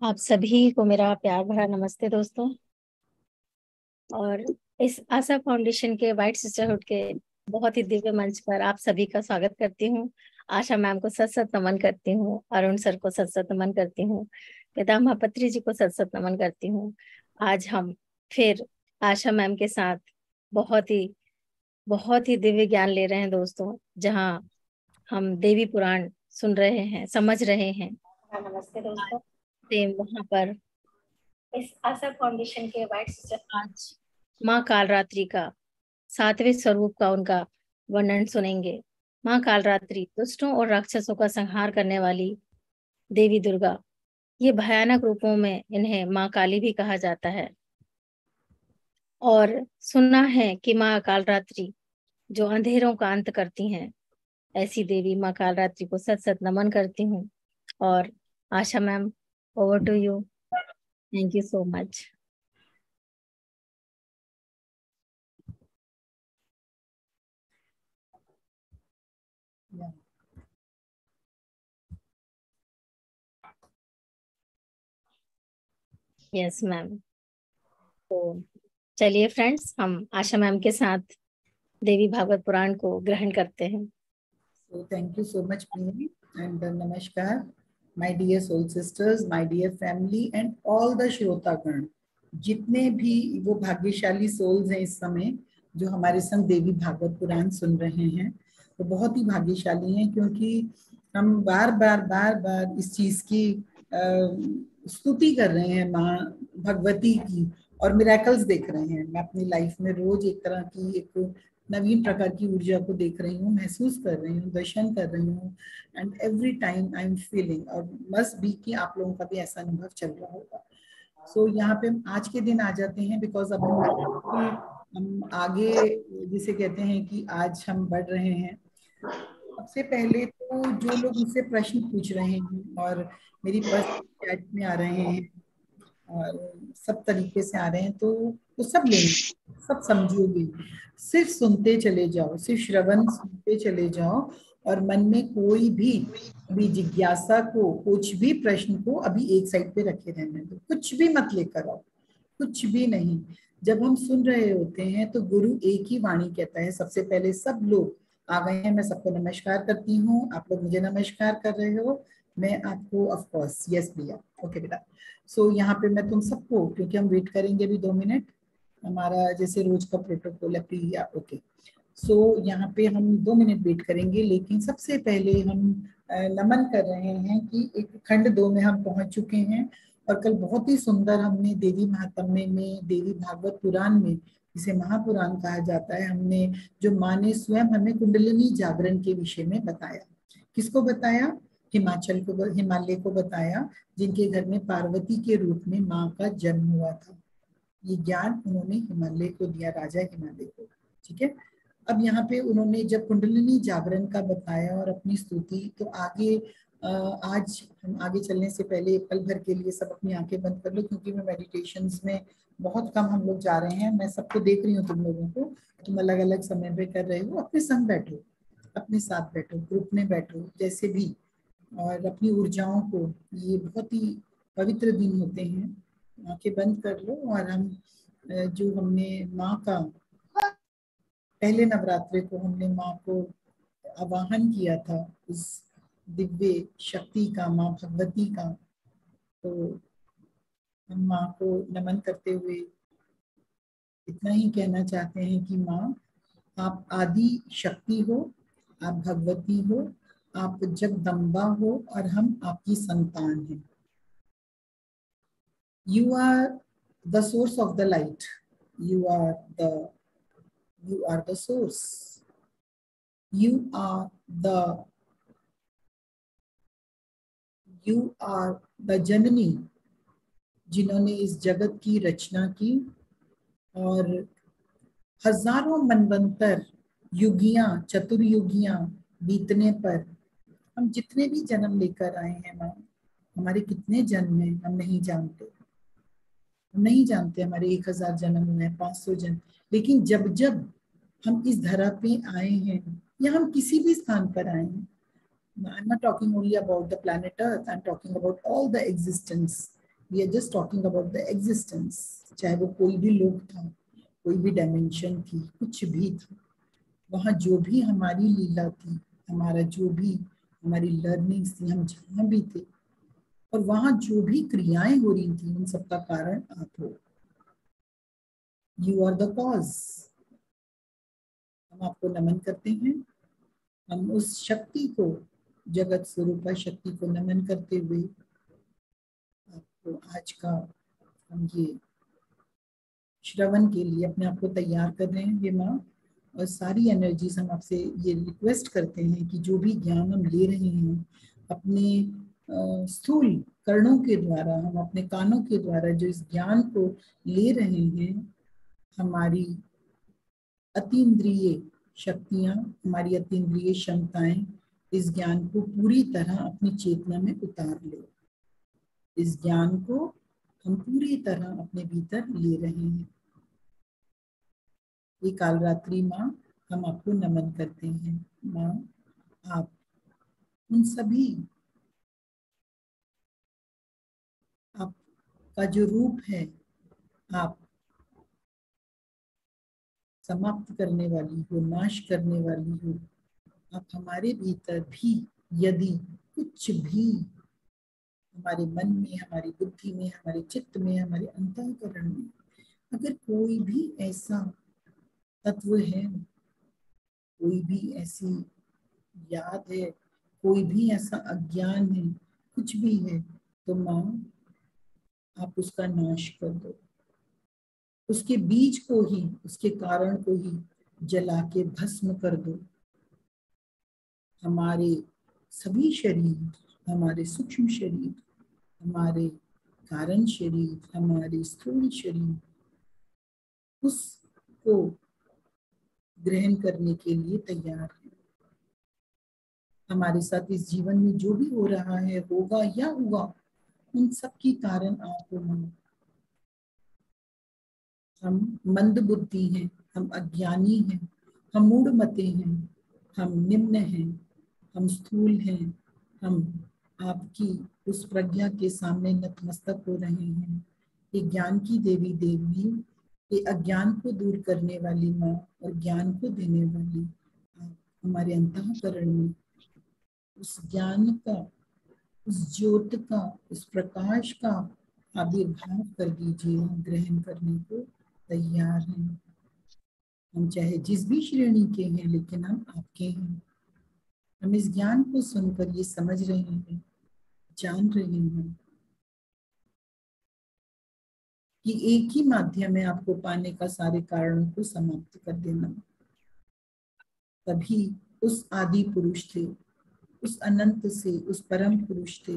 आप सभी को मेरा प्यार भरा नमस्ते दोस्तों। और इस आशा फाउंडेशन के वाइट सिस्टरहुड के बहुत ही दिव्य मंच पर आप सभी का स्वागत करती हूँ। आशा मैम को सत सत नमन करती हूँ, अरुण सर को सत सत नमन करती हूँ, पितामह पत्री जी को सत सत नमन करती हूँ। आज हम फिर आशा मैम के साथ बहुत ही दिव्य ज्ञान ले रहे हैं दोस्तों, जहाँ हम देवी पुराण सुन रहे हैं, समझ रहे हैं। नमस्ते दोस्तों। सेम वहाँ पर इस आशा फाउंडेशन के वाइट सिस्टर आज माँ कालरात्रि का 7वें स्वरूप का उनका वर्णन सुनेंगे। माँ कालरात्रि दुष्टों और राक्षसों का संहार करने वाली देवी दुर्गा। ये भयानक रूपों में इन्हें माँ काली भी कहा जाता है। और सुना है कि माँ कालरात्रि जो अंधेरों का अंत करती हैं, ऐसी देवी माँ कालरात्रि को सत सत नमन करती हूँ। और Asha ma'am, over to you. Thank you so much. Yes ma'am. तो चलिए फ्रेंड्स, हम आशा मैम के साथ देवी भागवत पुराण को ग्रहण करते हैं। So thank you so much, Preeti, and namaskar, my dear soul sisters, my dear family, and all the श्रोतागण। जितने भी वो भाग्यशाली सोल्स हैं इस समय जो हमारे संग देवी भागवत पुराण सुन रहे हैं, वो बहुत ही भाग्यशाली हैं, क्योंकि हम बार बार इस चीज की स्तुति कर रहे हैं माँ भगवती की, और मिरेकल्स देख रहे हैं। मैं अपनी लाइफ में रोज एक तरह की एक नवीन प्रकार की ऊर्जा को देख रही हूँ, महसूस कर रही हूँ, दर्शन कर रही हूँ, and every time I am feeling, और मस्ट बी कि आप लोगों का भी ऐसा अनुभव चल रहा होगा। सो यहाँ पे हम आज के दिन आ जाते हैं, बिकॉज अब हम आगे जिसे कहते हैं कि आज हम बढ़ रहे हैं। सबसे पहले तो जो लोग मुझसे प्रश्न पूछ रहे हैं और मेरी पर्सनल चैट में आ रहे हैं और सब तरीके से आ रहे हैं, तो वो सब लेंगे, सब समझोगे। सिर्फ सुनते चले जाओ, सिर्फ श्रवण सुनते चले जाओ, और मन में कोई भी अभी जिज्ञासा को, कुछ भी प्रश्न को अभी एक साइड पे रखे रहने दो, कुछ भी मत लेकर आओ, कुछ भी नहीं। जब हम सुन रहे होते हैं तो गुरु एक ही वाणी कहता है। सबसे पहले सब लोग आ गए हैं, मैं सबको नमस्कार करती हूँ, आप लोग मुझे नमस्कार कर रहे हो, मैं आपको ऑफ कोर्स यस भैया, ओके बेटा। सो यहाँ पे मैं तुम सबको, क्योंकि हम वेट करेंगे अभी 2 मिनट, हमारा जैसे रोज का प्रोटोकॉल है, प्रिया ओके। सो यहाँ पे हम 2 मिनट वेट करेंगे, लेकिन सबसे पहले हम नमन कर रहे हैं कि एक खंड 2 में हम पहुंच चुके हैं, और कल बहुत ही सुंदर हमने देवी महात्म्य में, देवी भागवत पुराण में, जिसे महापुराण कहा जाता है, हमने जो माँ ने स्वयं हमें कुंडलिनी जागरण के विषय में बताया। किसको बताया? हिमाचल को, हिमालय को बताया, जिनके घर में पार्वती के रूप में माँ का जन्म हुआ था। ये ज्ञान उन्होंने हिमालय को दिया, राजा हिमालय को। ठीक है। अब यहाँ पे उन्होंने जब कुंडलिनी जागरण का बताया और अपनी स्तुति, तो आगे आज हम आगे चलने से पहले पल भर के लिए सब अपनी आंखें बंद कर लो, क्योंकि मैं मेडिटेशंस में बहुत कम हम लोग जा रहे हैं। मैं सबको देख रही हूँ, तुम लोगों को, तुम अलग अलग समय पे कर रहे हो। अपने संग बैठो, अपने साथ बैठो, ग्रुप में बैठो, जैसे भी, और अपनी ऊर्जाओं को, ये बहुत ही पवित्र दिन होते हैं। आंखें बंद कर लो, और हम जो हमने माँ का, पहले नवरात्रि को हमने माँ को आवाहन किया था, उस दिव्य शक्ति का, माँ भगवती का, तो हम माँ को नमन करते हुए इतना ही कहना चाहते हैं कि माँ, आप आदि शक्ति हो, आप भगवती हो, आप जगदम्बा हो, और हम आपकी संतान हैं। You are the source of the light. You are the source. You are the जननी, जिन्होंने इस जगत की रचना की, और हजारों मनवंतर, युगियां, चतुर्युगियां बीतने पर हम जितने भी जन्म लेकर आए हैं माँ, हमारे कितने जन्म हैं हम नहीं जानते। हम नहीं जानते हमारे 1000 जन्म हुए हैं, 500 जन्म, लेकिन जब जब हम इस धरा पे आए हैं, या हम किसी भी स्थान पर आए हैं, I'm not talking only about the planet Earth, I'm talking about all the existence, we are just talking about the existence. चाहे वो कोई भी लोग था, कोई भी डायमेंशन थी, कुछ भी था, वहाँ जो भी हमारी लीला थी, हमारा जो भी हमारी लर्निंग्स थी, हम जहाँ भी थे, और वहाँ जो भी क्रियाएं हो रही थी, उन सबका कारण आप हो। You are the cause. हम आपको नमन करते हैं। हम उस शक्ति को, जगत स्वरूपा शक्ति को नमन करते हुए आपको आज का हम ये श्रवण के लिए अपने आप को तैयार कर रहे हैं ये माँ। और सारी एनर्जीज हम आपसे ये रिक्वेस्ट करते हैं कि जो भी ज्ञान हम ले रहे हैं अपने स्थूल कर्णों के द्वारा, हम अपने कानों के द्वारा जो इस ज्ञान को ले रहे हैं, हमारी अतीन्द्रिय शक्तियां, हमारी अतीन्द्रिय क्षमताएं इस ज्ञान को पूरी तरह अपनी चेतना में उतार ले। इस ज्ञान को हम पूरी तरह अपने भीतर ले रहे हैं। ये काल रात्रि माँ हम आपको नमन करते हैं। माँ, आप उन सभी आपका जो रूप है, आप समाप्त करने वाली हो, नाश करने वाली हो। आप हमारे भीतर भी यदि कुछ भी हमारे मन में, हमारी बुद्धि में, हमारे चित्त में, हमारे अंतःकरण में अगर कोई भी ऐसा तत्व है, कोई भी ऐसी याद है, कोई भी ऐसा अज्ञान है, कुछ भी है, तो माँ आप उसका नाश कर दो। उसके बीज को ही, उसके कारण को ही जला के भस्म कर दो। हमारे सभी शरीर, हमारे सूक्ष्म शरीर, हमारे कारण शरीर, हमारे स्थूल शरीर, उसको ग्रहण करने के लिए तैयार है। हमारे साथ इस जीवन में जो भी हो रहा है, होगा या हुआ, उन सब की कारण आप हो। हम मंद बुद्धि हैं, हम अज्ञानी हैं, हम मूढ़मते हैं, हम निम्न हैं, हम स्थूल हैं, हम आपकी उस प्रज्ञा के सामने नतमस्तक हो रहे हैं। ये ज्ञान की देवी देवी, ये अज्ञान को दूर करने वाली माँ और ज्ञान को देने वाली, आप हमारे अंतःकरण में उस ज्ञान का, उस ज्योत का, उस प्रकाश का आविर्भाव कर दीजिए। हम ग्रहण करने को तैयार हैं। हम चाहे जिस भी श्रेणी के हैं, लेकिन हम आपके हैं। हम इस ज्ञान को सुनकर ये समझ रहे हैं, जान रहे हैं कि एक ही माध्यम है आपको पाने का, सारे कारणों को समाप्त कर देना। तभी उस आदि पुरुष थे, उस अनंत से, उस परम पुरुष थे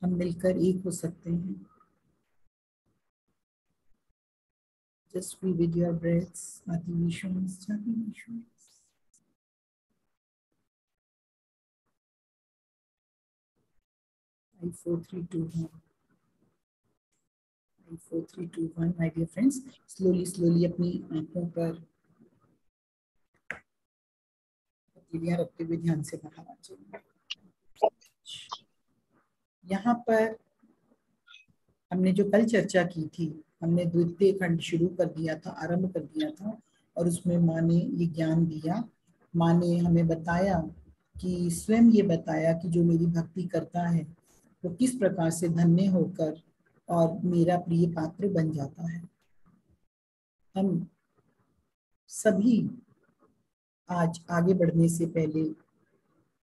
हम मिलकर एक हो सकते हैं। Just be with your breaths. Adi Vishwas, Adi Vishwas. 5, 4, 3, 2, 1. 5, 4, 3, 2, 1. My dear friends, slowly अपनी आंखों पर हथेलियां रखते हुए ध्यान से बाहर आ जाइए। यहाँ पर हमने जो कल चर्चा की थी, हमने द्वितीय खंड शुरू कर दिया था, आरंभ कर दिया था, और उसमें माँ ने ये ज्ञान दिया। माँ ने हमें बताया कि स्वयं ये बताया कि जो मेरी भक्ति करता है वो किस प्रकार से धन्य होकर और मेरा प्रिय पात्र बन जाता है। हम सभी आज आगे बढ़ने से पहले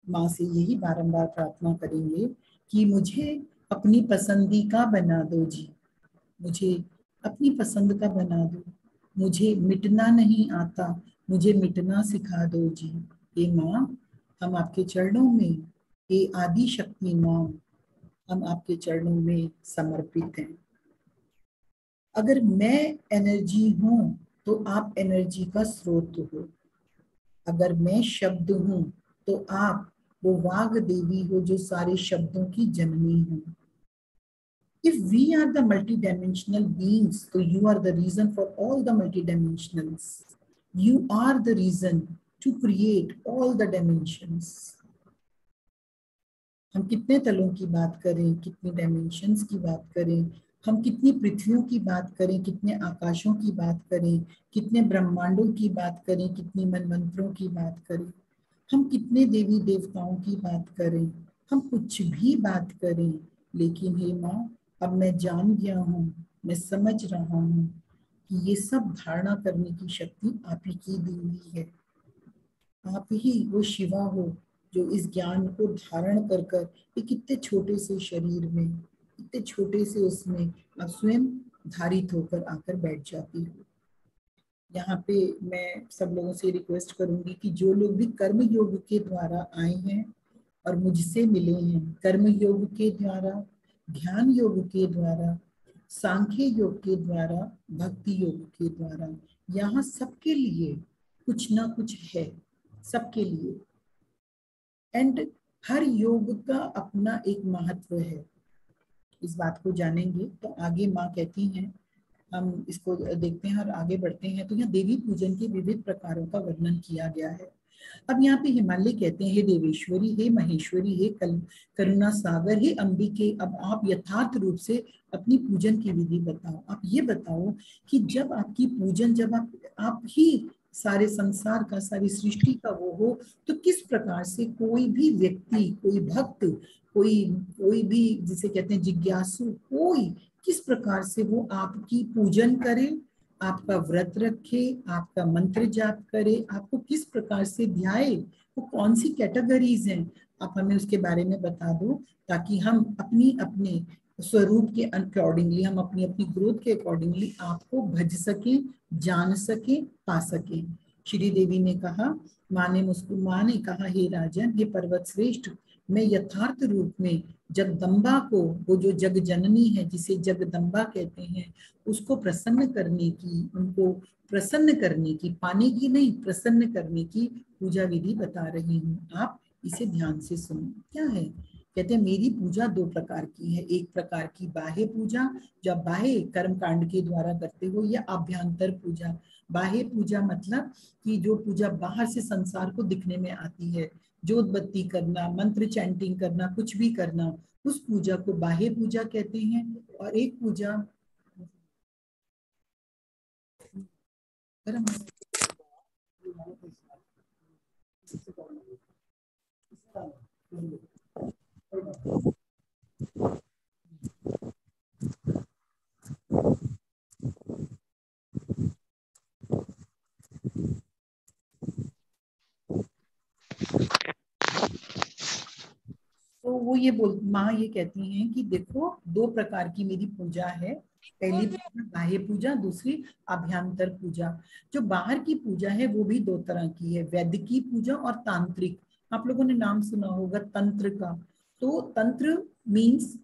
माँ से यही बारंबार प्रार्थना करेंगे कि मुझे अपनी पसंदी का बना दो जी, मुझे अपनी पसंद का बना दो। मुझे मिटना नहीं आता, मुझे मिटना सिखा दो जी। ये माँ, हम आपके चरणों में, ये आदि शक्ति माँ, हम आपके चरणों में समर्पित हैं। अगर मैं एनर्जी हूं तो आप एनर्जी का स्रोत हो। अगर मैं शब्द हूं तो आप वो वाग देवी हो जो सारे शब्दों की जननी हो। If we are the multidimensional beings, so you are the reason for all the multidimensionals. You are the reason to create all the dimensions. हम कितने तलों की बात करें, कितनी डायमेंशंस की बात करें, हम कितनी पृथ्वियों की बात करें, कितने आकाशों की बात करें, कितने ब्रह्मांडों की बात करें, कितनी मनमंत्रों की बात करें, हम कितने देवी देवताओं की बात करें, हम कुछ भी बात करें, लेकिन हे माँ, अब मैं जान गया हूँ, मैं समझ रहा हूँ कि ये सब धारणा करने की शक्ति आप ही की दी हुई है। आप ही वो शिवा हो जो इस ज्ञान को धारण कर कर एक इतने छोटे से शरीर में, इतने छोटे से उसमें आप स्वयं धारित होकर आकर बैठ जाती हो। यहाँ पे मैं सब लोगों से रिक्वेस्ट करूंगी कि जो लोग भी कर्म योग के द्वारा आए हैं और मुझसे मिले हैं, कर्म योग के द्वारा, ध्यान योग के द्वारा, सांख्य योग के द्वारा, भक्ति योग के द्वारा, यहाँ सबके लिए कुछ ना कुछ है, सबके लिए। एंड हर योग का अपना एक महत्व है। इस बात को जानेंगे तो आगे माँ कहती हैं, हम इसको देखते हैं और आगे बढ़ते हैं। तो यहाँ देवी पूजन के विविध प्रकारों का वर्णन किया गया है। अब यहाँ पे हिमालय कहते हैं, हे देवेश्वरी, हे महेश्वरी, हे करुणा सागर, हे अंबिके, अब आप यथार्थ रूप से अपनी पूजन की विधि बताओ। आप ये बताओ कि जब आपकी पूजन, जब आप ही सारे संसार का, सारी सृष्टि का वो हो, तो किस प्रकार से कोई भी व्यक्ति, कोई भक्त, कोई कोई भी जिसे कहते हैं जिज्ञासु, कोई किस प्रकार से वो आपकी पूजन करे, आपका व्रत रखे, आपका मंत्र जाप करे, आपको किस प्रकार से ध्याए, वो कौन सी कैटेगरीज हैं, आप हमें उसके बारे में बता दो, ताकि हम अपनी अपने स्वरूप के अकॉर्डिंगली, हम अपनी अपनी ग्रोथ के अकॉर्डिंगली आपको भज सकें, जान सकें, पा सकें। श्री देवी ने कहा, माँ ने कहा, हे राजन, हे पर्वत श्रेष्ठ, मैं यथार्थ रूप में जगदम्बा को, वो जो जग जननी है जिसे जगदम्बा कहते हैं, उसको प्रसन्न करने की, उनको प्रसन्न करने की, पाने की नहीं, प्रसन्न करने की पूजा विधि बता रही हूँ। आप इसे ध्यान से सुनो। क्या है? कहते हैं मेरी पूजा दो प्रकार की है। एक प्रकार की बाह्य पूजा, जो आप बाह्य कर्म कांड के द्वारा करते हो, या अभ्यंतर पूजा। बाह्य पूजा मतलब कि जो पूजा बाहर से संसार को दिखने में आती है, जोत बत्ती करना, मंत्र चैंटिंग करना, कुछ भी करना, उस पूजा को बाह्य पूजा कहते हैं। और एक पूजा तो वो ये माँ ये कहती हैं कि देखो, दो प्रकार की मेरी पूजा है। पहली पूजा बाह्य पूजा, दूसरी अभ्यंतर पूजा। जो बाहर की पूजा है वो भी दो तरह की है, वैदिकी पूजा और तांत्रिक। आप लोगों ने नाम सुना होगा तंत्र का। तो तंत्र मीन्स,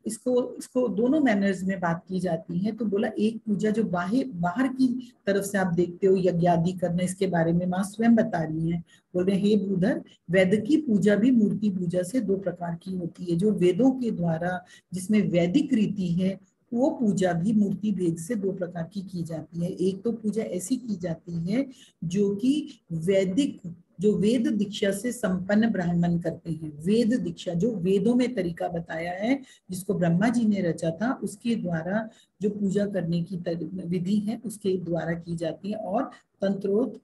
इसको इसको दोनों मैनर्स में बात की जाती है। तो बोला एक पूजा जो बाहर की तरफ से आप देखते हो, यज्ञ आदि करना, इसके बारे में माँ स्वयं बता रही हैं। बोल रहे हे भूधर, वेद की पूजा भी मूर्ति पूजा से दो प्रकार की होती है। जो वेदों के द्वारा, जिसमें वैदिक रीति है, वो पूजा भी मूर्ति भेद से दो प्रकार की जाती है। एक तो पूजा ऐसी की जाती है जो कि वैदिक, जो वेद दीक्षा से संपन्न ब्राह्मण करते हैं। वेद दीक्षा, जो वेदों में तरीका बताया है, जिसको ब्रह्मा जी ने रचा था, उसके द्वारा जो पूजा करने की विधि है, उसके द्वारा की जाती है। और तंत्रोक्त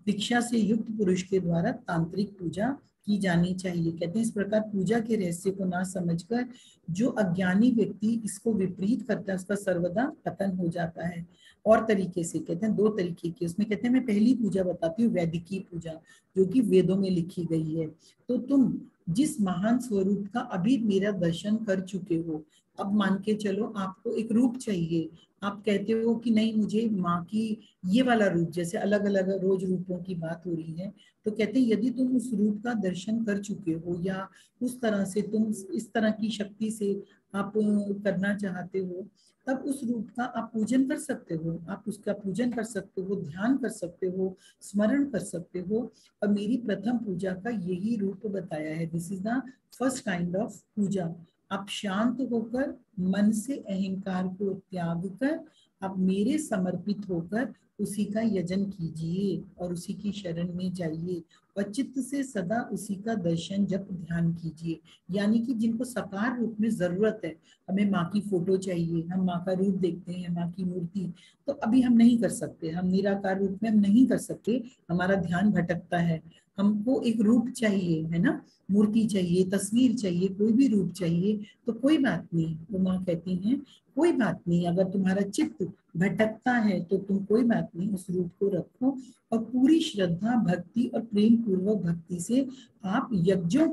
दीक्षा से युक्त पुरुष के द्वारा तांत्रिक पूजा की जानी चाहिए। कहते हैं इस प्रकार पूजा के रहस्य को ना समझकर जो अज्ञानी व्यक्ति इसको विपरीत करता है, उसका सर्वदा पतन हो जाता है। और तरीके से कहते हैं, दो तरीके की उसमें। कहते हैं मैं पहली पूजा बताती हूँ, वैदिकी पूजा, जो कि वेदों में लिखी गई है। तो तुम जिस महान स्वरूप का अभी मेरा दर्शन कर चुके हो, अब मान के चलो आपको एक रूप चाहिए, आप कहते हो कि नहीं मुझे माँ की ये वाला रूप, जैसे अलग अलग रोज रूपों की बात हो रही है, तो कहते हैं यदि तुम उस रूप का दर्शन कर चुके हो, या उस तरह से तुम इस तरह की शक्ति से आप करना चाहते हो, तब उस रूप का आप पूजन कर सकते हो। आप उसका पूजन कर सकते हो, ध्यान कर सकते हो, स्मरण कर सकते हो। और मेरी प्रथम पूजा का यही रूप बताया है। This is the first kind of puja. आप शांत होकर मन से अहंकार को त्याग कर आप मेरे समर्पित होकर उसी का यजन कीजिए और उसी की शरण में जाइए और चित्त से सदा उसी का दर्शन जप ध्यान कीजिए। यानी कि जिनको साकार रूप में जरूरत है, हमें माँ की फोटो चाहिए, हम माँ का रूप देखते हैं, माँ की मूर्ति, तो अभी हम नहीं कर सकते, हम निराकार रूप में हम नहीं कर सकते, हमारा ध्यान भटकता है, हमको एक रूप चाहिए, है ना, मूर्ति चाहिए, तस्वीर चाहिए, कोई भी रूप चाहिए, तो कोई बात नहीं, वो माँ कहती हैं कोई बात नहीं, अगर तुम्हारा चित्त भटकता है तो तुम कोई बात नहीं उस रूप को रखो और पूरी श्रद्धा भक्ति और प्रेम पूर्वक भक्ति से आप यज्ञों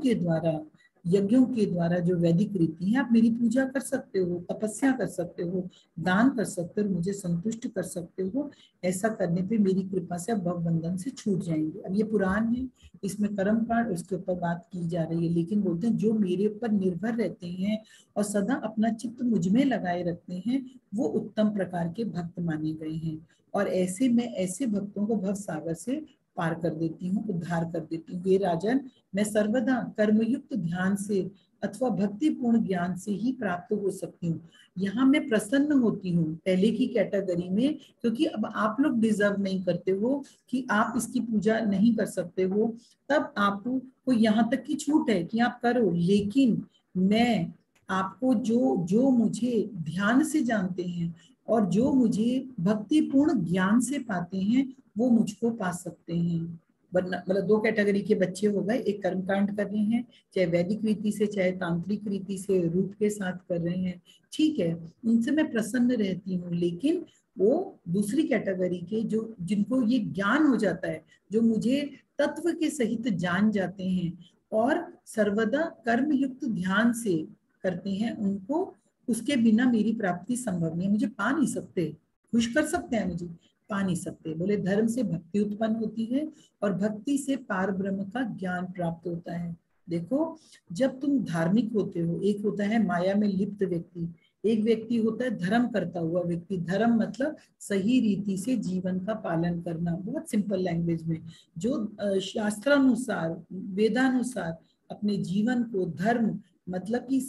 के द्वारा जो वैदिक रीति है आप मेरी पूजा कर सकते हो, तपस्या कर सकते हो, दान कर सकते हो, मुझे संतुष्ट कर सकते हो। ऐसा करने पे मेरी कृपा से आप भवबंधन से छूट जाएंगे। अब ये पुराण है, इसमें कर्म कांड उसके ऊपर बात की जा रही है, लेकिन बोलते हैं जो मेरे ऊपर निर्भर रहते हैं और सदा अपना चित्त मुझ में लगाए रखते हैं वो उत्तम प्रकार के भक्त माने गए हैं। और ऐसे में ऐसे भक्तों को भव सागर से पार कर देती हूँ, उद्धार कर देती हूँ। हे राजन, मैं सर्वदा कर्मयुक्त ध्यान से अथवा भक्तिपूर्ण ज्ञान से ही प्राप्त हो सकती हूँ। यहाँ मैं प्रसन्न होती हूँ पहले की कैटेगरी में, क्योंकि अब आप लोग डिजर्व नहीं करते हो कि आप इसकी पूजा नहीं कर सकते हो, तब आपको यहाँ तक की छूट है कि आप करो। लेकिन मैं आपको जो जो मुझे ध्यान से जानते हैं और जो मुझे भक्तिपूर्ण ज्ञान से पाते हैं वो मुझको पा सकते हैं। वरना मतलब दो कैटेगरी के बच्चे हो गए, एक कर्मकांड कर रहे हैं चाहे वैदिक रीति से चाहे तांत्रिक रीति से रूप के साथ कर रहे हैं, ठीक है, उनसे मैं प्रसन्न रहती हूँ। लेकिन वो दूसरी कैटेगरी के जो जिनको ये ज्ञान हो जाता है, जो मुझे तत्व के सहित जान जाते हैं और सर्वदा कर्म युक्त ध्यान से करते हैं, उनको उसके बिना मेरी प्राप्ति संभव नहीं है, मुझे पा नहीं सकते। खुश कर सकते हैं मुझे, पा नहीं सकते। बोले धर्म से भक्ति उत्पन्न होती है और भक्ति से पार ब्रह्म का ज्ञान प्राप्त होता है। देखो, जब तुम धार्मिक होते हो, एक होता है माया में लिप्त व्यक्ति, एक व्यक्ति होता है धर्म करता हुआ व्यक्ति। धर्म मतलब सही रीति से जीवन का पालन करना, बहुत सिंपल लैंग्वेज में, जो शास्त्रानुसार वेदानुसार अपने जीवन को, धर्म मतलब कि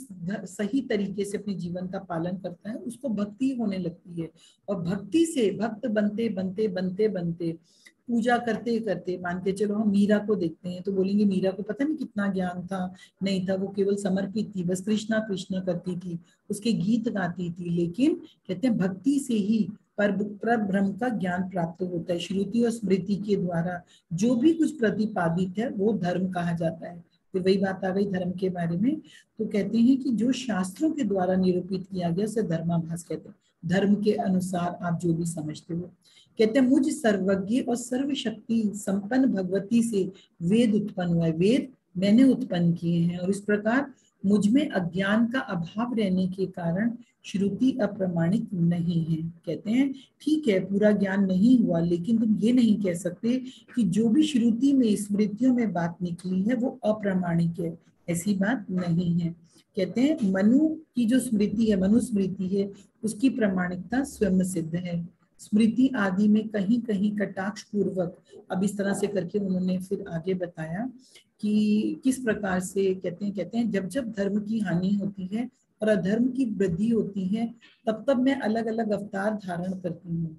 सही तरीके से अपने जीवन का पालन करता है, उसको भक्ति होने लगती है। और भक्ति से भक्त बनते बनते बनते बनते पूजा करते करते, मान के चलो हम मीरा को देखते हैं तो बोलेंगे मीरा को पता नहीं कितना ज्ञान था, नहीं था, वो केवल समर्पित थी, बस कृष्णा कृष्णा करती थी, उसके गीत गाती थी। लेकिन कहते हैं भक्ति से ही पर ब्रह्म का ज्ञान प्राप्त होता है। श्रुति और स्मृति के द्वारा जो भी कुछ प्रतिपादित है वो धर्म कहा जाता है। तो वही बात आ गई धर्म के बारे में। तो कहते हैं कि जो शास्त्रों के द्वारा निरूपित किया गया उसे धर्माभास कहते हैं, धर्म के अनुसार आप जो भी समझते हो। कहते हैं मुझ सर्वज्ञ और सर्वशक्ति संपन्न भगवती से वेद उत्पन्न हुआ है, वेद मैंने उत्पन्न किए हैं, और इस प्रकार मुझ में अज्ञान का अभाव रहने के कारण श्रुति अप्रमाणित नहीं है। कहते हैं ठीक है पूरा ज्ञान नहीं हुआ, लेकिन तुम ये नहीं कह सकते कि जो भी श्रुति में स्मृतियों में बात निकली है वो अप्रामाणिक है, ऐसी बात नहीं है। कहते हैं मनु की जो स्मृति है, मनुस्मृति है, उसकी प्रामाणिकता स्वयं सिद्ध है। स्मृति आदि में कहीं कहीं कटाक्ष पूर्वक, अब इस तरह से करके उन्होंने फिर आगे बताया कि किस प्रकार से कहते हैं जब जब धर्म की हानि होती है और अधर्म की वृद्धि होती है तब तब मैं अलग अलग अवतार धारण करती हूँ।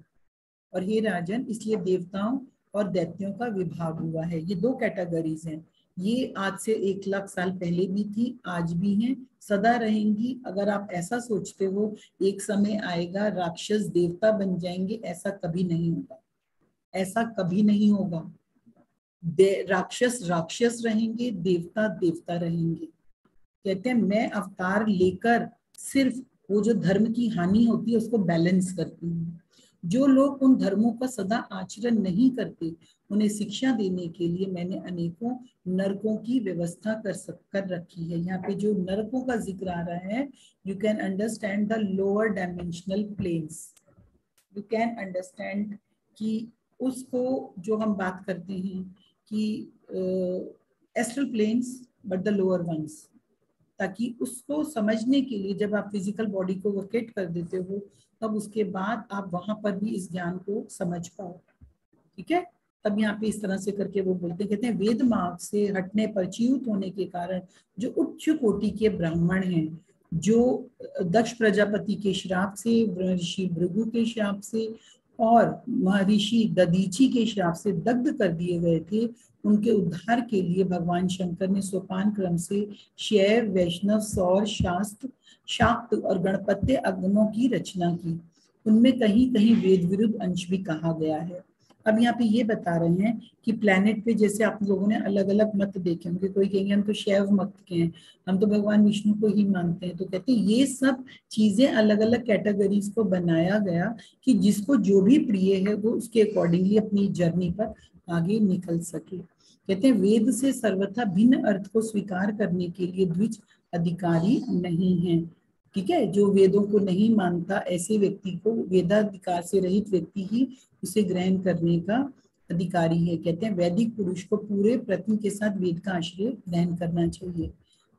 और हे राजन, इसलिए देवताओं और दैत्यों का विभाग हुआ है। ये दो कैटेगरीज हैं, ये आज से 1 लाख साल पहले भी थी, आज भी हैं, सदा रहेंगी। अगर आप ऐसा सोचते हो एक समय आएगा राक्षस देवता बन जाएंगे, ऐसा कभी नहीं होगा, ऐसा कभी नहीं होगा। राक्षस राक्षस रहेंगे, देवता देवता रहेंगे। कहते हैं मैं अवतार लेकर सिर्फ वो जो धर्म की हानि होती है उसको बैलेंस करती हूँ। जो लोग उन धर्मों का सदा आचरण नहीं करते उन्हें शिक्षा देने के लिए मैंने अनेकों नरकों की व्यवस्था कर रखी है। यहाँ पे जो नरकों का जिक्र आ रहा है, you can understand the lower dimensional planes, you can understand कि उसको जो हम बात करते हैं कि astral planes but the lower ones, ताकि उसको समझने के लिए जब आप फिजिकल बॉडी को वोकेट कर देते हो तब उसके बाद आप वहां पर भी इस ज्ञान को समझ पाओ, ठीक है। तब यहाँ पे इस तरह से करके वो बोलते हैं, कहते हैं वेद मार्ग से हटने पर च्युत होने के कारण जो उच्च कोटि के ब्राह्मण हैं जो दक्ष प्रजापति के श्राप से, ऋषि भृगु के श्राप से और महर्षि दधीची के श्राप से दग्ध कर दिए गए थे, उनके उद्धार के लिए भगवान शंकर ने सोपान क्रम से शैव, वैष्णव, सौर, शास्त्र, शाक्त और गणपत्य आगमों की रचना की। उनमें कहीं कहीं वेद विरुद्ध अंश भी कहा गया है। अब यहाँ पे ये बता रहे हैं कि प्लेनेट पे जैसे आप लोगों ने अलग अलग मत देखे होंगे, कोई कहेंगे हम तो शैव मत के हैं, हम तो भगवान विष्णु को ही मानते हैं, तो कहते हैं ये सब चीजें अलग अलग कैटेगरीज को बनाया गया कि जिसको जो भी प्रिय है वो उसके अकॉर्डिंगली अपनी जर्नी पर आगे निकल सके। कहते हैं वेद से सर्वथा भिन्न अर्थ को स्वीकार करने के लिए द्विज अधिकारी नहीं है। ठीक है, जो वेदों को नहीं मानता ऐसे व्यक्ति को, वेदाधिकार से रहित व्यक्ति ही उसे ग्रहण करने का अधिकारी है। कहते हैं वैदिक पुरुष को पूरे प्रयत्न के साथ वेद का आश्रय ग्रहण करना चाहिए,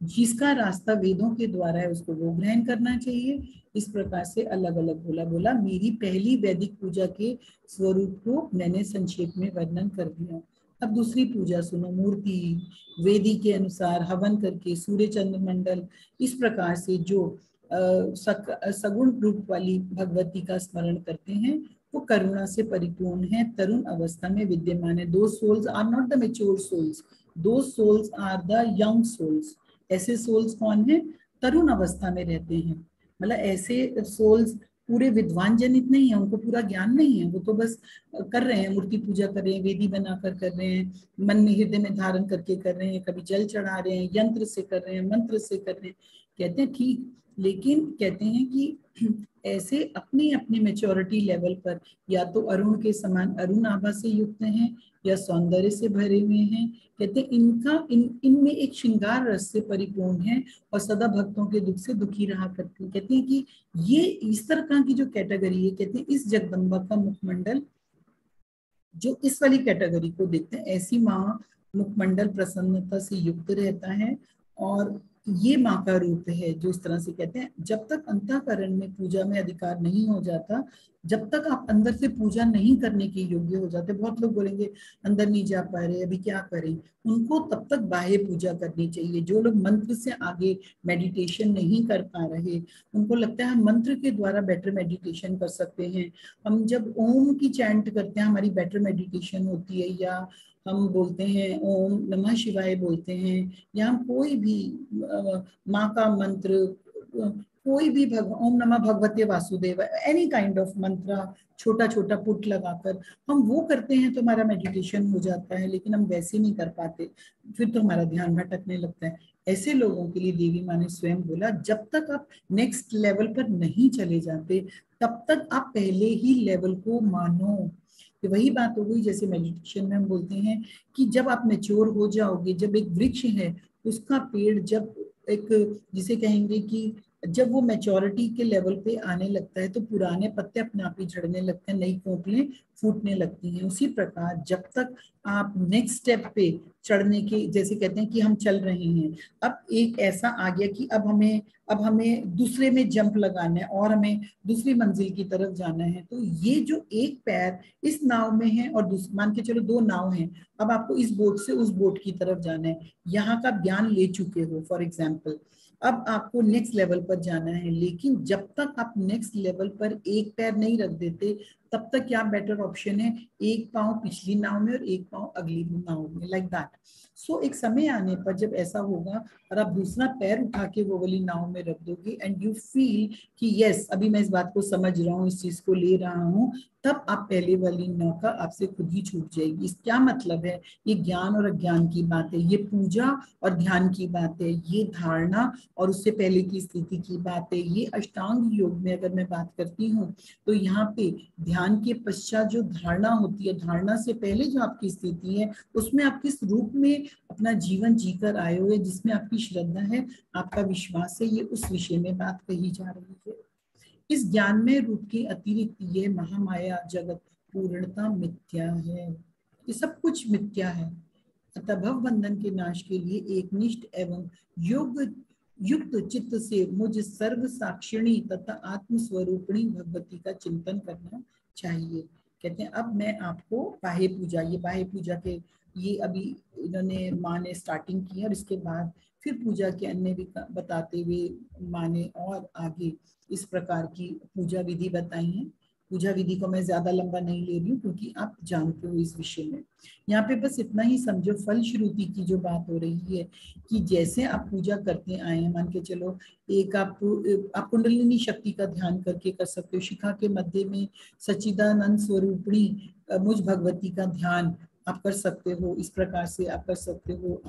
जिसका रास्ता वेदों के द्वारा है उसको वो ग्रहण करना चाहिए। इस प्रकार से अलग अलग बोला। मेरी पहली वैदिक पूजा के स्वरूप को मैंने संक्षेप में वर्णन कर दिया। अब दूसरी पूजा सुनो। मूर्ति वेदी के अनुसार हवन करके सूर्य चंद्र मंडल इस प्रकार से जो सगुण रूप वाली भगवती का स्मरण करते हैं वो करुणा से परिपूर्ण है, तरुण अवस्था में विद्यमान है। Those souls are not the mature souls, those souls are the young souls. ऐसे सोल्स कौन है? तरुण अवस्था में रहते हैं। मतलब ऐसे सोल्स पूरे विद्वान जनित नहीं है, उनको पूरा ज्ञान नहीं है, वो तो बस कर रहे हैं, मूर्ति पूजा कर रहे हैं, वेदी बनाकर कर रहे हैं, मन में हृदय में धारण करके कर रहे हैं, कभी जल चढ़ा रहे हैं, यंत्र से कर रहे हैं, मंत्र से कर रहे हैं। कहते हैं ठीक, लेकिन कहते हैं कि ऐसे अपनी अपनी मेच्योरिटी लेवल पर या तो अरुण के समान अरुण आभा से युक्त हैं या सौंदर्य से भरे हुए हैं। कहते हैं इनमें एक श्रृंगार रस से परिपूर्ण है और सदा भक्तों के दुख से दुखी रहा करती है। कहते हैं कि ये इस तरह की जो कैटेगरी है, कहते हैं इस जगदम्बा का मुखमंडल जो इस वाली कैटेगरी को देखते हैं, ऐसी माँ मुखमंडल प्रसन्नता से युक्त रहता है और ये माँ का रूप है जो इस तरह से कहते हैं जब तक अंतःकरण में पूजा में अधिकार नहीं हो जाता, जब तक आप अंदर से पूजा नहीं करने के योग्य हो जाते। बहुत लोग बोलेंगे अंदर नहीं जा पा रहे, अभी क्या करें, उनको तब तक बाह्य पूजा करनी चाहिए। जो लोग मंत्र से आगे मेडिटेशन नहीं कर पा रहे, उनको लगता है हम मंत्र के द्वारा बेटर मेडिटेशन कर सकते हैं, हम जब ओम की चैंट करते हैं हमारी बेटर मेडिटेशन होती है, या हम बोलते हैं ओम नमः शिवाय बोलते हैं, या हम कोई भी माँ का मंत्र, कोई भी ओम नमः भगवते वासुदेव, एनी काइंड ऑफ मंत्र छोटा छोटा पुट लगाकर हम वो करते हैं तो हमारा मेडिटेशन हो जाता है। लेकिन हम वैसे नहीं कर पाते, फिर तो हमारा ध्यान भटकने लगता है। ऐसे लोगों के लिए देवी माँ ने स्वयं बोला जब तक आप नेक्स्ट लेवल पर नहीं चले जाते तब तक आप पहले ही लेवल को मानो। तो वही बात हो गई जैसे मेडिटेशन में हम बोलते हैं कि जब आप मैच्योर हो जाओगे, जब एक वृक्ष है उसका पेड़ जब एक जिसे कहेंगे कि जब वो मैच्योरिटी के लेवल पे आने लगता है तो पुराने पत्ते अपने आप ही झड़ने लगते हैं, नई कोपलें फूटने लगती हैं। उसी प्रकार जब तक आप नेक्स्ट स्टेप पे चढ़ने के, जैसे कहते हैं कि हम चल रहे हैं, अब एक ऐसा आ गया कि अब हमें दूसरे में जंप लगाना है और हमें दूसरी मंजिल की तरफ जाना है, तो ये जो एक पैर इस नाव में है और मान के चलो दो नाव हैं, अब आपको इस बोट से उस बोट की तरफ जाना है, यहाँ का ज्ञान ले चुके हो फॉर एग्जाम्पल, अब आपको नेक्स्ट लेवल पर जाना है। लेकिन जब तक आप नेक्स्ट लेवल पर एक पैर नहीं रख देते तब तक क्या बेटर ऑप्शन है, एक पाँव पिछली नाव में और एक पाँव अगली नाव में, लाइक दैट। सो एक समय आने पर जब ऐसा होगा और आप दूसरा पैर उठा के वो वाली नाव में रख दोगे एंड यू फील कि यस अभी मैं इस बात को समझ रहा हूँ, इस चीज को ले रहा हूँ, तब आप पहले वाली नौका आपसे खुद ही छूट जाएगी। इस क्या मतलब है, ये ज्ञान और अज्ञान की बात है, ये पूजा और ध्यान की बात है, ये धारणा और उससे पहले की स्थिति की बात है। ये अष्टांग योग में अगर मैं बात करती हूँ तो यहाँ पे ध्यान के पश्चात जो धारणा होती है, धारणा से पहले जो आपकी स्थिति है, उसमें आप किस रूप में अपना जीवन जीकर आए हुए, जिसमें आपकी श्रद्धा है, आपका विश्वास है, ये उस विषय में बात कही जा रही है। इस ज्ञान में रूप के अतिरिक्त ये महामाया जगत पूर्णता मिथ्या है, ये सब कुछ मिथ्या है। अतः भव बंधन के नाश के लिए एक निष्ठ एवं योग युक्त चित्त से मुझ सर्व साक्षिणी तथा आत्म स्वरूपिणी भगवती का चिंतन करना चाहिए। कहते हैं अब मैं आपको बाह्य पूजा, ये बाह्य पूजा के ये अभी इन्होंने माँ ने स्टार्टिंग की है और इसके बाद फिर पूजा के अन्य भी बताते हुए माने और आगे इस प्रकार की पूजा विधि बताई है। पूजा विधि को मैं ज्यादा लंबा नहीं ले रही हूँ क्योंकि आप जानते हो इस विषय में। यहाँ पे बस इतना ही समझो, फल श्रुति की जो बात हो रही है कि जैसे आप पूजा करते आए हैं, मान के चलो एक आप कुंडलिनी शक्ति का ध्यान करके कर सकते हो, शिखा के मध्य में सच्चिदानंद स्वरूपिणी मुझ भगवती का ध्यान आप कर सकते हो, इस प्रकार से आप कर सकते हो।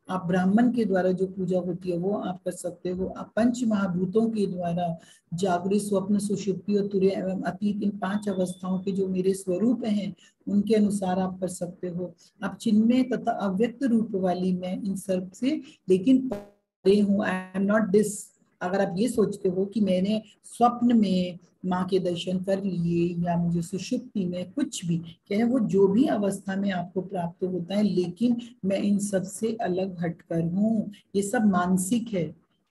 आप ब्राह्मण के द्वारा जो पूजा होती है वो आप कर सकते हो। आप पंच महाभूतों के द्वारा जागृत, स्वप्न, सुषुप्ति और तुरय एवं अतीत, इन 5 अवस्थाओं के जो मेरे स्वरूप हैं उनके अनुसार आप कर सकते हो। आप चिन्मय तथा अव्यक्त रूप वाली मैं इन सब से लेकिन परे हूँ, आई एम नॉट दिस। अगर आप ये सोचते हो कि मैंने स्वप्न में माँ के दर्शन कर लिए या मुझे सुषुप्ति में कुछ भी कहें, वो जो भी अवस्था में आपको प्राप्त होता है, लेकिन मैं इन सब से अलग हटकर हूँ, ये सब मानसिक है।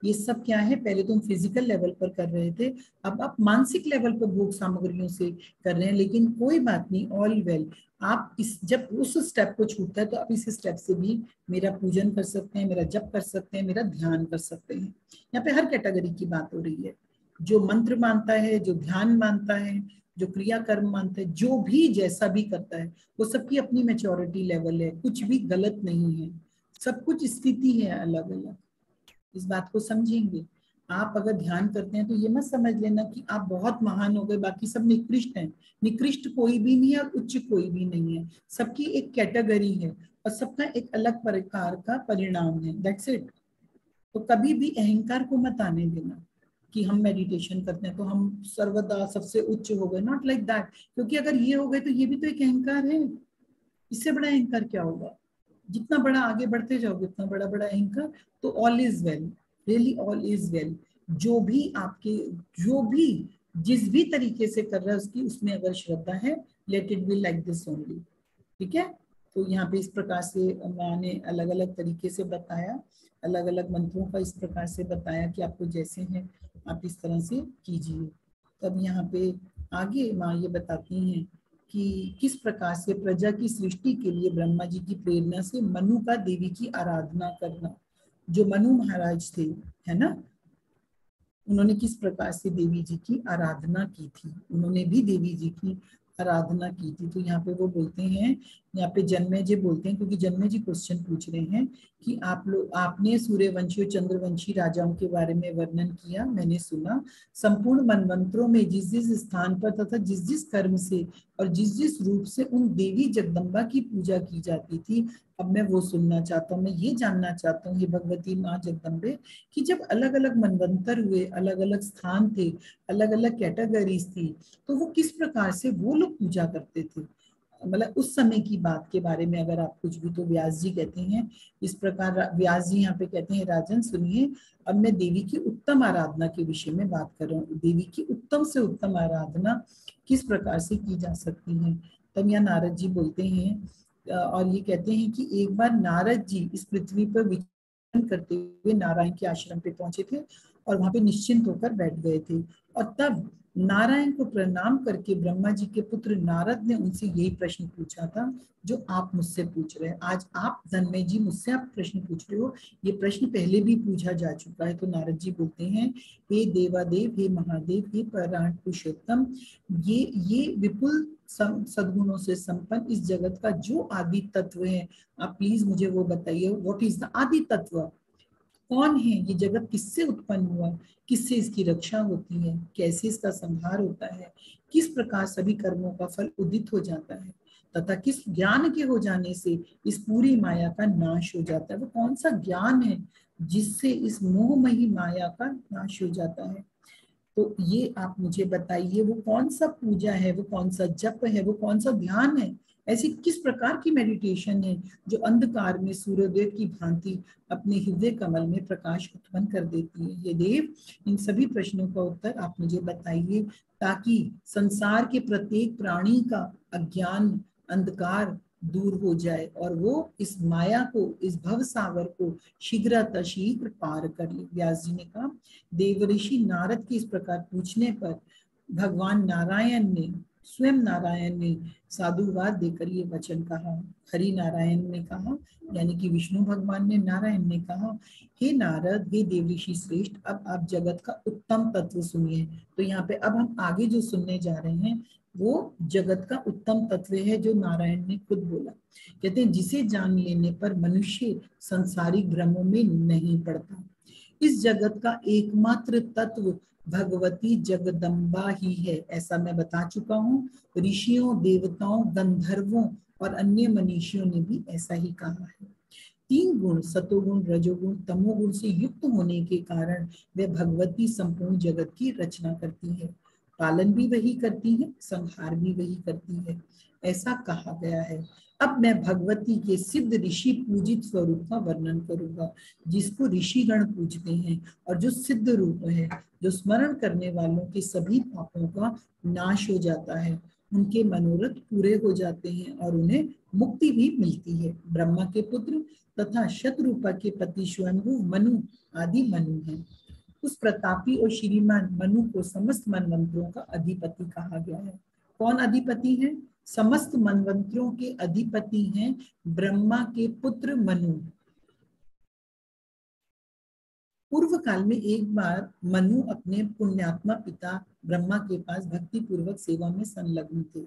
ये सब क्या है, पहले तुम फिजिकल लेवल पर कर रहे थे, अब आप मानसिक लेवल पर भोग सामग्रियों से कर रहे हैं, लेकिन कोई बात नहीं, ऑल वेल। आप इस जब उस स्टेप को छूटता है तो आप इस स्टेप से भी मेरा पूजन कर सकते हैं, मेरा जप कर सकते हैं, मेरा ध्यान कर सकते हैं। यहाँ पे हर कैटेगरी की बात हो रही है, जो मंत्र मानता है, जो ध्यान मानता है, जो क्रिया कर्म मानता है, जो भी जैसा भी करता है, वो सबकी अपनी मैच्योरिटी लेवल है, कुछ भी गलत नहीं है, सब कुछ स्थिति है अलग अलग। इस बात को समझेंगे। आप अगर ध्यान करते हैं तो ये मत समझ लेना कि आप बहुत महान हो गए, बाकी सब निकृष्ट हैं। निकृष्ट कोई भी नहीं है और उच्च कोई भी नहीं है, सबकी एक कैटेगरी है और सबका एक अलग प्रकार का परिणाम है, दैट्स इट। तो कभी भी अहंकार को मत आने देना कि हम मेडिटेशन करते हैं तो हम सर्वदा सबसे उच्च हो गए, नॉट लाइक दैट। क्योंकि अगर ये हो गए तो ये भी तो एक अहंकार है, इससे बड़ा अहंकार क्या होगा। जितना बड़ा आगे बढ़ते जाओगे उतना बड़ा बड़ा अहंकार। तो all is well, really all is well. जो भी आपके, जो भी जिस भी तरीके से कर रहा है उसकी, उसमें अगर श्रद्धा है, let it be like this only. ठीक है। तो यहाँ पे इस प्रकार से मैंने अलग अलग तरीके से बताया, अलग अलग मंत्रों का इस प्रकार से बताया कि आपको जैसे हैं आप इस तरह से कीजिए। तब यहाँ पे आगे माँ ये बताती हैं कि किस प्रकार से प्रजा की सृष्टि के लिए ब्रह्मा जी की प्रेरणा से मनु का देवी की आराधना करना। जो मनु महाराज थे, है ना, उन्होंने किस प्रकार से देवी जी की आराधना की थी, उन्होंने भी देवी जी की आराधना की थी। तो यहाँ पे वो बोलते हैं, यहाँ पे जन्मे जी बोलते हैं, क्योंकि जन्मे जी क्वेश्चन पूछ रहे हैं कि आपने सूर्यवंशी और चंद्रवंशी राजाओं के बारे में वर्णन किया, मैंने सुना। संपूर्ण मनवंतरों में जिस जिस स्थान पर तथा जिस जिस कर्म से और जिस जिस रूप से उन देवी जगदम्बा की पूजा की जाती थी, अब मैं वो सुनना चाहता हूँ, मैं ये जानना चाहता हूँ, ये भगवती माँ जगदम्बे, कि जब अलग अलग मनवंतर हुए, अलग अलग स्थान थे, अलग अलग कैटेगरीज थी, तो वो किस प्रकार से वो लोग पूजा करते थे, मतलब उस समय की बात के बारे में अगर आप कुछ भी। तो व्यास जी कहते हैं इस प्रकार, व्यास जी यहाँ पे कहते हैं, राजन सुनिए, अब मैं देवी की उत्तम आराधना के विषय में बात कर रहा हूँ। देवी की उत्तम से उत्तम आराधना किस प्रकार से की जा सकती है। तब यहाँ नारद जी बोलते हैं और ये कहते हैं कि एक बार नारद जी इस पृथ्वी पर करते हुए नारायण के आश्रम पे पहुंचे थे और वहां पे निश्चिंत होकर बैठ गए थे। और तब नारायण को प्रणाम करके ब्रह्मा जी के पुत्र नारद ने उनसे यही प्रश्न पूछा था जो आप मुझसे पूछ रहे हैं। आज आप धनमय जी मुझसे आप प्रश्न पूछ रहे हो, ये प्रश्न पहले भी पूछा जा चुका है। तो नारद जी बोलते हैं, हे देवादेव, हे महादेव, हे पराण पुरुषोत्तम, ये विपुल सद्गुणों से संपन्न इस जगत का जो आदि तत्व है, आप प्लीज मुझे वो बताइए, व्हाट इज द आदि तत्व। कौन है ये जगत, किससे उत्पन्न हुआ, किससे इसकी रक्षा होती है, कैसे इसका संहार होता है, किस प्रकार सभी कर्मों का फल उदित हो जाता है, तथा किस ज्ञान के हो जाने से इस पूरी माया का नाश हो जाता है। वो कौन सा ज्ञान है जिससे इस मोहमयी माया का नाश हो जाता है। तो ये आप मुझे बताइए, वो कौन सा पूजा है, वो कौन सा जप है, वो कौन सा ध्यान है, ऐसी किस प्रकार की मेडिटेशन है जो अंधकार में सूर्योदय की भांति अपने हृदय कमल में प्रकाश उत्पन्न कर देती है। ये देव, इन सभी प्रश्नों का उत्तर आप मुझे बताइए, ताकि संसार के प्रत्येक प्राणी का अज्ञान, अंधकार दूर हो जाए और वो इस माया को, इस भव सागर को शीघ्र पार कर ले। व्यास जी ने कहा, देवऋषि नारद के इस प्रकार पूछने पर भगवान नारायण ने स्वयं नारायण ने साधुवाद देकर ये वचन कहा। हरि नारायण ने कहा, यानी कि विष्णु भगवान ने नारायण ने कहा, हे नारद, हे देवऋषि श्रेष्ठ, अब आप जगत का उत्तम तत्व सुनिए। तो यहाँ पे अब हम आगे जो सुनने जा रहे हैं वो जगत का उत्तम तत्व है, जो नारायण ने खुद बोला। कहते हैं, जिसे जान लेने पर मनुष्य संसारिक भ्रमों में नहीं पड़ता। इस जगत का एकमात्र तत्व भगवती जगदम्बा ही है, ऐसा मैं बता चुका हूँ। ऋषियों, देवताओं, गंधर्वों और अन्य मनीषियों ने भी ऐसा ही कहा है। 3 गुण, सतोगुण, रजोगुण, तमोगुण से युक्त होने के कारण वह भगवती संपूर्ण जगत की रचना करती है। पालन भी वही करती है, संहार भी वही करती है, ऐसा कहा गया है। अब मैं भगवती के सिद्ध ऋषि पूजित स्वरूप का वर्णन करूंगा, जिसको ऋषिगण पूजते हैं, और जो सिद्ध रूप है, जो स्मरण करने वालों के सभी पापों का नाश हो जाता है, उनके मनोरथ पूरे हो जाते हैं और उन्हें मुक्ति भी मिलती है। ब्रह्मा के पुत्र तथा शतरूपा के पति स्वयंभू मनु आदि मनु हैं। उस प्रतापी और श्रीमान मनु को समस्त मनवंतरों का अधिपति कहा गया है। कौन अधिपति है? समस्त मनवंतरों के अधिपति हैं ब्रह्मा के पुत्र मनु। पूर्व काल में एक बार मनु अपने पुण्यात्मा पिता ब्रह्मा के पास भक्ति पूर्वक सेवा में संलग्न थे।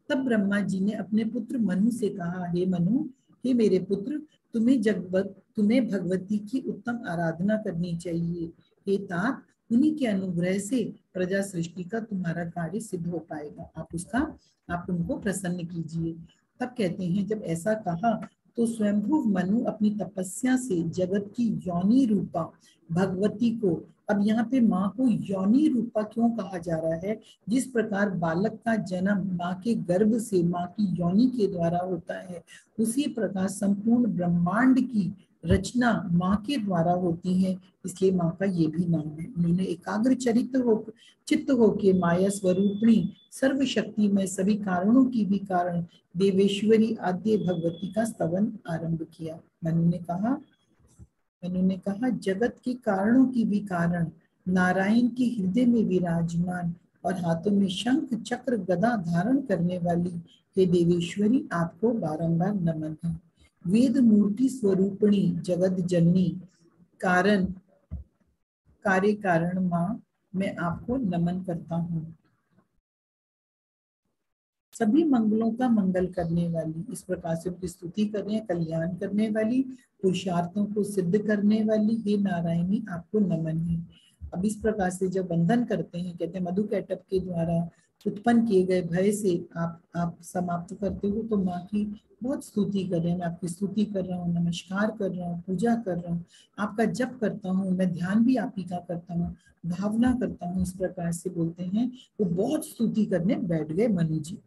तब ब्रह्मा जी ने अपने पुत्र मनु से कहा, हे मनु, हे मेरे पुत्र, तुम्हें भगवती की उत्तम आराधना करनी चाहिए। हे तात, उन्हीं के अनुग्रह से प्रजा सृष्टि का तुम्हारा कार्य सिद्ध हो पाएगा। आप उनको प्रसन्न कीजिए। तब कहते हैं, जब ऐसा कहा तो स्वयंभू मनु अपनी तपस्या से जगत की योनि रूपा भगवती को, अब यहाँ पे माँ को योनि रूपा क्यों कहा जा रहा है? जिस प्रकार बालक का जन्म माँ के गर्भ से, माँ की योनि के द्वारा होता है, उसी प्रकार संपूर्ण ब्रह्मांड की रचना माँ के द्वारा होती है, इसलिए माँ का ये भी नाम है। उन्होंने एकाग्र चित्त होके माया स्वरूपिणी सर्वशक्ति में सभी कारणों की भी कारण देवेश्वरी आद्य भगवती का स्तवन आरंभ किया। मनु ने कहा, जगत के कारणों की भी कारण नारायण के हृदय में विराजमान और हाथों में शंख चक्र गदा धारण करने वाली हे देवेश्वरी, आपको बारंबार नमन है। वेद मूर्ति स्वरूपिणी जगत जननी कार्य कारण माँ, मैं आपको नमन करता हूँ। सभी मंगलों का मंगल करने वाली, इस प्रकार से उनकी स्तुति कर रहे हैं, कल्याण करने वाली, पुरुषार्थों को सिद्ध करने वाली हे नारायणी, आपको नमन है। अब इस प्रकार से जब वंदन करते हैं, कहते हैं मधुकैटभ के द्वारा उत्पन्न किए गए भय से आप समाप्त करते हो, तो माँ की बहुत स्तुति कर रहे हैं। मैं आपकी स्तुति कर रहा हूँ, नमस्कार कर रहा हूँ, पूजा कर रहा हूँ, आपका जप करता हूँ, मैं ध्यान भी आप ही का करता हूँ, भावना करता हूँ, इस प्रकार से बोलते हैं। वो बहुत स्तुति करने बैठ गए मनु जी।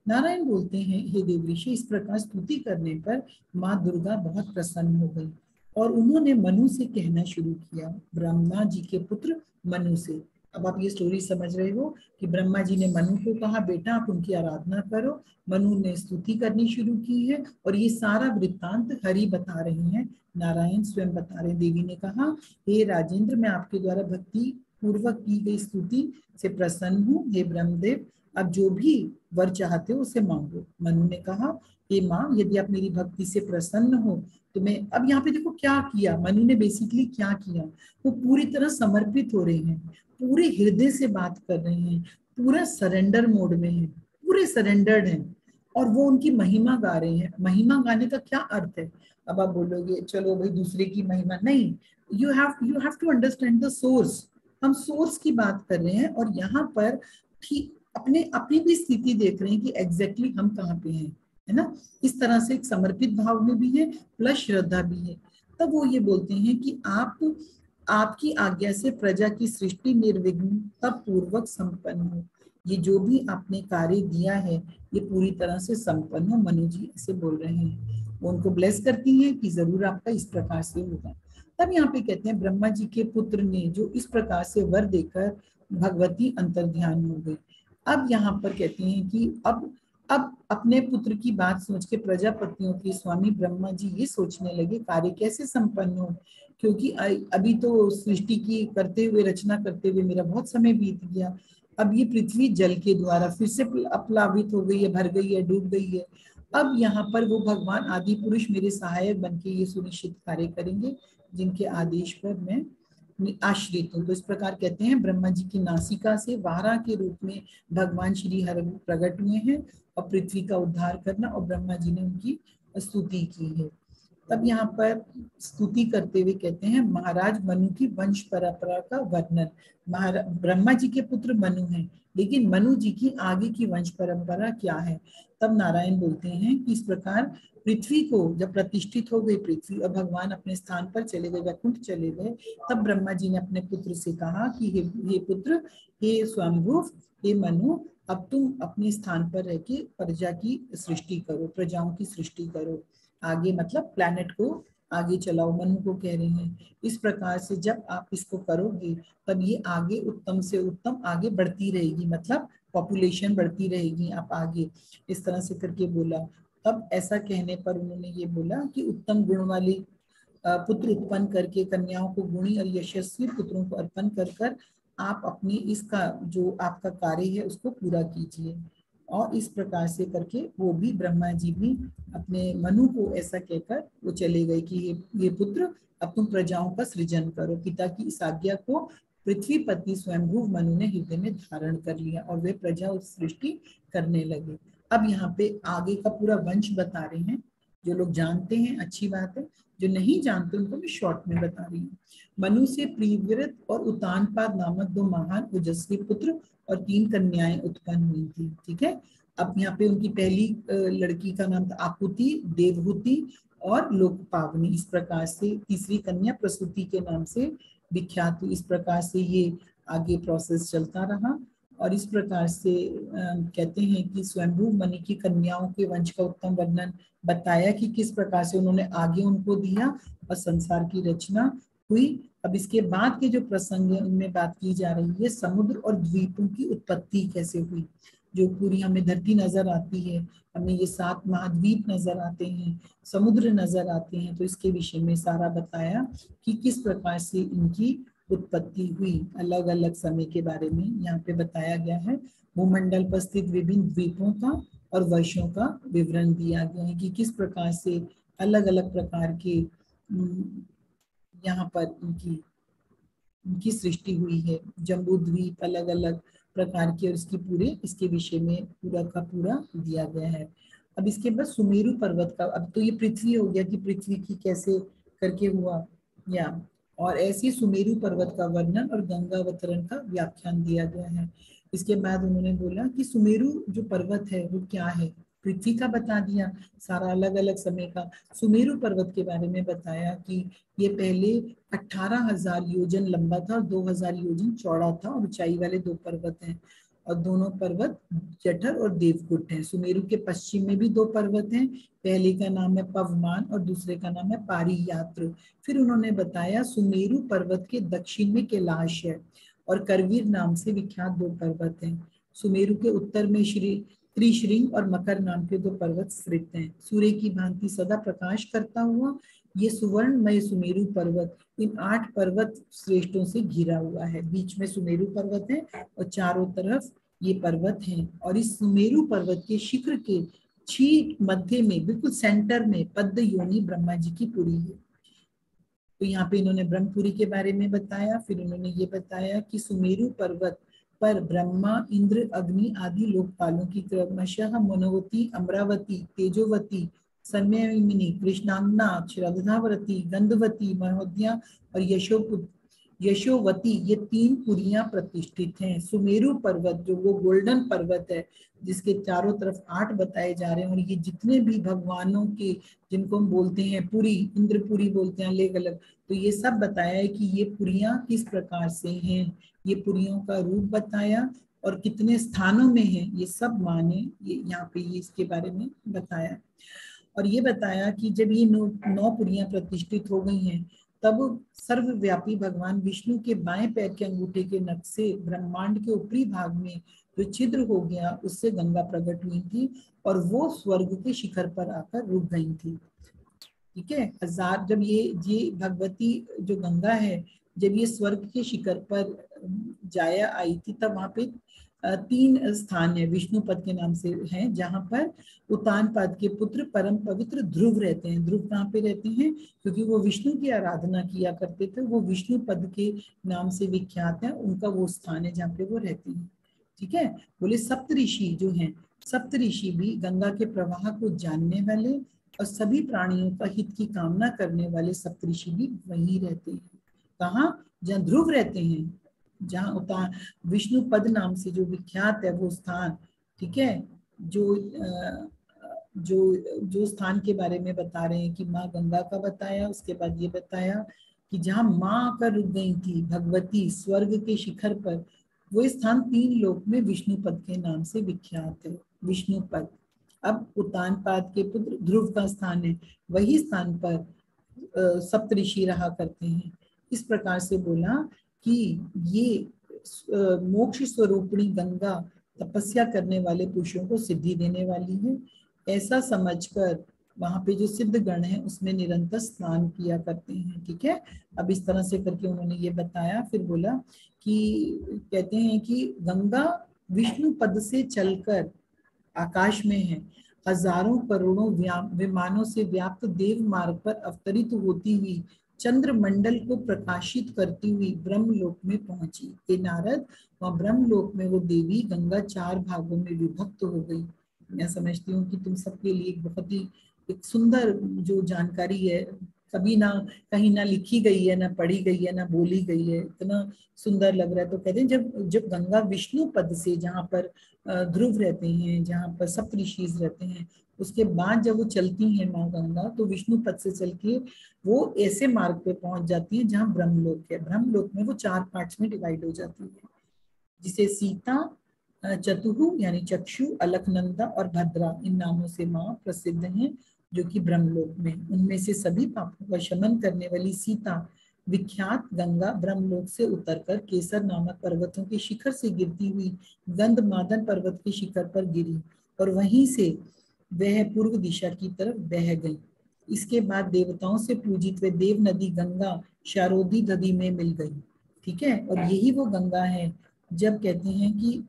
नारायण बोलते हैं, हे देवऋषि, इस प्रकार स्तुति करने पर माँ दुर्गा बहुत प्रसन्न हो गई और उन्होंने मनु से कहना शुरू किया, ब्रह्मा जी के पुत्र मनु से। अब आप ये स्टोरी समझ रहे हो कि ब्रह्मा जी ने मनु को कहा, बेटा आप उनकी आराधना करो। मनु ने स्तुति करनी शुरू की है और ये सारा वृत्तांत हरि बता रहे हैं, नारायण स्वयं बता रहे हैं। देवी ने कहा, हे राजेंद्र, मैं आपके द्वारा भक्ति पूर्वक की गई स्तुति से प्रसन्न हूँ। हे ब्रह्मदेव, अब जो भी वर चाहते हो उसे मांगो। मनु ने कहा, हे माँ, यदि आप मेरी भक्ति से प्रसन्न हो तो मैं, अब यहाँ पे देखो क्या किया मनु ने, बेसिकली क्या किया, वो पूरी तरह समर्पित हो रहे हैं, पूरे हृदय से बात कर रहे हैं, पूरा सरेंडर मोड में है, पूरे सरेंडर्ड हैं और वो उनकी महिमा गा रहे हैं। महिमा गाने का क्या अर्थ है? अब आप बोलोगे चलो भाई दूसरे की महिमा, नहीं, you have to understand the source. हम सोर्स की बात कर रहे हैं और यहाँ पर ठीक अपनी भी स्थिति देख रहे हैं कि एग्जैक्टली हम कहाँ पे हैं, है ना। इस तरह से एक समर्पित भाव में भी है, प्लस श्रद्धा भी है। तब वो ये बोलते हैं कि आपकी आज्ञा से प्रजा की सृष्टि निर्विघ्नता पूर्वक संपन्न हो। ये जो भी आपने कार्य दिया है ये पूरी तरह से संपन्न हो। मनु जी ऐसे बोल रहे हैं, वो उनको ब्लेस करती हैं कि जरूर आपका इस प्रकार से होगा। तब यहाँ पे कहते हैं, ब्रह्मा जी के पुत्र ने जो इस प्रकार से वर देकर भगवती अंतर्ध्यान हो गई। अब यहाँ पर कहते हैं कि अब अपने पुत्र की बात सोच के प्रजापतियों के स्वामी ब्रह्मा जी ये सोचने लगे कार्य कैसे संपन्न हो, क्योंकि अभी तो सृष्टि की करते हुए, रचना करते हुए मेरा बहुत समय बीत गया, अब ये पृथ्वी जल के द्वारा फिर से अपलावित हो गई है, भर गई है, डूब गई है। अब यहाँ पर वो भगवान आदि पुरुष मेरे सहायक बन के ये सुनिश्चित कार्य करेंगे जिनके आदेश पर मैं आश्रित हूँ। तो इस प्रकार कहते हैं ब्रह्मा जी की नासिका से वारा के रूप में भगवान श्री हरि प्रकट हुए हैं और पृथ्वी का उद्धार करना, और ब्रह्मा जी ने उनकी स्तुति की है। तब यहाँ पर स्तुति करते हुए कहते हैं महाराज मनु की वंश परंपरा का वर्णन। ब्रह्मा जी के पुत्र मनु हैं, लेकिन मनु जी की आगे की वंश परंपरा क्या है। तब नारायण बोलते हैं कि इस प्रकार पृथ्वी को जब प्रतिष्ठित हो गई पृथ्वी और भगवान अपने स्थान पर चले गए, वैकुंठ चले गए, तब ब्रह्मा जी ने अपने पुत्र से कहा कि हे पुत्र, हे स्वयंभुव, हे मनु, अब तुम अपने स्थान पर रह के प्रजा की सृष्टि करो, प्रजाओं की सृष्टि करो, आगे मतलब प्लैनेट को आगे चलाओ, मनु को कह रहे हैं। इस प्रकार से जब आप इसको करोगे तब ये आगे उत्तम से उत्तम आगे बढ़ती रहेगी, मतलब पॉपुलेशन बढ़ती रहेगी, आप आगे, इस तरह से करके बोला। तब ऐसा कहने पर उन्होंने ये बोला कि उत्तम गुण वाली पुत्र उत्पन्न करके कन्याओं को गुणी और यशस्वी पुत्रों को अर्पण कर कर आप अपनी इसका जो आपका कार्य है उसको पूरा कीजिए। और इस प्रकार से करके वो भी ब्रह्मा जी भी अपने मनु को ऐसा कहकर वो चले गए कि ये पुत्र अब तुम प्रजाओं का सृजन करो। पिता की इस आज्ञा को पृथ्वीपति स्वयंभू मनु ने हृदय में धारण कर लिया और वे प्रजा सृष्टि करने लगे। अब यहाँ पे आगे का पूरा वंश बता रहे हैं। जो लोग जानते हैं अच्छी बात है, जो नहीं जानते उनको मैं शॉर्ट में बता रही हूँ। मनु से प्रिव्रत और उतानपाद नामक 2 महान ओजस्वी पुत्र और 3 कन्याएं उत्पन्न हुई थी। ठीक है। अब यहाँ पे उनकी पहली लड़की का नाम था आकुति, देवहूति और लोकपावनी। इस प्रकार से तीसरी कन्या प्रसूति के नाम से विख्यात हुई। इस प्रकार से ये आगे प्रोसेस चलता रहा और इस प्रकार से कहते हैं कि स्वयंभू मनु की कन्याओं के वंश का उत्तम वर्णन बताया कि किस प्रकार से उन्होंने आगे उनको दिया और संसार की रचना हुई। अब इसके बाद के जो प्रसंग है उनमें बात की जा रही है समुद्र और द्वीपों की उत्पत्ति कैसे हुई। जो पूरी हमें धरती नजर आती है, हमें ये 7 महाद्वीप नजर आते हैं, समुद्र नजर आते हैं, तो इसके विषय में सारा बताया कि किस प्रकार से इनकी उत्पत्ति हुई। अलग अलग समय के बारे में यहाँ पे बताया गया है। भूमंडल पर स्थित विभिन्न द्वीपों का और वर्षों का विवरण दिया गया है कि किस प्रकार से अलग अलग प्रकार के यहाँ पर इनकी सृष्टि हुई है। जम्बू द्वीप अलग अलग प्रकार के और इसकी पूरे इसके विषय में पूरा का पूरा दिया गया है। अब इसके बाद सुमेरु पर्वत का, अब तो ये पृथ्वी हो गया कि पृथ्वी की कैसे करके हुआ या, और ऐसे सुमेरु पर्वत का वर्णन और गंगा अवतरण का व्याख्यान दिया गया है। इसके बाद उन्होंने बोला कि सुमेरु जो पर्वत है वो क्या है, पृथ्वी का बता दिया सारा अलग अलग समय का। सुमेरु पर्वत के बारे में बताया कि ये पहले 18,000 योजन लंबा था और 2,000 योजन चौड़ा था और ऊंचाई वाले 2 पर्वत हैं और दोनों पर्वत जठर और देवकुट हैं। सुमेरु के पश्चिम में भी 2 पर्वत हैं, पहले का नाम है पवमान और दूसरे का नाम है पारियात्र। फिर उन्होंने बताया सुमेरु पर्वत के दक्षिण में कैलाश है और करवीर नाम से विख्यात 2 पर्वत हैं। सुमेरु के उत्तर में त्रिशृंग और मकर नाम के 2 पर्वत स्थित हैं। सूर्य की भांति सदा प्रकाश करता हुआ ये सुवर्णमय सुमेरु पर्वत इन 8 पर्वत श्रेष्ठों से घिरा हुआ है। बीच में सुमेरु पर्वत है और चारों तरफ ये पर्वत हैं और इस सुमेरु पर्वत के शिखर के ठीक मध्य में बिल्कुल सेंटर में पद्म योनि ब्रह्मा जी की पुरी है। तो यहाँ पे इन्होंने ब्रह्मपुरी के बारे में बताया। फिर इन्होंने ये बताया कि सुमेरु पर्वत पर ब्रह्मा, इंद्र, अग्नि आदि लोकपालों की क्रमशः मनोवती, अमरावती, तेजोवती, संयमिनी, कृष्णांगना, श्रद्धावती, गंधवती, महोदया और यशोवती ये 3 पुरियां प्रतिष्ठित हैं। सुमेरु पर्वत जो वो गोल्डन पर्वत है जिसके चारों तरफ 8 बताए जा रहे हैं और ये जितने भी भगवानों के जिनको हम बोलते हैं पुरी, इंद्रपुरी बोलते हैं अलग अलग, तो ये सब बताया है कि ये पुरियां किस प्रकार से हैं, ये पुरियों का रूप बताया और कितने स्थानों में है ये सब माने, ये यहाँ पे ये इसके बारे में बताया। और ये बताया कि जब ये 9 पुरियां प्रतिष्ठित हो गई हैं तब सर्वव्यापी भगवान विष्णु के बाएं पैर के अंगूठे के नख से ब्रह्मांड के ऊपरी भाग में जो छिद्र हो गया उससे गंगा प्रकट हुई थी और वो स्वर्ग के शिखर पर आकर रुक गई थी। ठीक है। जब ये भगवती जो गंगा है जब ये स्वर्ग के शिखर पर जाया आई थी तब वहां पे तीन स्थान है विष्णुपद के नाम से हैं, जहां पर उत्तानपाद के पुत्र परम पवित्र ध्रुव रहते हैं। ध्रुव कहाँ पे रहते हैं? क्योंकि वो विष्णु की आराधना किया करते थे, वो विष्णुपद के नाम से विख्यात है, उनका वो स्थान है जहाँ पे वो रहते हैं। ठीक है। बोले सप्तऋषि जो हैं, सप्तऋषि भी गंगा के प्रवाह को जानने वाले और सभी प्राणियों का हित की कामना करने वाले सप्तऋषि भी वहीं रहते हैं। कहाँ? जहाँ ध्रुव रहते हैं, जहाँ उतान विष्णु पद नाम से जो विख्यात है वो स्थान। ठीक है। जो जो जो स्थान के बारे में बता रहे हैं कि माँ गंगा का बताया, उसके बाद ये बताया कि जहाँ माँ आकर रुक गई थी भगवती स्वर्ग के शिखर पर, वो स्थान 3 लोक में विष्णुपद के नाम से विख्यात है, विष्णुपद। अब उत्तानपाद के पुत्र ध्रुव का स्थान है, वही स्थान पर सप्तऋषि रहा करते हैं। इस प्रकार से बोला कि ये मोक्ष स्वरूपिणी गंगा तपस्या करने वाले पुरुषों को सिद्धि देने वाली है, ऐसा समझकर वहां पे जो सिद्ध गण है उसमें निरंतर स्नान किया करते हैं। ठीक है। अब इस तरह से करके उन्होंने ये बताया। फिर बोला कि कहते हैं कि गंगा विष्णु पद से चलकर आकाश में है, हजारों करोड़ों विमानों से व्याप्त देव मार्ग पर अवतरित होती हुई चंद्रमंडल को प्रकाशित करती हुई ब्रह्मलोक में पहुंची। हे नारद, वहां ब्रह्मलोक में वो देवी गंगा 4 भागों में विभक्त हो गई। मैं समझती हूँ कि तुम सबके लिए एक बहुत ही एक सुंदर जो जानकारी है, कभी ना कहीं ना लिखी गई है, ना पढ़ी गई है, ना बोली गई है, इतना सुंदर लग रहा है। तो कहते हैं जब जब गंगा विष्णु पद से, जहाँ पर ध्रुव रहते हैं, जहाँ पर सप्तऋषि रहते हैं, उसके बाद जब वो चलती हैं माँ गंगा, तो विष्णु पद से चल के वो ऐसे मार्ग पे पहुंच जाती है जहाँ ब्रह्मलोक है। ब्रह्मलोक में वो 4 पार्ट्स में डिवाइड हो जाती है, जिसे सीता, चतुहु यानी चक्षु, अलकनंदा और भद्रा इन नामों से माँ प्रसिद्ध हैं, जो कि ब्रह्मलोक में। उनमें से सभी पापों का शमन करने वाली सीता विख्यात गंगा ब्रह्मलोक से उतरकर केसर नामक पर्वतों के शिखर से गिरती हुई गंधमादन पर्वत के शिखर पर गिरी और वहीं से वह पूर्व दिशा की तरफ बह गई। इसके बाद देवताओं से पूजित वे देव नदी गंगा शारोदी नदी में मिल गई। ठीक है। और यही वो गंगा है जब कहते हैं कि,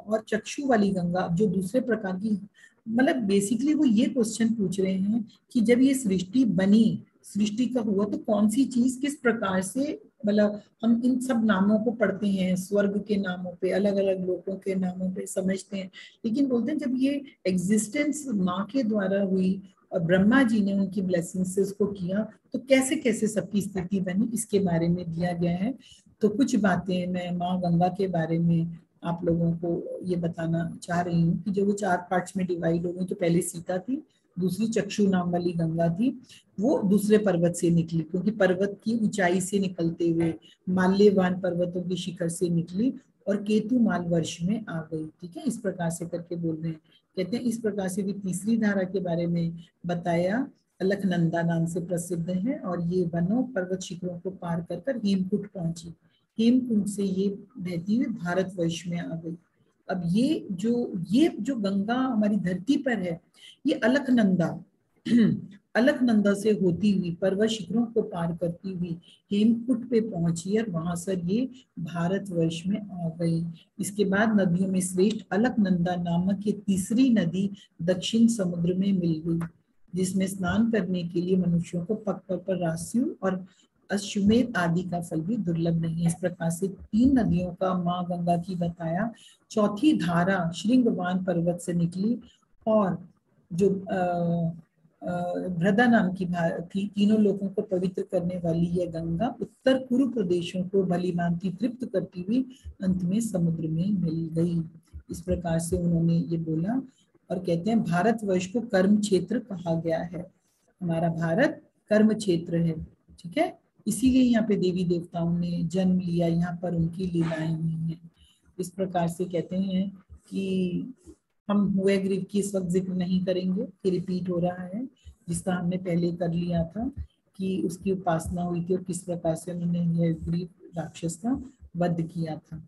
और चक्षु वाली गंगा जो दूसरे प्रकार की, मतलब बेसिकली वो ये क्वेश्चन पूछ रहे हैं कि जब ये सृष्टि बनी, सृष्टि का हुआ, तो कौन सी चीज किस प्रकार से, मतलब हम इन सब नामों को पढ़ते हैं, स्वर्ग के नामों पे, अलग अलग लोगों के नामों पे समझते हैं, लेकिन बोलते हैं जब ये एग्जिस्टेंस माँ के द्वारा हुई और ब्रह्मा जी ने उनकी ब्लेसिंग से उसको किया, तो कैसे कैसे सबकी स्थिति बनी, इसके बारे में दिया गया है। तो कुछ बातें मैं माँ गंगा के बारे में आप लोगों को ये बताना चाह रही हूँ कि जो वो 4 पार्ट्स में डिवाइड हो गई। तो पहले सीता थी, दूसरी चक्षु नाम वाली गंगा थी, वो दूसरे पर्वत से निकली, क्योंकि पर्वत की ऊंचाई से निकलते हुए माल्यवान पर्वतों की शिखर से निकली और केतु माल वर्ष में आ गई। ठीक है। इस प्रकार से करके बोल रहे हैं। कहते हैं इस प्रकार से भी तीसरी धारा के बारे में बताया, अलकनंदा नाम से प्रसिद्ध है, और ये वनों पर्वत शिखरों को पार कर कर हेमकुट पहुंची। हेमकुंड से ये बहती हुई भारतवर्ष में आ गई। अब ये जो गंगा हमारी धरती पर है, ये अलकनंदा अलकनंदा से होती हुई पर्वत शिखरों को पार करती हुई हेमकुट पे पहुंची और वहां से ये भारतवर्ष में आ गई। इसके बाद नदियों में श्रेष्ठ अलकनंदा नामक ये तीसरी नदी दक्षिण समुद्र में मिल गई, जिसमें स्नान करने के लिए मनुष्यों को पग पग पर रास्यु और अश्वमेध आदि का फल भी दुर्लभ नहीं है। इस प्रकार से 3 नदियों का माँ गंगा की बताया। चौथी धारा श्रृंगवान पर्वत से निकली और जो भ्रदा नाम की थी, तीनों लोगों को पवित्र करने वाली यह गंगा उत्तर कुरु प्रदेशों को भली भांति तृप्त करती हुई अंत में समुद्र में मिल गई। इस प्रकार से उन्होंने ये बोला। और कहते हैं भारतवर्ष को कर्म क्षेत्र कहा गया है, हमारा भारत कर्म क्षेत्र है। ठीक है। इसीलिए यहाँ पे देवी देवताओं ने जन्म लिया, यहाँ पर उनकी लीलाएं हुई हैं। इस प्रकार से कहते हैं कि हम हुए ग्रीव की इस वक्त जिक्र नहीं करेंगे, कि रिपीट हो रहा है, जिसका हमने पहले कर लिया था कि उसकी उपासना हुई थी और किस प्रकार से उन्होंने यह ग्रीव राक्षस का वध किया था।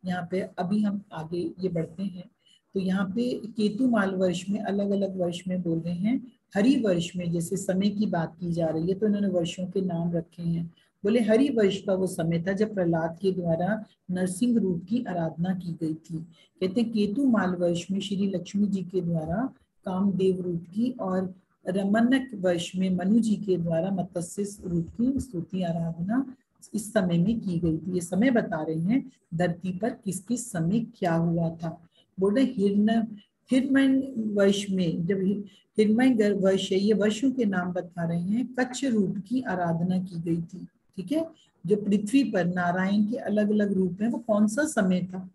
यहाँ पे अभी हम आगे ये बढ़ते हैं। तो यहाँ पे केतु माल वर्ष में अलग अलग वर्ष में बोल रहे हैं। हरि वर्ष में जैसे समय की बात की जा रही है, तो इन्होंने वर्षों के नाम रखे हैं। बोले हरि वर्ष का वो समय था जब प्रहलाद के द्वारा नरसिंह रूप की आराधना की गई थी। कहते केतु माल वर्ष में श्री लक्ष्मी जी के द्वारा कामदेव रूप की और रमनक वर्ष में मनु जी के द्वारा मत्स्य रूप की स्तुति आराधना इस समय में की गई थी। ये समय बता रहे हैं धरती पर किस किस समय क्या हुआ था। बोले हिरण्य वर्ष में, जब हिरण्य वर्ष है, ये वर्षों के नाम बता रहे हैं, कच्छ रूप की आराधना की गई थी। ठीक है, जो पृथ्वी पर नारायण के अलग अलग रूप हैं, वो कौन सा समय था।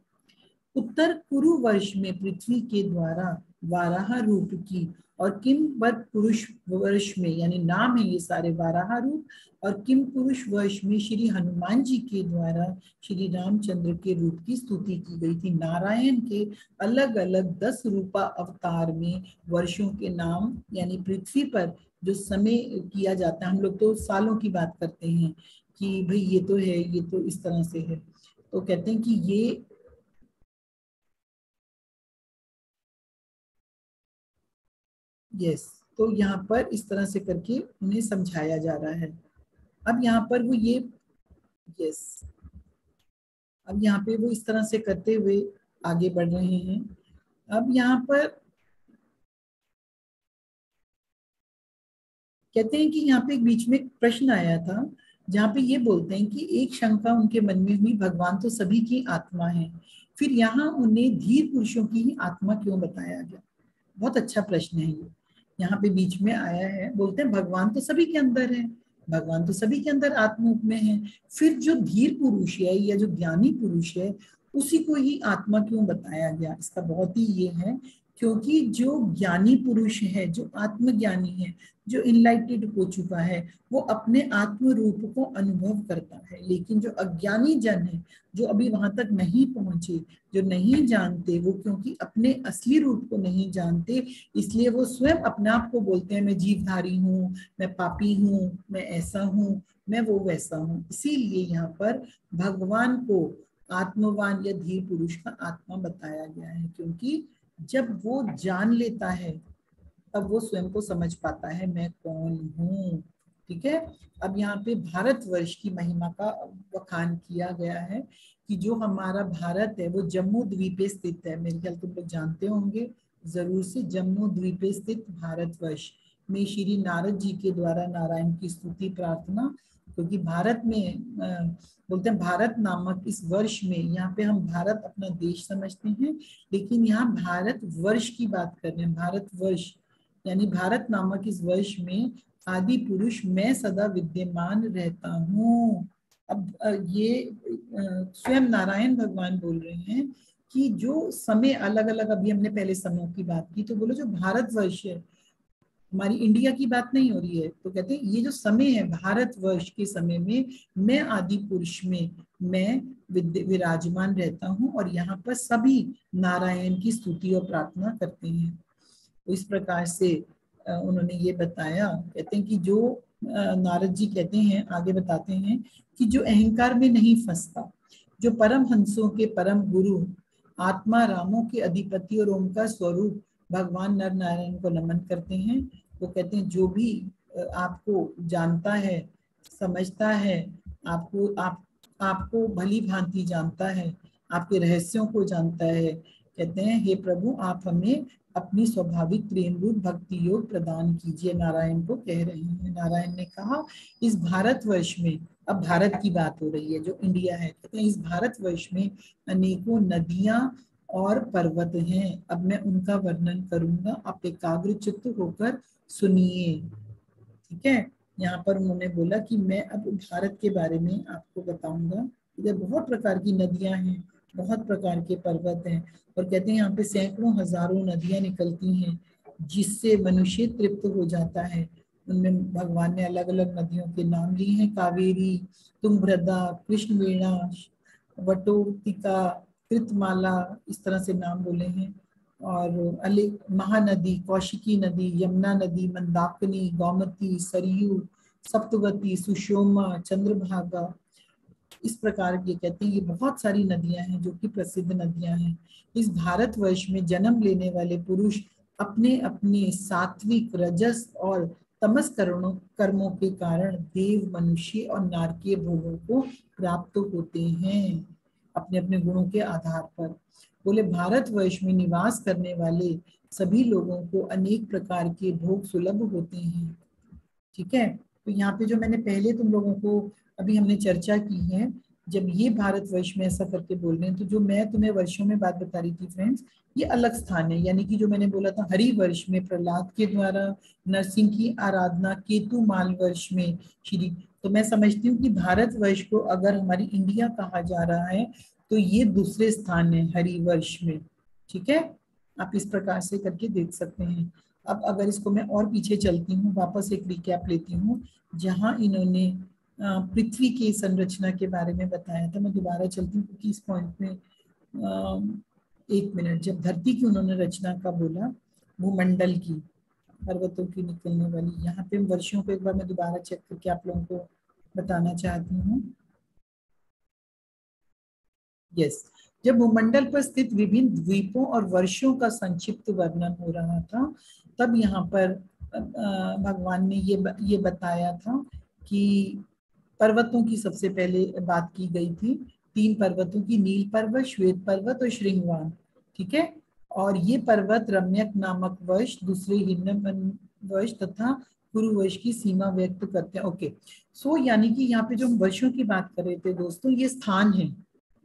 उत्तर कुरु वर्ष में पृथ्वी के द्वारा वाराह रूप की और किम पुरुष वर्ष में, यानी नाम है ये सारे वाराह रूप, और किम पुरुष वर्ष में श्री हनुमान जी के द्वारा श्री रामचंद्र के रूप की स्तुति की गई थी। नारायण के अलग अलग 10 रूपा अवतार में वर्षों के नाम, यानी पृथ्वी पर जो समय किया जाता है, हम लोग तो सालों की बात करते हैं कि भाई ये तो है, ये तो इस तरह से है, तो कहते हैं कि ये यस, तो यहाँ पर इस तरह से करके उन्हें समझाया जा रहा है। अब यहाँ पर वो ये यस, अब यहाँ पे वो इस तरह से करते हुए आगे बढ़ रहे हैं। अब यहाँ पर कहते हैं कि यहाँ पे एक बीच में एक प्रश्न आया था, जहाँ पे ये बोलते हैं कि एक शंका उनके मन में हुई, भगवान तो सभी की आत्मा है, फिर यहाँ उन्हें धीर पुरुषों की ही आत्मा क्यों बताया गया। बहुत अच्छा प्रश्न है ये, यहाँ पे बीच में आया है। बोलते हैं भगवान तो सभी के अंदर है, भगवान तो सभी के अंदर आत्मा में है, फिर जो धीर पुरुष है या जो ज्ञानी पुरुष है उसी को ही आत्मा क्यों बताया गया। इसका बहुत ही ये है, क्योंकि जो ज्ञानी पुरुष है, जो आत्मज्ञानी है, जो इनलाइटेड हो चुका है, वो अपने आत्म रूप को अनुभव करता है। लेकिन जो अज्ञानी जन है, जो अभी वहां तक नहीं पहुंचे, जो नहीं जानते, वो क्योंकि अपने असली रूप को नहीं जानते, इसलिए वो स्वयं अपने आप को बोलते हैं मैं जीवधारी हूँ, मैं पापी हूँ, मैं ऐसा हूँ, मैं वो वैसा हूँ। इसीलिए यहाँ पर भगवान को आत्मवान या धीर पुरुष का आत्मा बताया गया है, क्योंकि जब वो जान लेता है तब वो स्वयं को समझ पाता है मैं कौन हूँ। ठीक है, अब यहाँ पे भारतवर्ष की महिमा का बखान किया गया है कि जो हमारा भारत है वो जम्मू द्वीपे स्थित है। मेरे ख्याल तुम लोग जानते होंगे जरूर से, जम्मू द्वीपे स्थित भारतवर्ष में श्री नारद जी के द्वारा नारायण की स्तुति प्रार्थना, क्योंकि भारत में बोलते हैं भारत नामक इस वर्ष में, यहाँ पे हम भारत अपना देश समझते हैं, लेकिन यहाँ भारत वर्ष की बात कर रहे हैं। भारत वर्ष यानी भारत नामक इस वर्ष में आदि पुरुष मैं सदा विद्यमान रहता हूँ। अब ये स्वयं नारायण भगवान बोल रहे हैं कि जो समय अलग अलग, अभी हमने पहले समयों की बात की, तो बोलो जो भारत वर्ष है, हमारी इंडिया की बात नहीं हो रही है, तो कहते हैं ये जो समय है भारत वर्ष के समय में मैं आदि पुरुष में मैं विराजमान रहता हूँ, और यहाँ पर सभी नारायण की स्तुति और प्रार्थना करते हैं। तो इस प्रकार से उन्होंने ये बताया। कहते हैं कि जो नारद जी कहते हैं, आगे बताते हैं कि जो अहंकार में नहीं फंसता, जो परम हंसों के परम गुरु, आत्मा रामों के अधिपति और उनका स्वरूप भगवान नर नारायण को नमन करते हैं। वो कहते हैं जो भी आपको जानता है, समझता है, आपको भली भांति जानता है, आपके रहस्यों को जानता है, कहते हैं हे प्रभु आप हमें अपनी स्वाभाविक प्रेम रूप भक्ति योग प्रदान कीजिए। नारायण को कह रहे हैं। नारायण ने कहा इस भारतवर्ष में, अब भारत की बात हो रही है जो इंडिया है, कहते हैं इस भारतवर्ष में अनेकों नदियां और पर्वत हैं, अब मैं उनका वर्णन करूंगा, आप एकाग्र चित्त होकर सुनिए। ठीक है, यहाँ पर उन्होंने बोला कि मैं अब भारत के बारे में आपको बताऊंगा। इधर बहुत प्रकार की नदियां हैं, बहुत प्रकार के पर्वत हैं, और कहते हैं यहाँ पे सैकड़ों हजारों नदियां निकलती हैं जिससे मनुष्य तृप्त हो जाता है। उनमें भगवान ने अलग अलग नदियों के नाम लिए हैं, कावेरी, तुंगभद्रा, कृष्णवेणा, वटोतिका, कृतमाला, इस तरह से नाम बोले हैं। और महानदी, कौशिकी नदी, यमुना नदी, मंदाकिनी, गोमती, सरयू, सप्तवती, सुषोमा, चंद्रभागा, इस प्रकार के कहते हैं ये बहुत सारी नदियां हैं जो कि प्रसिद्ध नदियां हैं। इस भारतवर्ष में जन्म लेने वाले पुरुष अपने अपने सात्विक, रजस और तमस कर्मों के कारण देव, मनुष्य और नारकीय भोगों को प्राप्त होते हैं अपने अपने गुणों के आधार पर। बोले भारतवर्ष में निवास करने वाले सभी लोगों को अनेक प्रकार के भोग सुलभ होते हैं। ठीक है, तो यहाँ पे जो मैंने पहले तुम लोगों को अभी हमने चर्चा की है, जब ये भारतवर्ष में ऐसा करके बोल रहे हैं, तो जो मैं तुम्हें वर्षों में बात बता रही थी फ्रेंड्स, ये अलग स्थान है। यानी कि जो मैंने बोला था हरि वर्ष में प्रहलाद के द्वारा नरसिंह की आराधना, केतु माल वर्ष में श्री, तो मैं समझती हूँ कि भारतवर्ष को अगर हमारी इंडिया कहा जा रहा है तो ये दूसरे स्थान है हरि वर्ष में। ठीक है, आप इस प्रकार से करके देख सकते हैं। अब अगर इसको मैं और पीछे चलती हूँ, वापस एक रिकैप लेती हूँ, जहां इन्होंने पृथ्वी की संरचना के बारे में बताया था। मैं दोबारा चलती हूँ क्योंकि इस पॉइंट में एक मिनट, जब धरती की उन्होंने रचना का बोला, भूमंडल की, पर्वतों की निकलने वाली, यहाँ पे वर्षों को एक बार मैं दोबारा चेक करके आप लोगों को बताना चाहती हूँ। यस, जब भूमंडल पर स्थित विभिन्न द्वीपों और वर्षों का संक्षिप्त वर्णन हो रहा था, तब यहाँ पर भगवान ने ये बताया था कि पर्वतों की सबसे पहले बात की गई थी, 3 पर्वतों की, नील पर्वत, श्वेत पर्वत और श्रृंगवान। ठीक है, और ये पर्वत रम्यक नामक वर्ष, दूसरे हिरण्यवन वर्ष तथा कुरुवर्ष की सीमा व्यक्त करते हैं। ओके, सो यानी कि यहाँ पे जो हम वर्षों की बात कर रहे थे दोस्तों, ये स्थान है।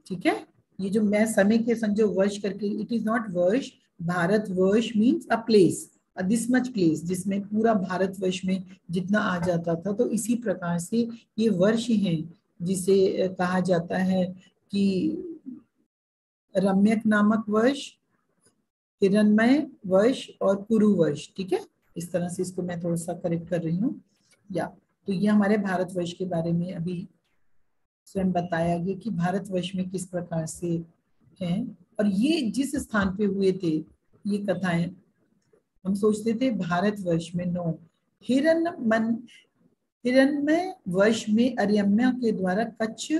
ठीक है, ये जो मैं समय के संजो वर्ष करके, इट इज नॉट वर्ष, भारत वर्ष means a place, this much place, जिसमें पूरा भारतवर्ष में जितना आ जाता था। तो इसी प्रकार से ये वर्ष हैं जिसे कहा जाता है कि रम्यक नामक वर्ष, हिरण्मय वर्ष और कुरु वर्ष। ठीक है, इस तरह से इसको मैं थोड़ा सा करेक्ट कर रही हूँ। या तो ये हमारे भारतवर्ष के बारे में अभी स्वयं बताया गया कि भारतवर्ष में किस प्रकार से हैं, और ये जिस स्थान पे हुए थे ये कथाएं, हम सोचते थे भारतवर्ष में, नो, हिरण्मय वर्ष में अर्यम्या के द्वारा कच्छ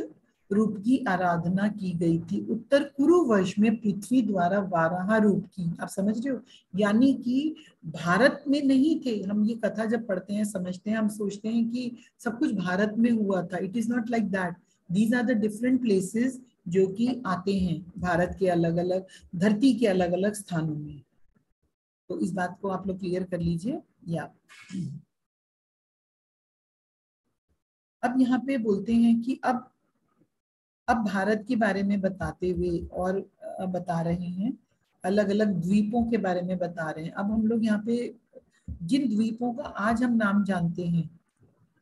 रूप की आराधना की गई थी। उत्तर कुरु वर्ष में पृथ्वी द्वारा वाराह रूप की। आप समझ रहे हो, यानी कि भारत में नहीं थे हम। ये कथा जब पढ़ते हैं समझते हैं, हम सोचते हैं कि सब कुछ भारत में हुआ था। It is not like that, these are the different places जो कि आते हैं भारत के अलग अलग, धरती के अलग अलग स्थानों में। तो इस बात को आप लोग क्लियर कर लीजिए। या अब यहाँ पे बोलते हैं कि अब भारत के बारे में बताते हुए और बता रहे हैं, अलग अलग द्वीपों के बारे में बता रहे हैं। अब हम लोग यहाँ पे जिन द्वीपों का आज हम नाम जानते हैं,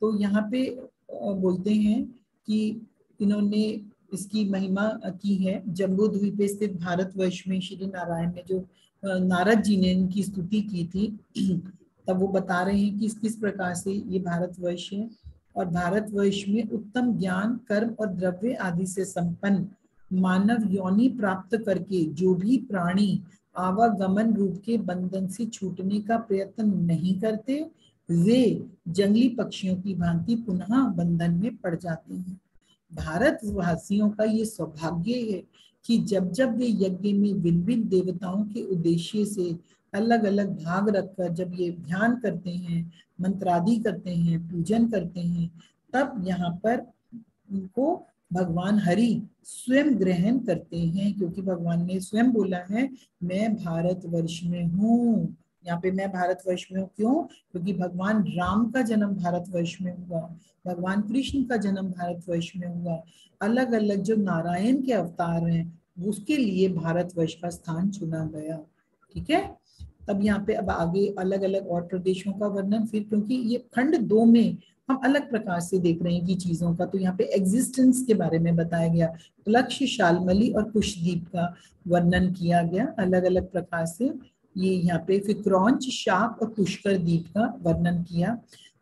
तो यहाँ पे बोलते हैं कि इन्होंने इसकी महिमा की है। जम्बू द्वीप पे स्थित भारतवर्ष में श्री नारायण ने जो नारद जी ने इनकी स्तुति की थी, तब वो बता रहे हैं कि किस प्रकार से ये भारतवर्ष है। और भारतवर्ष में उत्तम ज्ञान, कर्म और द्रव्य आदि से संपन्न मानव योनि प्राप्त करके जो भी प्राणी आवागमन रूप के बंधन से छूटने का प्रयत्न नहीं करते, वे जंगली पक्षियों की भांति पुनः बंधन में पड़ जाते हैं। भारतवासियों का ये सौभाग्य है कि जब जब वे यज्ञ में भिन्न भिन्न देवताओं के उद्देश्य से अलग अलग भाग रखकर जब ये ध्यान करते हैं, मंत्रादि करते हैं, पूजन करते हैं, तब यहाँ पर उनको भगवान हरि स्वयं ग्रहण करते हैं। क्योंकि भगवान ने स्वयं बोला है, मैं भारतवर्ष में हूँ। यहाँ पे मैं भारतवर्ष में हूँ, क्यों? क्योंकि भगवान राम का जन्म भारतवर्ष में हुआ, भगवान कृष्ण का जन्म भारतवर्ष में हुआ। अलग अलग जो नारायण के अवतार हैं, उसके लिए भारतवर्ष का स्थान चुना गया। ठीक है, तब यहाँ पे अब आगे अलग अलग और प्रदेशों का वर्णन, फिर क्योंकि ये खंड 2 में हम अलग प्रकार से देख रहे हैं कि चीजों का, तो यहाँ पे एग्जिस्टेंस के बारे में बताया गया। लक्ष्य, शालमली और कुशदीप का वर्णन किया गया अलग अलग प्रकार से। ये यहाँ पे फिर क्रौंच, शाप और पुष्कर द्वीप का वर्णन किया।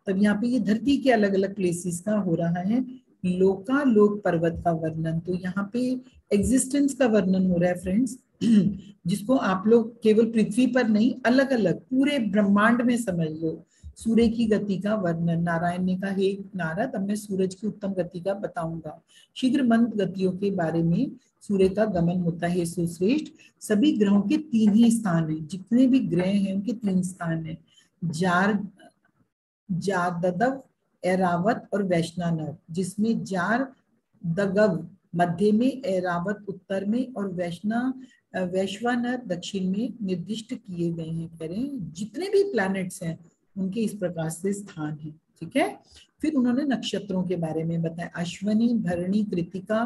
तब यहाँ पे ये धरती के अलग अलग प्लेसेस का हो रहा है। लोकालोक पर्वत का वर्णन, तो यहाँ पे एग्जिस्टेंस का वर्णन हो रहा है फ्रेंड्स, जिसको आप लोग केवल पृथ्वी पर नहीं, अलग अलग पूरे ब्रह्मांड में समझ लो। सूर्य की गति का वर्णन, नारायण ने कहा, हे नारद, अब मैं सूरज की उत्तम गति का बताऊंगा। शीघ्र मंद गतियों के बारे में सूर्य का गमन होता है सुश्रेष्ठ। सभी ग्रहों के 3 ही स्थान हैं, जितने भी ग्रह हैं उनके 3 स्थान हैं। जार जाददव, ऐरावत और वैश्वानर, जिसमें जार दगव मध्य में, ऐरावत उत्तर में और वैश्वानर दक्षिण में निर्दिष्ट किए गए हैं। कह रहे हैं जितने भी प्लैनेट्स हैं उनके इस प्रकार से स्थान है। ठीक है। फिर उन्होंने नक्षत्रों के बारे में बताया। अश्वनी, भरणी, कृतिका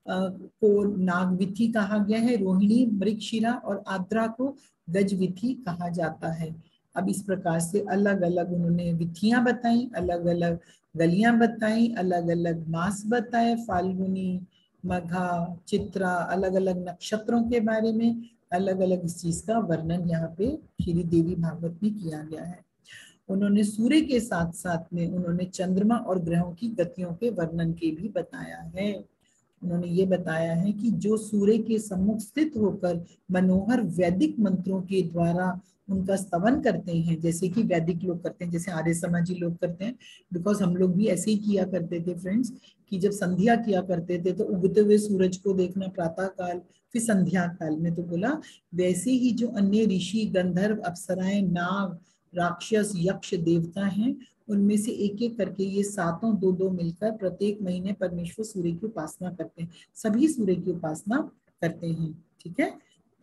को नागविथि कहा गया है, रोहिणी, मृगशिरा और आद्रा को गजविथि कहा जाता है। अब इस प्रकार से अलग अलग उन्होंने विधियां बताई, अलग अलग गलियां बताई, अलग अलग मास बताए, फाल्गुनी, मघा, चित्रा, अलग अलग नक्षत्रों के बारे में अलग अलग इस चीज का वर्णन यहाँ पे श्री देवी भागवत में किया गया है। उन्होंने सूर्य के साथ साथ में उन्होंने चंद्रमा और ग्रहों की गतियों के वर्णन के भी बताया है। उन्होंने ये बताया है कि जो सूर्य के सम्मुख स्थित होकर मनोहर वैदिक मंत्रों के द्वारा उनका स्तवन करते हैं, जैसे कि वैदिक लोग करते हैं, जैसे आर्य समाजी लोग करते हैं, बिकॉज हम लोग भी ऐसे ही किया करते थे फ्रेंड्स, कि जब संध्या किया करते थे तो उगते हुए सूरज को देखना प्रातः काल, फिर संध्या काल में। तो बोला वैसे ही जो अन्य ऋषि, गंधर्व, अप्सराएं, नाग, राक्षस, यक्ष, देवता हैं, उनमें से एक एक करके ये सातों दो दो मिलकर प्रत्येक महीने परमेश्वर सूर्य की उपासना करते हैं। सभी सूर्य की उपासना करते हैं। ठीक है।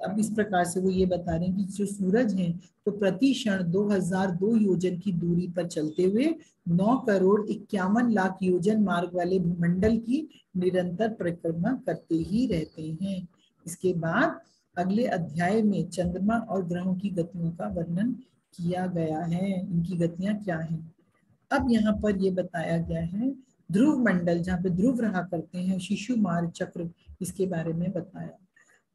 अब इस प्रकार से वो ये बता रहे हैं कि जो सूरज है तो प्रति क्षण 2002 योजन की दूरी पर चलते हुए 9,51,00,000 योजन मार्ग वाले भूमंडल की निरंतर परिक्रमा करते ही रहते हैं। इसके बाद अगले अध्याय में चंद्रमा और ग्रहों की गतियों का वर्णन किया गया है। इनकी गतियां क्या हैं। अब यहाँ पर ये बताया गया है ध्रुव मंडल, जहाँ पे ध्रुव रहा करते हैं, शिशुमार चक्र, इसके बारे में बताया।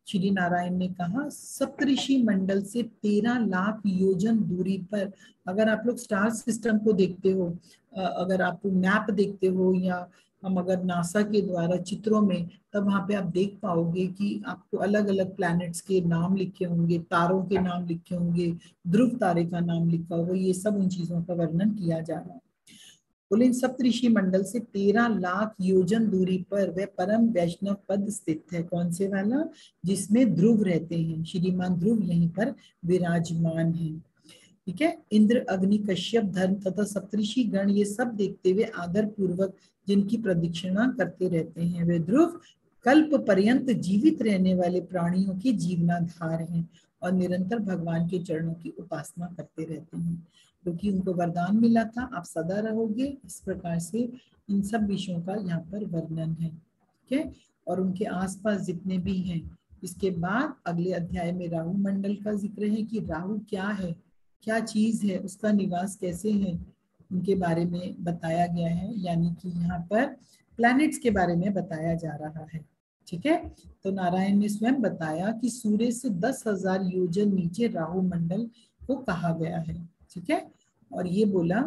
श्री नारायण ने कहा सप्तऋषि मंडल से 13 लाख योजन दूरी पर, अगर आप लोग स्टार सिस्टम को देखते हो, अगर आप मैप देखते हो, या हम अगर नासा के द्वारा चित्रों में, तब वहां पे आप देख पाओगे कि आपको अलग अलग प्लैनेट्स के नाम लिखे होंगे, तारों के नाम लिखे होंगे, ध्रुव तारे का नाम लिखा होगा, ये सब उन चीजों का वर्णन किया जा रहा है। बोले सप्तऋषि मंडल से 13 लाख योजन दूरी पर वह परम वैष्णव पद स्थित है। कौन से वाला? जिसमें ध्रुव रहते हैं, श्रीमान ध्रुव यहीं पर विराजमान है। ठीक है। इंद्र, अग्नि, कश्यप, धर्म तथा सप्तऋषि गण ये सब देखते हुए आदर पूर्वक जिनकी प्रदक्षिणा करते रहते हैं, वे ध्रुव कल्प पर्यंत जीवित रहने वाले प्राणियों के जीवनाधार हैं और निरंतर भगवान के चरणों की उपासना करते रहते हैं, क्योंकि उनको वरदान मिला था आप सदा रहोगे। इस प्रकार से इन सब विषयों का यहाँ पर वर्णन है। ठीक है। और उनके आसपास जितने भी हैं। इसके बाद अगले अध्याय में राहु मंडल का जिक्र है कि राहु क्या है, क्या चीज है, उसका निवास कैसे है, उनके बारे में बताया गया है। यानी कि यहाँ पर प्लैनेट्स के बारे में बताया जा रहा है। ठीक है। तो नारायण ने स्वयं बताया कि सूर्य से 10,000 योजन नीचे राहु मंडल को कहा गया है। ठीक है। और ये बोला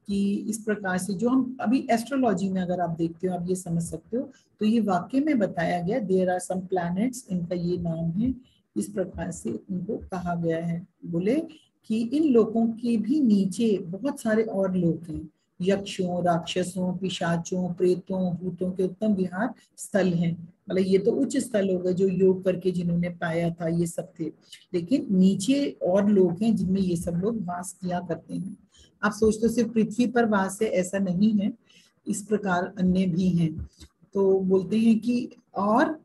कि इस प्रकार से जो हम अभी एस्ट्रोलॉजी में अगर आप देखते हो, आप ये समझ सकते हो, तो ये वाक्य में बताया गया देयर आर सम प्लैनेट्स, इनका ये नाम है, इस प्रकार से उनको कहा गया है। बोले कि इन लोगों के भी नीचे बहुत सारे और लोग हैं, यक्षों, राक्षसों, पिशाचों, प्रेतों, भूतों के उत्तम विहार स्थल हैं। मतलब ये तो उच्च स्थल हो गए जो योग करके जिन्होंने पाया था, ये सब थे, लेकिन नीचे और लोग हैं जिनमें ये सब लोग वास किया करते हैं। आप सोचते हो सिर्फ पृथ्वी पर वास है, ऐसा नहीं है, इस प्रकार अन्य भी हैं। तो बोलते हैं कि और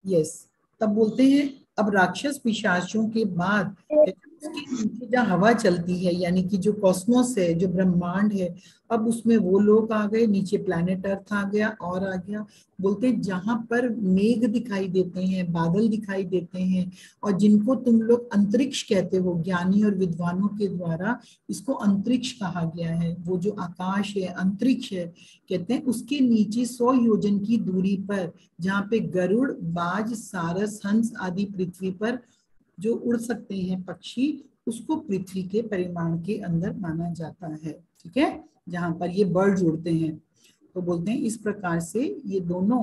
यस, तब बोलते हैं अब राक्षस पिशाचों के बाद उसके नीचे जहाँ हवा चलती है, यानी कि जो कॉस्मोस है, जो ब्रह्मांड है, अब उसमें वो लोग आ गए, नीचे प्लैनेट अर्थ आ गया और आ गया। बोलते हैं जहां पर मेघ दिखाई देते हैं, बादल दिखाई देते हैं, और जिनको तुम लोग अंतरिक्ष कहते हो, ज्ञानी और विद्वानों के द्वारा इसको अंतरिक्ष कहा गया है। वो जो आकाश है, अंतरिक्ष है कहते हैं, उसके नीचे 100 योजन की दूरी पर जहाँ पे गरुड़, बाज, सारस, हंस आदि पृथ्वी पर जो उड़ सकते हैं पक्षी, उसको पृथ्वी के परिमाण के अंदर माना जाता है। ठीक है। जहाँ पर ये बर्ड्स उड़ते हैं, तो बोलते हैं इस प्रकार से ये दोनों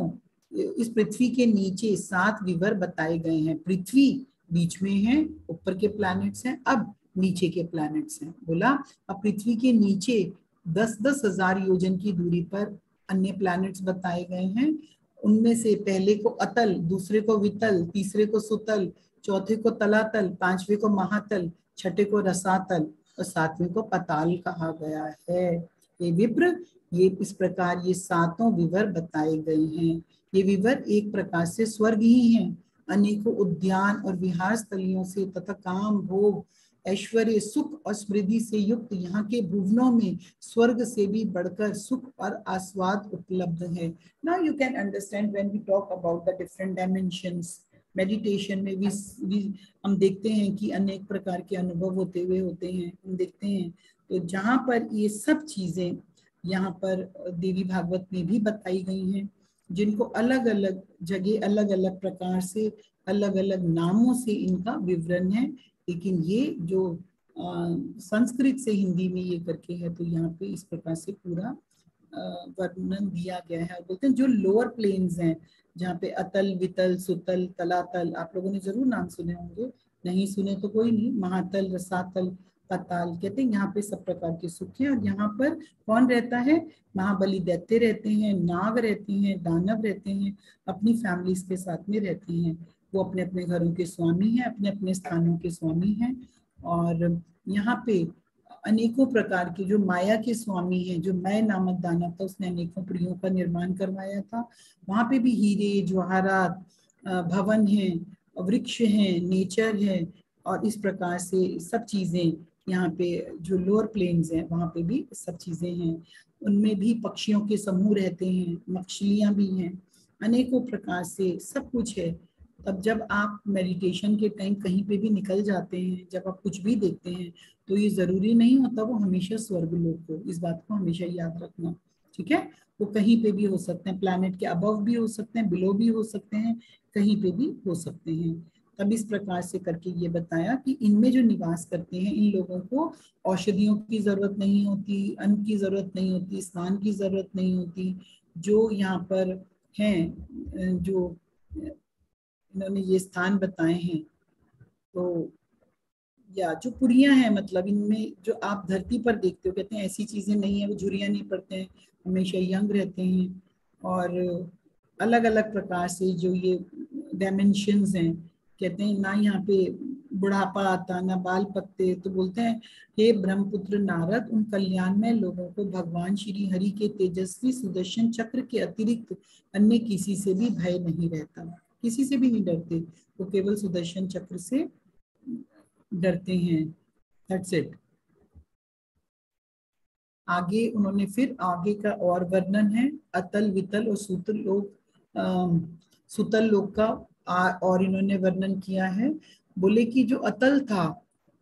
इस पृथ्वी के नीचे 7 विवर बताए गए हैं। पृथ्वी बीच में है, ऊपर के प्लैनेट्स हैं, अब नीचे के प्लैनेट्स हैं। बोला अब पृथ्वी के नीचे 10-10 हजार योजन की दूरी पर अन्य प्लैनेट्स बताए गए हैं। उनमें से पहले को अतल, दूसरे को वितल, तीसरे को सुतल, चौथे को तलातल, पांचवे को महातल, छठे को रसातल और सातवें को पताल कहा गया है। ये विप्र, ये इस प्रकार ये सातों विवर बताए गए हैं। ये विवर एक प्रकार से स्वर्ग ही हैं। अनेकों उद्यान और विहार स्थलियों से तथा काम भोग ऐश्वर्य सुख और समृद्धि से युक्त यहाँ के भुवनों में स्वर्ग से भी बढ़कर सुख और आस्वाद उपलब्ध है। Now you can understand when we talk about the different dimensions. Meditation में भी हम देखते हैं कि अनेक प्रकार के अनुभव होते हैं, हम देखते हैं। तो जहाँ पर ये सब चीजें यहाँ पर देवी भागवत में भी बताई गई हैं, जिनको अलग अलग जगह अलग अलग प्रकार से अलग अलग नामों से इनका विवरण है, लेकिन ये जो संस्कृत से हिंदी में ये करके है, तो यहाँ पे इस प्रकार से पूरा वर्णन दिया गया है। बोलते हैं जो लोअर प्लेन्स हैं, जहाँ पे अतल वितल सुतल तलातल, आप लोगों ने जरूर नाम सुने होंगे, नहीं सुने तो कोई नहीं, महातल रसातल पताल, कहते हैं यहाँ पे सब प्रकार के सुख हैं। और यहाँ पर कौन रहता है? महाबली दैत्य रहते हैं, नाग रहते हैं, दानव रहते हैं, अपनी फैमिलीज के साथ में रहते हैं। वो अपने अपने घरों के स्वामी हैं, अपने अपने स्थानों के स्वामी हैं। और यहाँ पे अनेकों प्रकार की जो माया के स्वामी हैं, जो मैं नामक दानव था, उसने अनेकों प्रियों का निर्माण करवाया था। वहां पे भी हीरे जवाहरात भवन है, वृक्ष हैं, नेचर है, और इस प्रकार से सब चीजें यहाँ पे जो लोअर प्लेन्स हैं वहां पे भी सब चीजें हैं। उनमें भी पक्षियों के समूह रहते हैं, मछलियां भी हैं, अनेकों प्रकार से सब कुछ है। तब जब आप मेडिटेशन के टाइम कहीं पे भी निकल जाते हैं, जब आप कुछ भी देखते हैं, तो ये जरूरी नहीं होता वो हमेशा स्वर्ग लोक हो। इस बात को हमेशा याद रखना, ठीक है? वो कहीं पे भी हो सकते हैं, प्लैनेट के अबव भी हो सकते हैं, बिलो भी हो सकते हैं, कहीं पे भी हो सकते हैं। तब इस प्रकार से करके ये बताया कि इनमें जो निवास करते हैं, इन लोगों को औषधियों की जरूरत नहीं होती, अन्न की जरूरत नहीं होती, स्नान की जरूरत नहीं होती। जो यहाँ पर हैं, जो इन्होंने ये स्थान बताए हैं, तो या जो पुरियां हैं, मतलब इनमें जो आप धरती पर देखते हो, कहते हैं ऐसी चीजें नहीं है, वो झुरियां नहीं पड़ते हैं, हमेशा यंग रहते हैं। और अलग अलग प्रकार से जो ये डायमेंशंस हैं, कहते हैं ना यहाँ पे बुढ़ापा आता ना बाल पकते, तो बोलते हैं हे ब्रह्मपुत्र नारद, उन कल्याणमय लोगों को भगवान श्री हरि के तेजस्वी सुदर्शन चक्र के अतिरिक्त अन्य किसी से भी भय नहीं रहता, किसी से भी नहीं डरते, वो केवल सुदर्शन चक्र से डरते हैं। That's it. आगे उन्होंने फिर आगे का और वर्णन है, अतल वितल और सुतल लोक, सुतल लोक का और इन्होंने वर्णन किया है। बोले कि जो अतल था,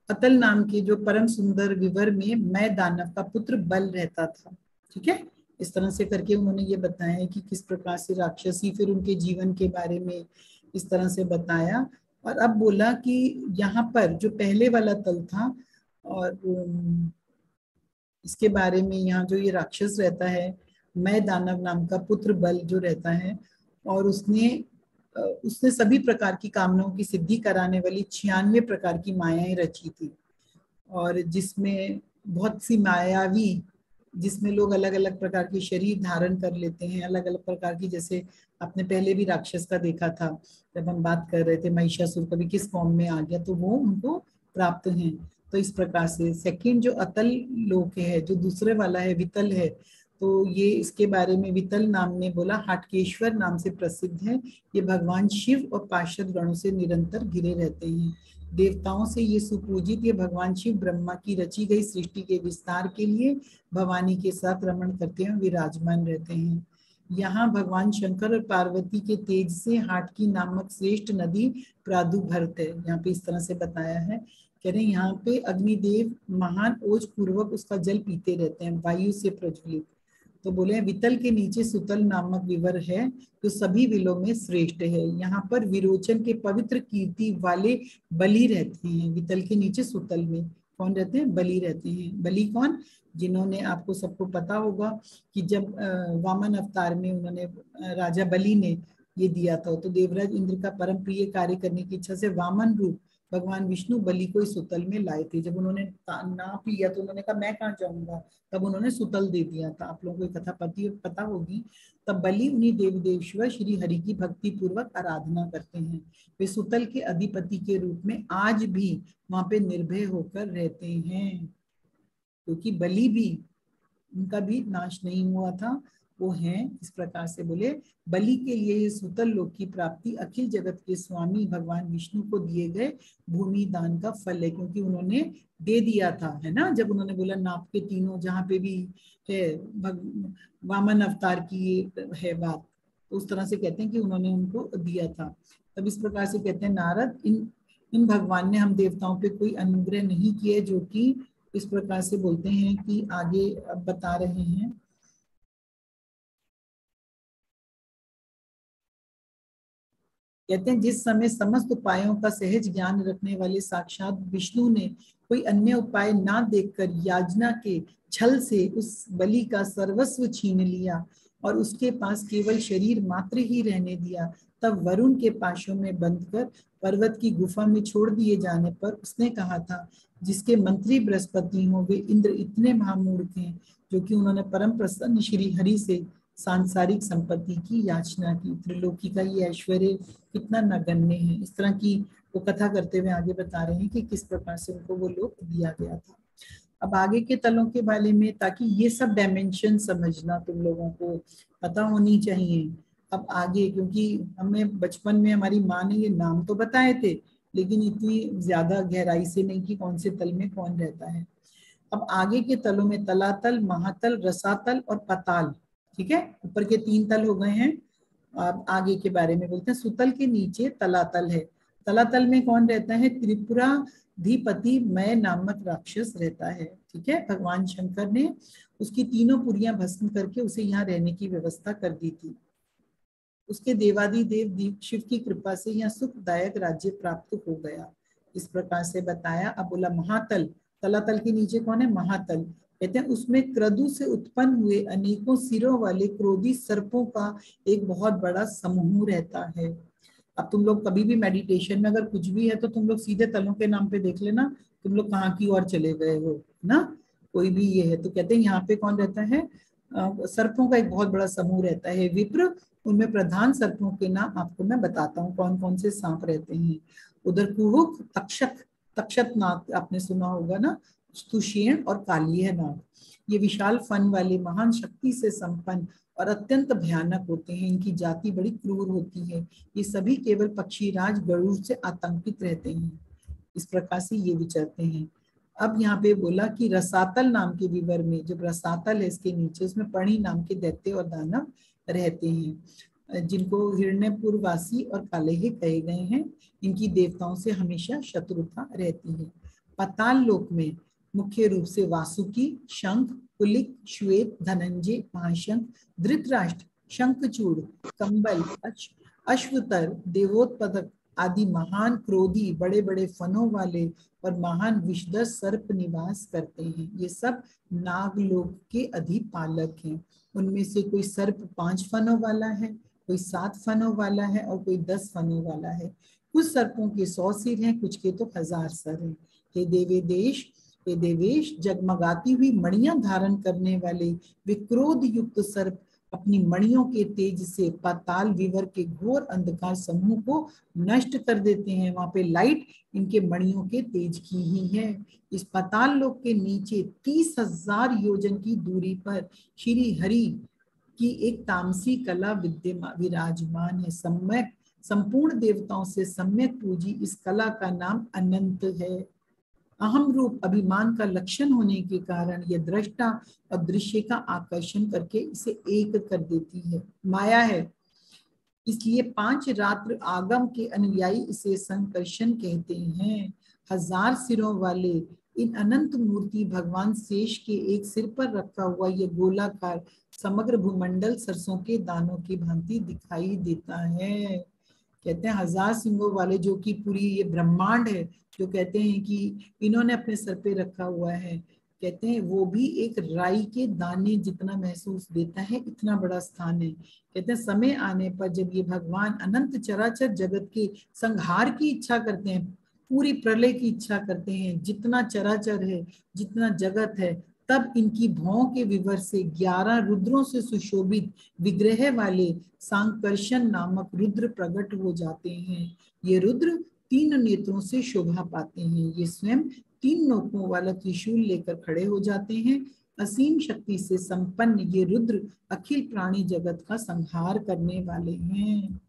अतल नाम के जो परम सुंदर विवर में मैं दानव का पुत्र बल रहता था, ठीक है? इस तरह से करके उन्होंने ये बताया है कि किस प्रकार से राक्षसी, फिर उनके जीवन के बारे में इस तरह से बताया। और अब बोला कि यहाँ पर जो पहले वाला तल था, और इसके बारे में यहाँ जो ये राक्षस रहता है, मैं दानव नाम का पुत्र बल जो रहता है, और उसने सभी प्रकार की कामनाओं की सिद्धि कराने वाली 96 प्रकार की मायाएं रची थी, और जिसमें बहुत सी मायावी, जिसमें लोग अलग अलग प्रकार के शरीर धारण कर लेते हैं, अलग अलग प्रकार की, जैसे आपने पहले भी राक्षस का देखा था जब हम बात कर रहे थे, महिषासुर कभी किस फॉर्म में आ गया, तो वो उनको प्राप्त हैं। तो इस प्रकार से सेकंड जो अतल लोक है, जो दूसरे वाला है वितल है, तो ये इसके बारे में वितल नाम ने बोला हाटकेश्वर नाम से प्रसिद्ध है। ये भगवान शिव और पार्षद गणों से निरंतर घिरे रहते हैं। देवताओं से ये सुपूजित, ये भगवान शिव ब्रह्मा की रची गई सृष्टि के विस्तार के लिए भवानी के साथ रमण करते हैं, विराजमान रहते हैं। यहाँ भगवान शंकर और पार्वती के तेज से हाटकी नामक श्रेष्ठ नदी प्रादुर्भूत है। यहाँ पे इस तरह से बताया है, कह रहे हैं यहाँ पे अग्निदेव महान ओज पूर्वक उसका जल पीते रहते हैं, वायु से प्रज्वलित। तो बोले वितल के नीचे सुतल नामक विवर है, जो सभी विलों में श्रेष्ठ है। यहाँ पर विरोचन के पवित्र कीर्ति वाले बलि रहते हैं। वितल के नीचे सुतल में कौन रहते हैं? बलि रहते हैं। बलि कौन? जिन्होंने, आपको सबको पता होगा कि जब वामन अवतार में उन्होंने राजा बलि ने ये दिया था, तो देवराज इंद्र का परम प्रिय कार्य करने की इच्छा से वामन रूप भगवान विष्णु बलि को इस सुतल में लाए थे। जब उन्होंने नाप लिया तो उन्होंने कहा मैं कहाँ जाऊंगा, तब उन्होंने सुतल दे दिया था। आप लोगों को ये कथा पता होगी। तब बलि उन्हीं देवदेश्वर श्री हरि की भक्ति पूर्वक आराधना करते हैं। वे सुतल के अधिपति के रूप में आज भी वहां पे निर्भय होकर रहते हैं, क्योंकि बलि भी, उनका भी नाश नहीं हुआ था, वो हैं। इस प्रकार से बोले बलि के लिए ये सुतल लोक की प्राप्ति अखिल जगत के स्वामी भगवान विष्णु को दिए गए भूमि दान का फल है, क्योंकि उन्होंने दे दिया था, है ना। जब उन्होंने बोला नाप के तीनों जहाँ पे भी है वामन अवतार की है बात, तो उस तरह से कहते हैं कि उन्होंने उनको दिया था। तब इस प्रकार से कहते हैं नारद, इन भगवान ने हम देवताओं पे कोई अनुग्रह नहीं किए, जो कि इस प्रकार से बोलते हैं कि आगे अब बता रहे हैं। कहते हैं जिस समय समस्त उपायों का सहज ज्ञान रखने वाले साक्षात विष्णु ने कोई अन्य उपाय ना देखकर याचना के छल से उस बलि का सर्वस्व छीन लिया और उसके पास केवल शरीर मात्र ही रहने दिया, तब वरुण के पाशों में बंद कर पर्वत की गुफा में छोड़ दिए जाने पर उसने कहा था, जिसके मंत्री बृहस्पति हों वे इंद्र इतने महामूर्ख हैं जो कि उन्होंने परम प्रसन्न श्री हरि से सांसारिक संपत्ति की याचना की। त्रिलोकी का ये ऐश्वर्य कितना नगण्य है। इस तरह की वो कथा करते हुए आगे बता रहे हैं कि किस प्रकार से उनको वो लोक दिया गया था। अब आगे के तलों के बारे में, ताकि ये सब डायमेंशन समझना तुम लोगों को पता होनी चाहिए। अब आगे, क्योंकि हमें बचपन में हमारी माँ ने ये नाम तो बताए थे, लेकिन इतनी ज्यादा गहराई से नहीं कि कौन से तल में कौन रहता है। अब आगे के तलों में तलातल, महातल, रसातल और पताल, ठीक है, ऊपर के 3 तल हो गए हैं। अब आगे के बारे में बोलते हैं। सुतल के नीचे तलातल है। तलातल में कौन रहता है? त्रिपुराधिपति मय नामक राक्षस रहता है, ठीक है। भगवान शंकर ने उसकी तीनों पुरियां भस्म करके उसे यहाँ रहने की व्यवस्था कर दी थी। उसके देवादिदेव शिव की कृपा से यहाँ सुखदायक राज्य प्राप्त हो गया। इस प्रकार से बताया। अब बोला महातल, तलातल के नीचे कौन है? महातल। कहते हैं उसमें क्रदु से उत्पन्न हुए अनेकों सिरों वाले क्रोधी सर्पों का एक बहुत बड़ा समूह रहता है। अब तुम लोग कभी भी मेडिटेशन में अगर कुछ भी है तो तुम लोग सीधे तलों के नाम पे देख लेना, तुम लोग कहाँ की ओर चले गए हो ना। कोई भी ये है तो कहते हैं यहाँ पे कौन रहता है? सर्पों का एक बहुत बड़ा समूह रहता है। विप्र, उनमें प्रधान सर्पों के नाम आपको मैं बताता हूँ कौन कौन से सांप रहते हैं। उधर कुहुक, तक्षक, तक्षक नाग आपने सुना होगा ना, स्तुषेण और कालीय नाग। ये विशाल फन वाले महान शक्ति से संपन्न और अत्यंत भयानक होते हैं। इनकी जाति बड़ी क्रूर होती है। ये सभी केवल पक्षीराज गरुड़ से आतंकित रहते हैं। इस प्रकार से ये विचरते हैं। अब यहाँ पे बोला कि रसातल नाम के विवर में, जब रसातल है इसके नीचे, उसमें पढ़ी नाम के दैत्य और दानव रहते हैं, जिनको हिरण्यपुर वासी और कालेह कहे गए हैं। इनकी देवताओं से हमेशा शत्रुता रहती है। पाताल लोक में मुख्य रूप से वासुकी, शंख, कुलिक, श्वेत, धनंजय, महाशंख, धृतराष्ट्र, शंखचूड़, कंबल, अश्वतर, देवोत्पदक आदि महान क्रोधी बड़े बड़े फनों वाले और महान विषधर सर्प निवास करते हैं। ये सब नागलोक के अधिपालक हैं। उनमें से कोई सर्प 5 फनों वाला है, कोई 7 फनों वाला है और कोई 10 फनों वाला है। कुछ सर्पों के 100 सिर हैं, कुछ के तो 1000 सर हैं। हे देवेश, जगमगाती हुई मणियां धारण करने वाले वे क्रोध युक्त सर्प अपनी मणियों के तेज से पाताल विवर के घोर अंधकार समूह को नष्ट कर देते हैं। वहां पे लाइट इनके मणियों के तेज की ही है। इस पाताल लोक के नीचे 30,000 योजन की दूरी पर श्री हरि की एक तामसी कला विराजमान है। सम्यक संपूर्ण देवताओं से सम्यक पूजी इस कला का नाम अनंत है। अहम रूप अभिमान का लक्षण होने के कारण यह दृष्टा और दृश्य का आकर्षण करके इसे एक कर देती है। माया है, इसलिए 5 रात्र आगम के अनुयायी इसे संकर्षण कहते हैं। 1000 सिरों वाले इन अनंत मूर्ति भगवान शेष के एक सिर पर रखा हुआ यह गोलाकार समग्र भूमंडल सरसों के दानों की भांति दिखाई देता है। कहते हैं 1000 सिंगों वाले, जो कि पूरी ये ब्रह्मांड है, जो कहते हैं कि इन्होंने अपने सर पे रखा हुआ है, कहते हैं वो भी एक राई के दाने जितना महसूस देता है, इतना बड़ा स्थान है। कहते हैं समय आने पर जब ये भगवान अनंत चराचर जगत के संहार की इच्छा करते हैं, पूरी प्रलय की इच्छा करते हैं, जितना चराचर है, जितना जगत है, तब इनकी भौं के विवर से 11 रुद्रों से सुशोभित विग्रह वाले सांकर्षण नामक रुद्र प्रकट हो जाते हैं। ये रुद्र 3 नेत्रों से शोभा पाते हैं। ये स्वयं 3 नोकों वाला त्रिशूल लेकर खड़े हो जाते हैं। असीम शक्ति से संपन्न ये रुद्र अखिल प्राणी जगत का संहार करने वाले हैं।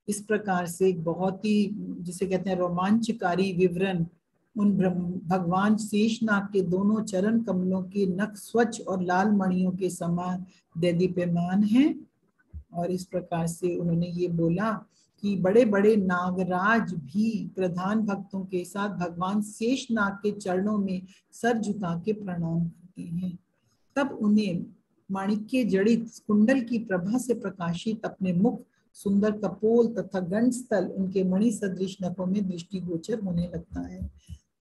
इस प्रकार से एक बहुत ही, जिसे कहते हैं, रोमांचकारी विवरण उन भगवान शेषनाग के दोनों चरण कमलों के नख स्वच्छ और लाल मणियों के समान दैदीप्यमान हैं। और इस प्रकार से उन्होंने ये बोला कि बड़े बड़े नागराज भी प्रधान भक्तों के साथ भगवान शेषनाग के चरणों में सर झुका के प्रणाम करते हैं। तब उन्हें माणिक्य जड़ित कुंडल की प्रभा से प्रकाशित अपने मुख, सुंदर कपोल तथा गंडस्थल उनके मणि सदृश नखों में दृष्टिगोचर होने लगता है।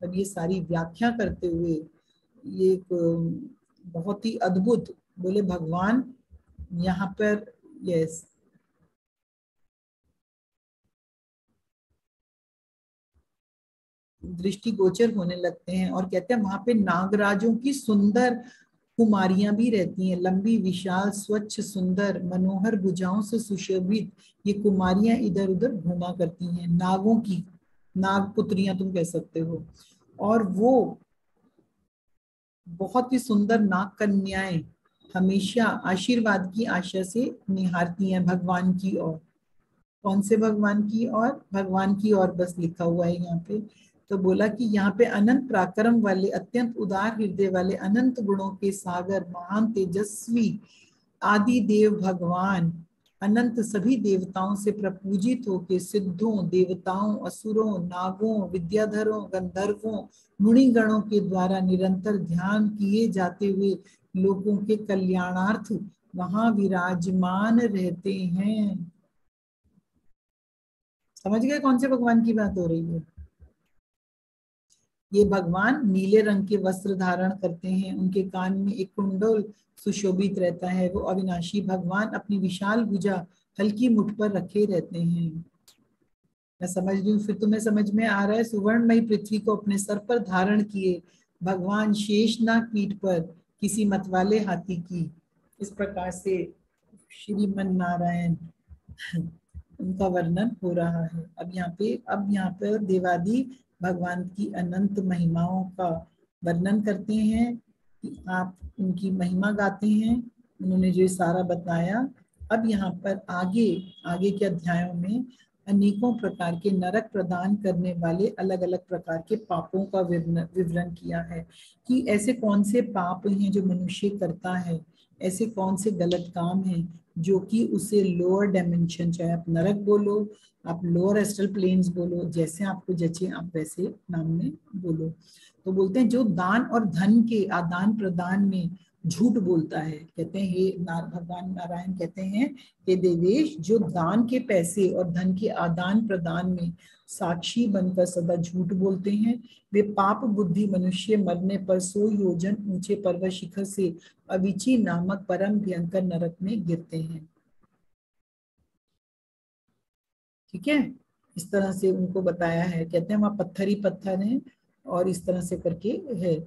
अब ये सारी व्याख्या करते हुए ये एक बहुत ही अद्भुत बोले भगवान यहाँ पर, यस, दृष्टिगोचर होने लगते हैं और कहते हैं वहां पे नागराजों की सुंदर कुमारियां भी रहती हैं। लंबी, विशाल, स्वच्छ, सुंदर, मनोहर भुजाओं से सुशोभित ये कुमारियां इधर उधर घूमा करती हैं। नागों की, नाग पुत्रियां तुम कह सकते हो। और वो बहुत ही सुंदर नाग कन्याएं हमेशा आशीर्वाद की आशा से निहारती हैं भगवान की ओर। कौन से भगवान की ओर? भगवान की ओर बस लिखा हुआ है यहाँ पे। तो बोला कि यहाँ पे अनंत पराक्रम वाले, अत्यंत उदार हृदय वाले, अनंत गुणों के सागर, महान तेजस्वी आदि देव भगवान अनंत सभी देवताओं से प्रपूजित होके सिद्धों, देवताओं, असुरों, नागों, विद्याधरों, गंधर्वों, मुनिगणों के द्वारा निरंतर ध्यान किए जाते हुए लोगों के कल्याणार्थ वहां विराजमान रहते हैं। समझ गए कौन से भगवान की बात हो रही है? ये भगवान नीले रंग के वस्त्र धारण करते हैं, उनके कान में एक कुंडल सुशोभित रहता है। वो अविनाशी भगवान अपनी विशाल भुजा हल्की मुठ पर रखे रहते हैं। मैं समझ रही हूँ, फिर तुम्हें समझ में आ रहा है। सुवर्णमयी पृथ्वी को अपने सर पर धारण किए भगवान शेषनाग पीठ पर किसी मतवाले हाथी की, इस प्रकार से श्रीमन नारायण उनका वर्णन हो रहा है। अब यहाँ पे देवादी भगवान की अनंत महिमाओं का वर्णन करते हैं कि आप उनकी महिमा गाते हैं। उन्होंने जो सारा बताया। अब यहाँ पर आगे के अध्यायों में अनेकों प्रकार के नरक प्रदान करने वाले अलग अलग प्रकार के पापों का विवरण किया है कि ऐसे कौन से पाप हैं जो मनुष्य करता है, ऐसे कौन से गलत काम हैं जो कि उसे लोअर डायमेंशन, चाहे आप नरक बोलो, आप लोअर एस्ट्रल प्लेन्स बोलो, जैसे आपको जचे आप वैसे नाम में बोलो। तो बोलते हैं जो दान और धन के आदान प्रदान में झूठ बोलता है, कहते हैं हे भगवान नारायण कहते हैं हे देवेश, जो दान के पैसे और धन के आदान प्रदान में साक्षी बनकर सदा झूठ बोलते हैं, वे पाप बुद्धि मनुष्य मरने पर 100 योजन ऊंचे पर्वत शिखर से अविची नामक परम भयंकर नरक में गिरते हैं। ठीक है, इस तरह से उनको बताया है। कहते हैं वहां पत्थर ही पत्थर हैं और इस तरह से करके है।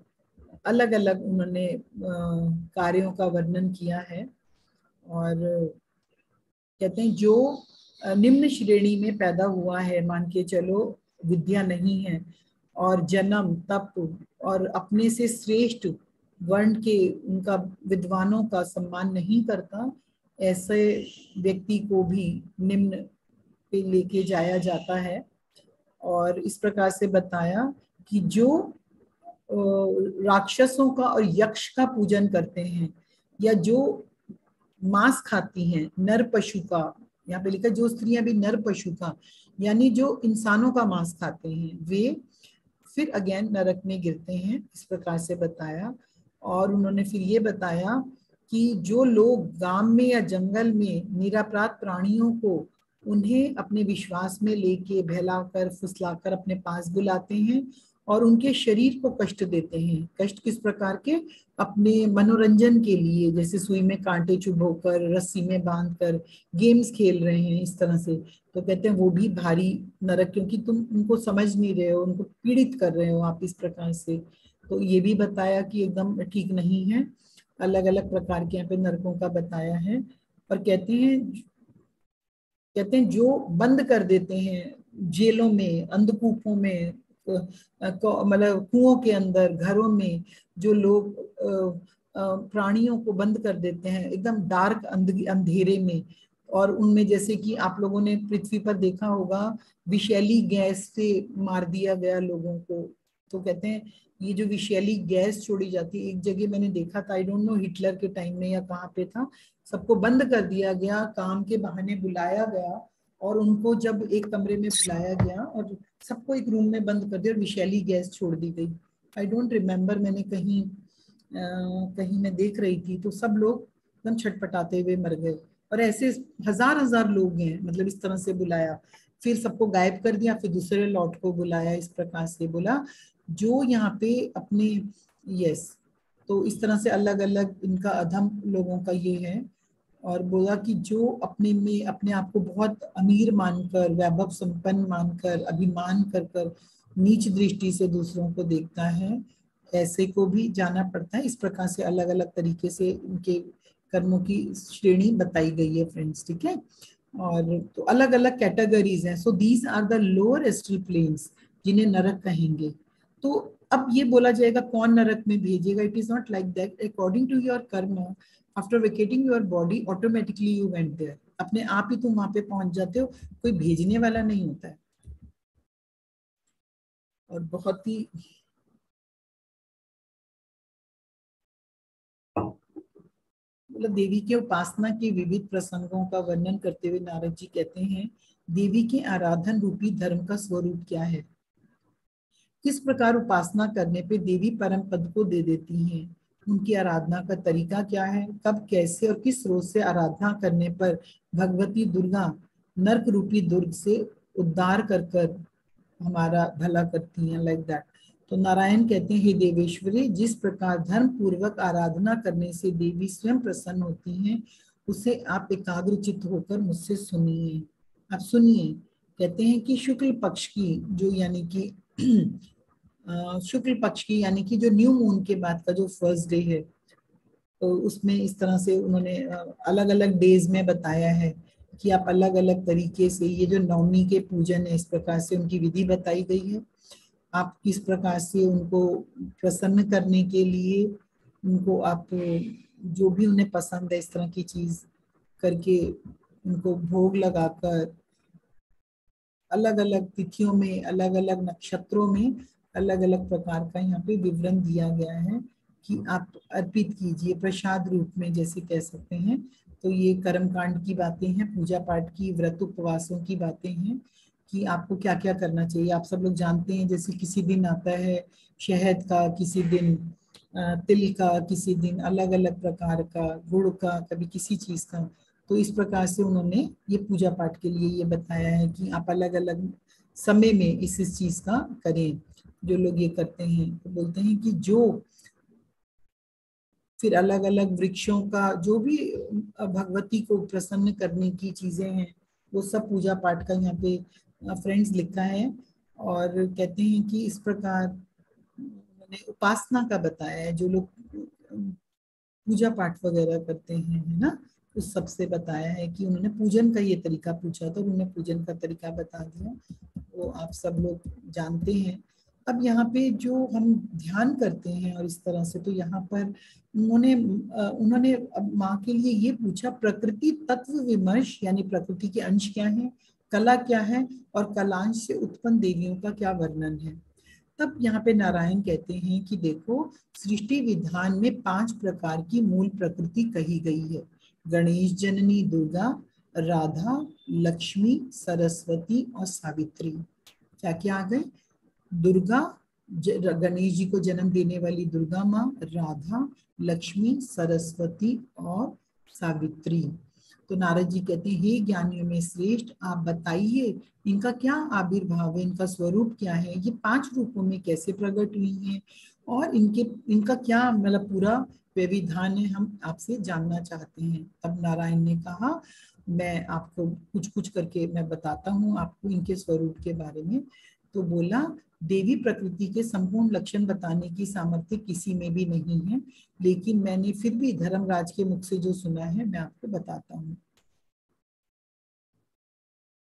अलग अलग उन्होंने कार्यों का वर्णन किया है। और कहते हैं जो निम्न श्रेणी में पैदा हुआ है, मान के चलो विद्या नहीं है और जन्म, तप और अपने से श्रेष्ठ वर्ण के उनका विद्वानों का सम्मान नहीं करता, ऐसे व्यक्ति को भी निम्न पे लेके जाया जाता है। और इस प्रकार से बताया कि जो राक्षसों का और यक्ष का पूजन करते हैं, या जो मांस खाती हैं नर पशु का, यहाँ पे लिखा जो स्त्रियां भी नर पशु का, यानी जो इंसानों का मांस खाते हैं, वे फिर अगेन नरक में गिरते हैं, इस प्रकार से बताया। और उन्होंने फिर ये बताया कि जो लोग गांव में या जंगल में निरापराध प्राणियों को उन्हें अपने विश्वास में लेके बहलाकर फुसलाकर अपने पास बुलाते हैं और उनके शरीर को कष्ट देते हैं। कष्ट किस प्रकार के? अपने मनोरंजन के लिए, जैसे सुई में कांटे चुभोकर, रस्सी में बांधकर गेम्स खेल रहे हैं इस तरह से। तो कहते हैं वो भी भारी नरक, क्योंकि तुम उनको समझ नहीं रहे हो, उनको पीड़ित कर रहे हो आप इस प्रकार से। तो ये भी बताया कि एकदम ठीक नहीं है। अलग अलग प्रकार के यहाँ पे नरकों का बताया है। और कहते हैं जो बंद कर देते हैं जेलों में, अंधकूपों में, मतलब कुओं के अंदर, घरों में, जो लोग प्राणियों को बंद कर देते हैं एकदम डार्क अंधेरे में, और उनमें जैसे कि आप लोगों ने पृथ्वी पर देखा होगा विषैली गैस से मार दिया गया लोगों को। तो कहते हैं ये जो विषैली गैस छोड़ी जाती है, एक जगह मैंने देखा था, आई डोंट नो हिटलर के टाइम में या कहाँ पे था, सबको बंद कर दिया गया, काम के बहाने बुलाया गया, और उनको जब एक कमरे में बुलाया गया और सबको एक रूम में बंद कर दिया और विषैली गैस छोड़ दी गई। आई डोंट रिमेम्बर, मैंने कहीं मैं देख रही थी, तो सब लोग एकदम छटपटाते हुए मर गए। और ऐसे हजार हजार लोग हैं, मतलब इस तरह से बुलाया, फिर सबको गायब कर दिया, फिर दूसरे लॉट को बुलाया, इस प्रकार से बोला जो यहाँ पे अपने, यस, तो इस तरह से अलग अलग इनका अधम लोगों का ये है। और बोला कि जो अपने में अपने आप को बहुत अमीर मानकर, वैभव संपन्न मानकर, अभिमान कर कर नीच दृष्टि से दूसरों को देखता है, ऐसे को भी जाना पड़ता है। इस प्रकार से अलग अलग तरीके से उनके कर्मों की श्रेणी बताई गई है फ्रेंड्स, ठीक है। और तो अलग अलग कैटेगरीज हैं। So these are the lower astral planes, जिन्हें नरक कहेंगे। तो अब ये बोला जाएगा कौन नरक में भेजेगा, it is not like that. According to your karma, after vacating your body, automatically you went there, अपने आप ही तुम वहां पे पहुंच जाते हो, कोई भेजने वाला नहीं होता है। और बहुत ही मतलब देवी के उपासना के विविध प्रसंगों का वर्णन करते हुए नारद जी कहते हैं, देवी के आराधन रूपी धर्म का स्वरूप क्या है, किस प्रकार उपासना करने पे देवी परम पद को दे देती हैं, उनकी आराधना का तरीका क्या है, कब, कैसे और किस रोज से आराधना करने पर भगवती दुर्गा नरक रूपी दुर्ग से उद्धार कर कर हमारा भला करती हैं, लाइक दैट। तो नारायण कहते हैं, हे देवेश्वरी, जिस प्रकार धर्म पूर्वक आराधना करने से देवी स्वयं प्रसन्न होती हैं, उसे आप एकाग्रचित्त होकर मुझसे सुनिए। आप सुनिए। कहते हैं कि शुक्ल पक्ष की जो यानी कि शुक्ल पक्ष की यानी कि जो न्यू मून के बाद का जो फर्स्ट डे है, तो उसमें इस तरह से उन्होंने अलग अलग डेज में बताया है कि आप अलग अलग तरीके से ये जो नवमी के पूजन है, इस प्रकार से उनकी विधि बताई गई है। आप किस प्रकार से उनको प्रसन्न करने के लिए उनको आप जो भी उन्हें पसंद है इस तरह की चीज करके उनको भोग लगाकर, अलग अलग तिथियों में, अलग अलग नक्षत्रों में अलग अलग प्रकार का यहाँ पे विवरण दिया गया है कि आप अर्पित कीजिए प्रसाद रूप में, जैसे कह सकते हैं। तो ये कर्म कांड की बातें हैं, पूजा पाठ की, व्रत उपवासों की बातें हैं कि आपको क्या क्या करना चाहिए। आप सब लोग जानते हैं, जैसे किसी दिन आता है शहद का, किसी दिन तिल का, किसी दिन अलग अलग प्रकार का, गुड़ का, कभी किसी चीज का। तो इस प्रकार से उन्होंने ये पूजा पाठ के लिए ये बताया है कि आप अलग अलग समय में इस चीज का करें। जो लोग ये करते हैं तो बोलते हैं कि जो फिर अलग अलग वृक्षों का जो भी भगवती को प्रसन्न करने की चीजें हैं, वो सब पूजा पाठ का यहाँ पे फ्रेंड्स लिखा है। और कहते हैं कि इस प्रकार उन्होंने उपासना का बताया है, जो लोग पूजा पाठ वगैरह करते हैं, है ना, उस सबसे बताया है कि उन्होंने पूजन का ये तरीका पूछा तो उन्होंने पूजन का तरीका बता दिया, वो आप सब लोग जानते हैं। अब यहाँ पे जो हम ध्यान करते हैं और इस तरह से, तो यहाँ पर उन्होंने अब माँ के लिए ये पूछा, प्रकृति तत्व विमर्श यानी प्रकृति के अंश क्या है, कला क्या है, और कलांश से उत्पन्न देवियों का क्या वर्णन है। तब यहाँ पे नारायण कहते हैं कि देखो, सृष्टि विधान में 5 प्रकार की मूल प्रकृति कही गई है, गणेश जननी दुर्गा, राधा, लक्ष्मी, सरस्वती और सावित्री। क्या क्या आ गए? दुर्गा, गणेश जी को जन्म देने वाली दुर्गा माँ, राधा, लक्ष्मी, सरस्वती और सावित्री। तो नारद जी कहते हैं, हे ज्ञानियों में श्रेष्ठ, आप बताइए इनका क्या आविर्भाव है, इनका स्वरूप क्या है, ये 5 रूपों में कैसे प्रकट हुई हैं, और इनका क्या मतलब पूरा विधान है, हम आपसे जानना चाहते हैं। तब नारायण ने कहा, मैं आपको कुछ कुछ करके मैं बताता हूँ आपको इनके स्वरूप के बारे में। तो बोला, देवी प्रकृति के संपूर्ण लक्षण बताने की सामर्थ्य किसी में भी नहीं है, लेकिन मैंने फिर भी धर्मराज के मुख से जो सुना है मैं आपको बताता हूँ।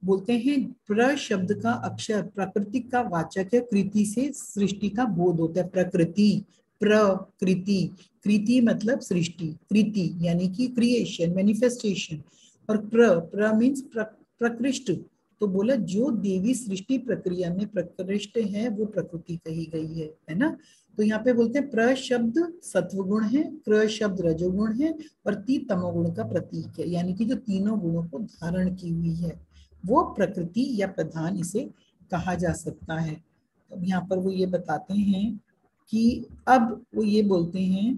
बोलते हैं, प्र शब्द का अक्षर प्रकृति का वाचक है, कृति से सृष्टि का बोध होता है। प्रकृति, प्रकृति, कृति मतलब सृष्टि, कृति यानी कि क्रिएशन, मैनिफेस्टेशन, और प्र मीन्स प्रकृष्ट। तो बोला, जो देवी सृष्टि प्रक्रिया में प्रकृष्ट है वो प्रकृति कही गई है ना। तो यहाँ पे बोलते हैं, प्र शब्द सत्वगुण है, क्र शब्द रजोगुण है, और ती तमोगुण का प्रतीक है, यानी कि जो तीनों गुणों को धारण की हुई है वो प्रकृति या प्रधान इसे कहा जा सकता है। अब यहाँ पर वो ये बताते हैं कि अब वो ये बोलते हैं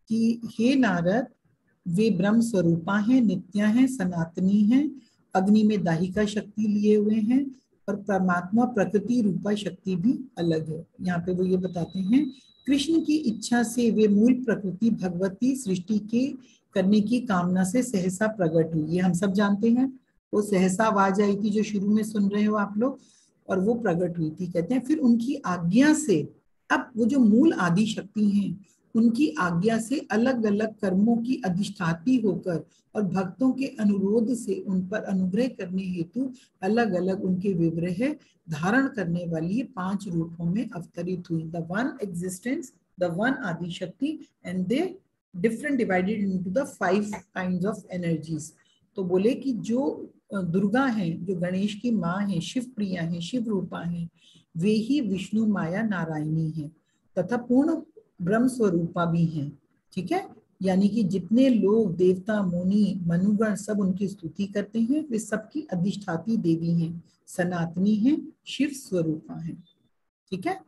कि हे नारद, वे ब्रह्म स्वरूपा हैं, नित्या हैं, सनातनी हैं, अग्नि में दाहिका शक्ति लिए हुए हैं, और परमात्मा प्रकृति रूपा शक्ति भी अलग है। यहाँ पे वो ये बताते हैं, कृष्ण की इच्छा से वे मूल प्रकृति भगवती सृष्टि के करने की कामना से सहसा प्रकट हुई। ये हम सब जानते हैं, वो सहसा आवाज आई थी जो शुरू में सुन रहे हो आप लोग, और वो प्रकट हुई थी। कहते हैं फिर उनकी आज्ञा से, अब वो जो मूल आदि शक्ति हैं उनकी आज्ञा से अलग अलग कर्मों की अधिष्ठाती होकर और भक्तों के अनुरोध से उन पर अनुग्रह करने हेतु अलग अलग उनके विग्रह धारण करने वाली 5 रूपों में अवतरित हुई। The one existence, the one आदि शक्ति, and they different divided into the 5 kinds of energies. तो बोले कि जो दुर्गा है, जो गणेश की माँ है, शिव प्रिया है, शिव रूपा है, वे ही विष्णु माया नारायणी है तथा पूर्ण ब्रह्म स्वरूपा भी हैं। ठीक है, यानी कि जितने लोग देवता, मुनि, मनुगण सब उनकी स्तुति करते हैं, वे सबकी अधिष्ठाती देवी हैं, सनातनी हैं, शिव स्वरूपा हैं। ठीक है,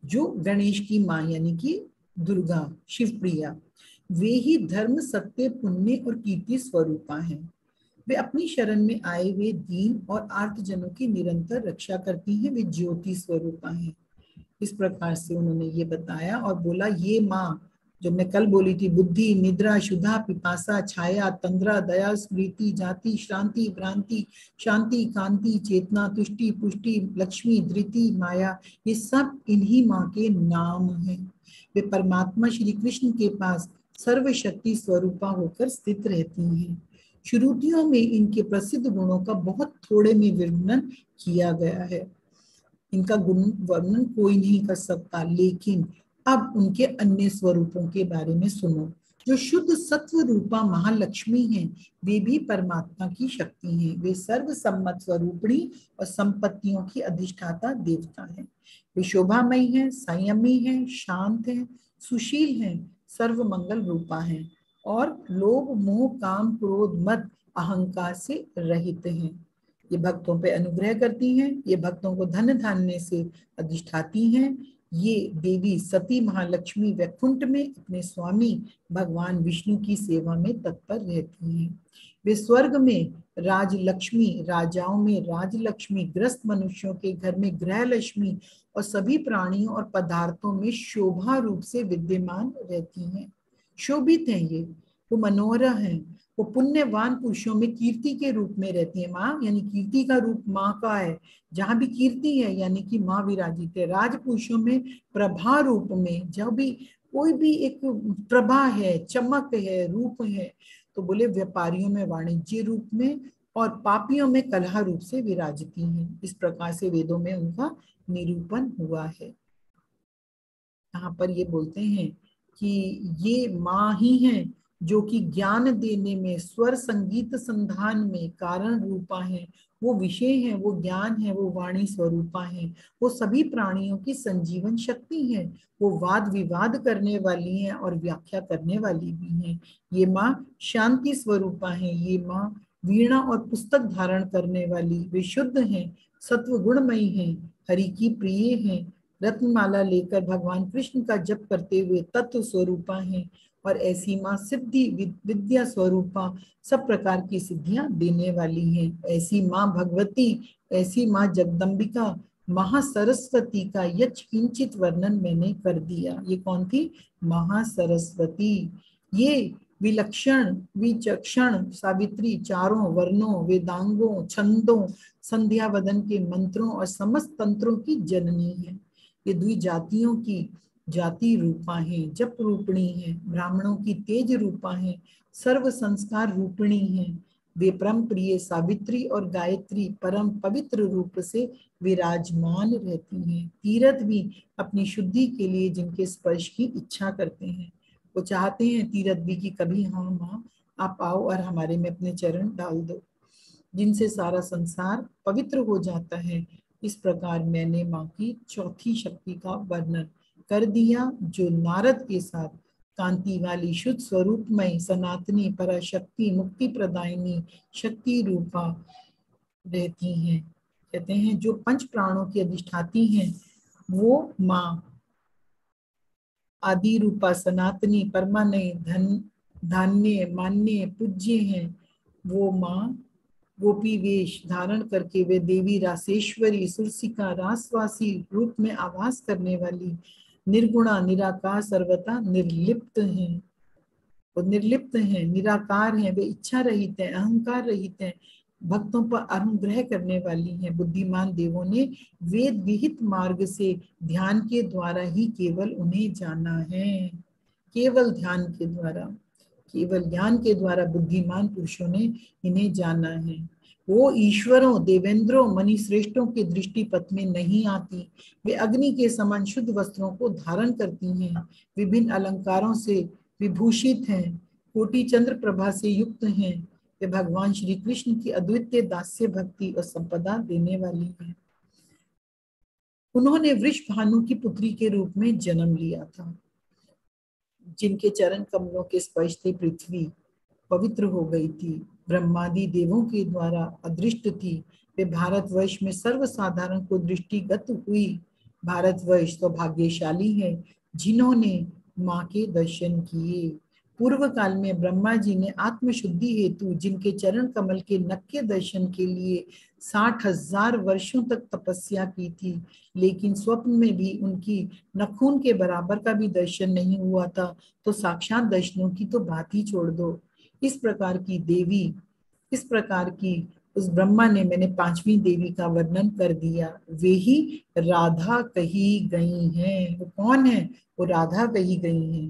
जो गणेश की माँ यानी कि दुर्गा, शिव प्रिया, वे ही धर्म, सत्य, पुण्य और कीर्ति स्वरूपा हैं। वे अपनी शरण में आए हुए दीन और आर्तजनों की निरंतर रक्षा करती हैं, वे ज्योति स्वरूपा हैं। इस प्रकार से उन्होंने ये बताया और बोला, ये माँ जो मैं कल बोली थी, बुद्धि, निद्रा, शुद्धा, पिपासा, छाया, तंद्रा, दया, स्मृति, जाति, श्रांति, भ्रांति, शांति, कांति, चेतना, तुष्टि, पुष्टि, लक्ष्मी, धृति, माया, ये सब इन्हीं माँ के नाम हैं। वे परमात्मा श्री कृष्ण के पास सर्वशक्ति स्वरूपा होकर स्थित रहती हैं। श्रुतियों में इनके प्रसिद्ध गुणों का बहुत थोड़े में वर्णन किया गया है, इनका गुण वर्णन कोई नहीं कर सकता। लेकिन अब उनके अन्य स्वरूपों के बारे में सुनो। जो शुद्ध सत्व रूपा महालक्ष्मी हैं, वे भी परमात्मा की शक्ति हैं। वे सर्वसम्मत स्वरूपिणी और संपत्तियों की अधिष्ठाता देवता हैं। वे शोभामयी हैं, संयमी हैं, शांत हैं, सुशील हैं, सर्वमंगल रूपा हैं, और लोभ, मोह, काम, क्रोध, मद, अहंकार से रहित हैं। ये भक्तों पे अनुग्रह करती हैं, ये भक्तों को धन धान्य से अधिष्ठाती हैं। ये देवी सती महालक्ष्मी वैकुंठ में अपने स्वामी भगवान विष्णु की सेवा में तत्पर रहती हैं। वे स्वर्ग में राजलक्ष्मी, राजाओं में राजलक्ष्मी, ग्रस्त मनुष्यों के घर में गृह लक्ष्मी, और सभी प्राणियों और पदार्थों में शोभा रूप से विद्यमान रहती हैं। शोभित हैं ये, वो मनोहरा हैं, वो पुण्यवान पुरुषों में कीर्ति के रूप में रहती है। माँ यानी कीर्ति का रूप माँ का है, जहां भी कीर्ति है यानी कि माँ विराजित है। राजपुरुषों में प्रभा रूप में, जब भी कोई भी एक प्रभा है, चमक है, रूप है। तो बोले व्यापारियों में वाणिज्य रूप में, और पापियों में कलह रूप से विराजती हैं। इस प्रकार से वेदों में उनका निरूपण हुआ है। यहाँ पर ये बोलते हैं कि ये माँ ही हैं जो कि ज्ञान देने में, स्वर संगीत संधान में कारण रूपा है। वो विषय है, वो ज्ञान है, वो वाणी स्वरूपा है, वो सभी प्राणियों की संजीवन शक्ति है। वो वाद विवाद करने वाली हैं और व्याख्या करने वाली भी हैं। ये माँ शांति स्वरूपा है। ये माँ वीणा और पुस्तक धारण करने वाली, वे शुद्ध हैं, सत्व गुणमयी हैं, हरि की प्रिय हैं, रत्नमाला लेकर भगवान कृष्ण का जप करते हुए तत्व स्वरूपा हैं। और ऐसी माँ सिद्धि विद्या स्वरूपा सब प्रकार की सिद्धियां देने वाली हैं। ऐसी माँ भगवती, ऐसी माँ जगदम्बिका महासरस्वती का यच किंचित वर्णन मैंने कर दिया। ये कौन थी? महासरस्वती। ये विलक्षण, विचक्षण सावित्री, चारों वर्णों, वेदांगों, छंदों, संध्या वदन के मंत्रों और समस्त तंत्रों की जननी है। ये द्विजातियों की जाति रूपा है, जप रूपणी है, ब्राह्मणों की तेज रूपा है, सर्व संस्कार रूपिणी है। वे परम प्रिय सावित्री और गायत्री परम पवित्र रूप से विराजमान रहती हैं। तीर्थ भी अपनी शुद्धि के लिए जिनके स्पर्श की इच्छा करते हैं, वो चाहते हैं तीर्थ भी कि कभी हाँ माँ आप आओ और हमारे में अपने चरण डाल दो, जिनसे सारा संसार पवित्र हो जाता है। इस प्रकार मैंने माँ की चौथी शक्ति का वर्णन कर दिया, जो नारद के साथ कांति वाली शुद्ध स्वरूपमय सनातनी पराशक्ति मुक्ति प्रदायिनी शक्ति रूपा रहती हैं। कहते हैं जो पंच प्राणों की अधिष्ठाती हैं वो माँ आदि रूपा सनातनी परमानय धन धान्य मान्य पूज्य हैं। वो माँ गोपी वेश धारण करके वे देवी रासेश्वरी सुरसिका रासवासी रूप में आवास करने वाली निर्गुणा निराकार सर्वथा निर्लिप्त हैं। वो निर्लिप्त हैं, निराकार हैं, वे इच्छा रहित हैं, अहंकार रहित हैं, भक्तों पर अनुग्रह करने वाली हैं। बुद्धिमान देवों ने वेद विहित मार्ग से ध्यान के द्वारा ही केवल उन्हें जाना है। केवल ध्यान के द्वारा, केवल ज्ञान के द्वारा बुद्धिमान पुरुषों ने इन्हें जाना है। वो ईश्वरों, देवेंद्रों, मनी श्रेष्ठों के दृष्टि पथ में नहीं आती। वे अग्नि के समान शुद्ध वस्त्रों को धारण करती हैं, विभिन्न अलंकारों से विभूषित हैं, कोटि चंद्र प्रभा से युक्त हैं। वे भगवान श्री कृष्ण की अद्वितीय दास्य भक्ति और संपदा देने वाली हैं। उन्होंने वृष भानु की पुत्री के रूप में जन्म लिया था। जिनके चरण कमलों के स्पर्श से पृथ्वी पवित्र हो गई थी, ब्रह्मादि देवों के द्वारा अदृष्ट थी। वे भारतवर्ष में सर्वसाधारण को दृष्टिगत हुई। भारतवर्ष तो भाग्यशाली है जिन्होंने माँ के दर्शन किए। पूर्व काल में ब्रह्मा जी ने आत्मशुद्धि हेतु जिनके चरण कमल के नख के दर्शन के लिए 60,000 वर्षों तक तपस्या की थी, लेकिन स्वप्न में भी उनकी नखून के बराबर का भी दर्शन नहीं हुआ था, तो साक्षात दर्शनों की तो बात ही छोड़ दो। इस प्रकार की देवी, इस प्रकार की उस ब्रह्मा ने, मैंने पांचवी देवी का वर्णन कर दिया। वे ही राधा कही गई हैं। वो कौन है? वो राधा कही गई हैं।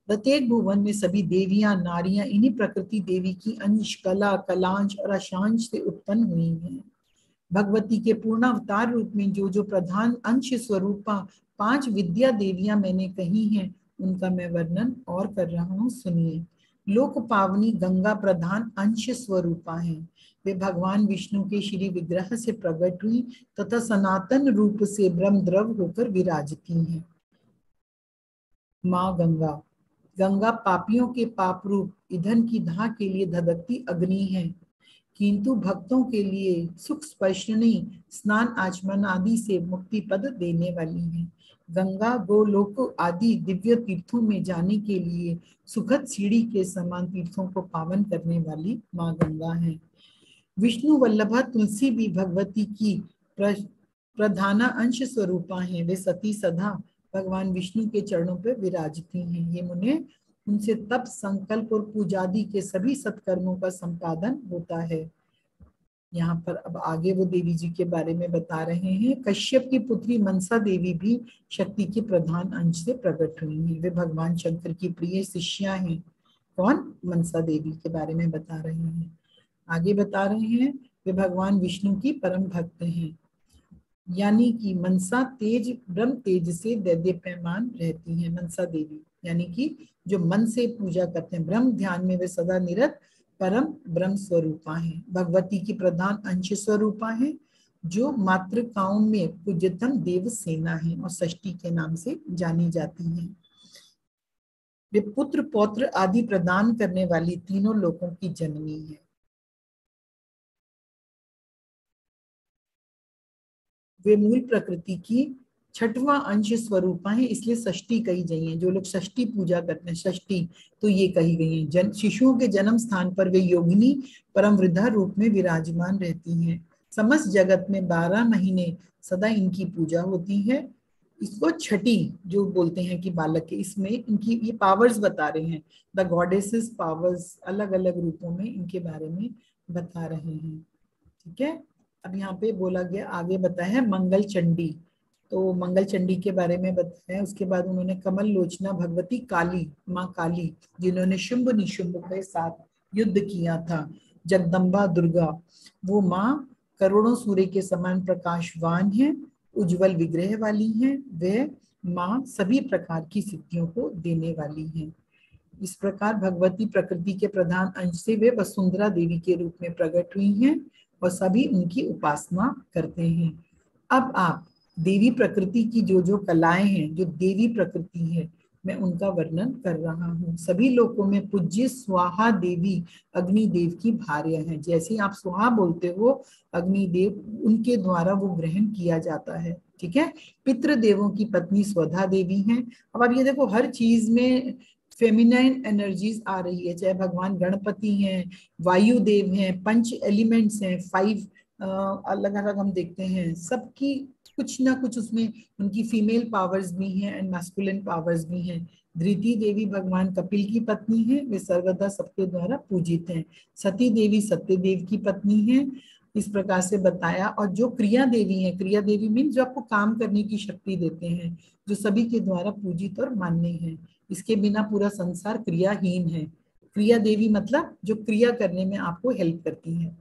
प्रत्येक भुवन में सभी देवियां नारियां इन्हीं प्रकृति देवी की अंश, कला, कलांश और अशांश से उत्पन्न हुई हैं। भगवती के पूर्ण अवतार रूप में जो जो प्रधान अंश स्वरूपा 5 विद्या देवियां मैंने कही हैं, उनका मैं वर्णन और कर रहा हूँ, सुनिए। लोक पावनी गंगा प्रधान अंश स्वरूपा है। वे भगवान विष्णु के श्री विग्रह से प्रकट हुई तथा सनातन रूप से ब्रह्म द्रव होकर विराजती हैं। माँ गंगा, गंगा पापियों के पाप रूप ईंधन की दाह के लिए धधकती अग्नि है, किंतु भक्तों के लिए सुख स्पर्शनी स्नान आचमन आदि से मुक्ति पद देने वाली है। गंगा गोलोक आदि दिव्य तीर्थों में जाने के लिए सुखद सीढ़ी के समान तीर्थों को पावन करने वाली माँ गंगा है। विष्णु वल्लभा तुलसी भी भगवती की प्रधाना अंश स्वरूपा है। वे सती सदा भगवान विष्णु के चरणों पर विराजती हैं। ये मुने उनसे तप, संकल्प और पूजादि के सभी सत्कर्मों का संपादन होता है। यहाँ पर अब आगे वो देवी जी के बारे में बता रहे हैं। कश्यप की पुत्री मनसा देवी भी शक्ति के प्रधान अंश से प्रकट हुई हैं। वे भगवान शंकर की प्रिय शिष्या हैं। कौन? मनसा देवी के बारे में बता रहे हैं। आगे बता रहे हैं वे भगवान विष्णु की परम भक्त हैं, यानी कि मनसा तेज ब्रह्म तेज से दैदीप्यमान रहती हैं। मनसा देवी यानी कि जो मन से पूजा करते हैं, ब्रह्म ध्यान में वे सदा निरत परम ब्रह्म स्वरूपा है। भगवती की प्रधान अंश स्वरूपा है, जो मातृकाओं में पूज्यतम देव सेना है और षष्ठी के नाम से जानी जाती हैं। वे पुत्र पौत्र आदि प्रदान करने वाली तीनों लोकों की जननी है। वे मूल प्रकृति की छठवां अंश स्वरूपा है, इसलिए षष्ठी कही गई है। जो लोग षष्ठी पूजा करते हैं, षष्ठी, तो ये कही गई है। शिशुओं के जन्म स्थान पर वे योगिनी परम वृद्धा रूप में विराजमान रहती हैं। समस्त जगत में 12 महीने सदा इनकी पूजा होती है। इसको छठी जो बोलते हैं कि बालक के, इसमें इनकी ये पावर्स बता रहे हैं, द गॉडेसेस पावर्स, अलग अलग रूपों में इनके बारे में बता रहे हैं। ठीक है, अब यहाँ पे बोला गया, आगे बताया है मंगल चंडी। तो मंगल चंडी के बारे में बताया। उसके बाद उन्होंने कमल लोचना भगवती काली, माँ काली, जिन्होंने शुंभ निशुंभ के साथ युद्ध किया था। जगदम्बा दुर्गा, वो माँ करोड़ों सूर्य के समान प्रकाशवान है, उज्जवल विग्रह वाली हैं। वे माँ सभी प्रकार की सिद्धियों को देने वाली हैं। इस प्रकार भगवती प्रकृति के प्रधान अंश से वे वसुंधरा देवी के रूप में प्रकट हुई हैं और सभी उनकी उपासना करते हैं। अब आप देवी प्रकृति की जो जो कलाएं हैं, जो देवी प्रकृति है, मैं उनका वर्णन कर रहा हूँ। सभी लोकों में पूज्य स्वाहा देवी अग्निदेव की भार्या है। जैसे आप स्वाहा बोलते हो, अग्निदेव उनके द्वारा वो ग्रहण किया जाता है। ठीक है, पितृदेवों की पत्नी स्वधा देवी हैं। अब आप ये देखो, हर चीज में फेमिनाइन एनर्जीज आ रही है, चाहे भगवान गणपति हैं, वायु देव हैं, पंच एलिमेंट्स हैं, 5 अलग अलग हम देखते हैं, सबकी कुछ ना कुछ उसमें उनकी फीमेल पावर्स भी हैं एंड मैस्कुलिन पावर्स भी हैं। धृति देवी भगवान कपिल की पत्नी है, वे सर्वदा सबके द्वारा पूजित हैं। सती देवी सत्यदेव की पत्नी है, इस प्रकार से बताया। और जो क्रिया देवी है, क्रिया देवी मीन जो आपको काम करने की शक्ति देते हैं, जो सभी के द्वारा पूजित और मान्य है। इसके बिना पूरा संसार क्रियाहीन है। क्रिया देवी मतलब जो क्रिया करने में आपको हेल्प करती है।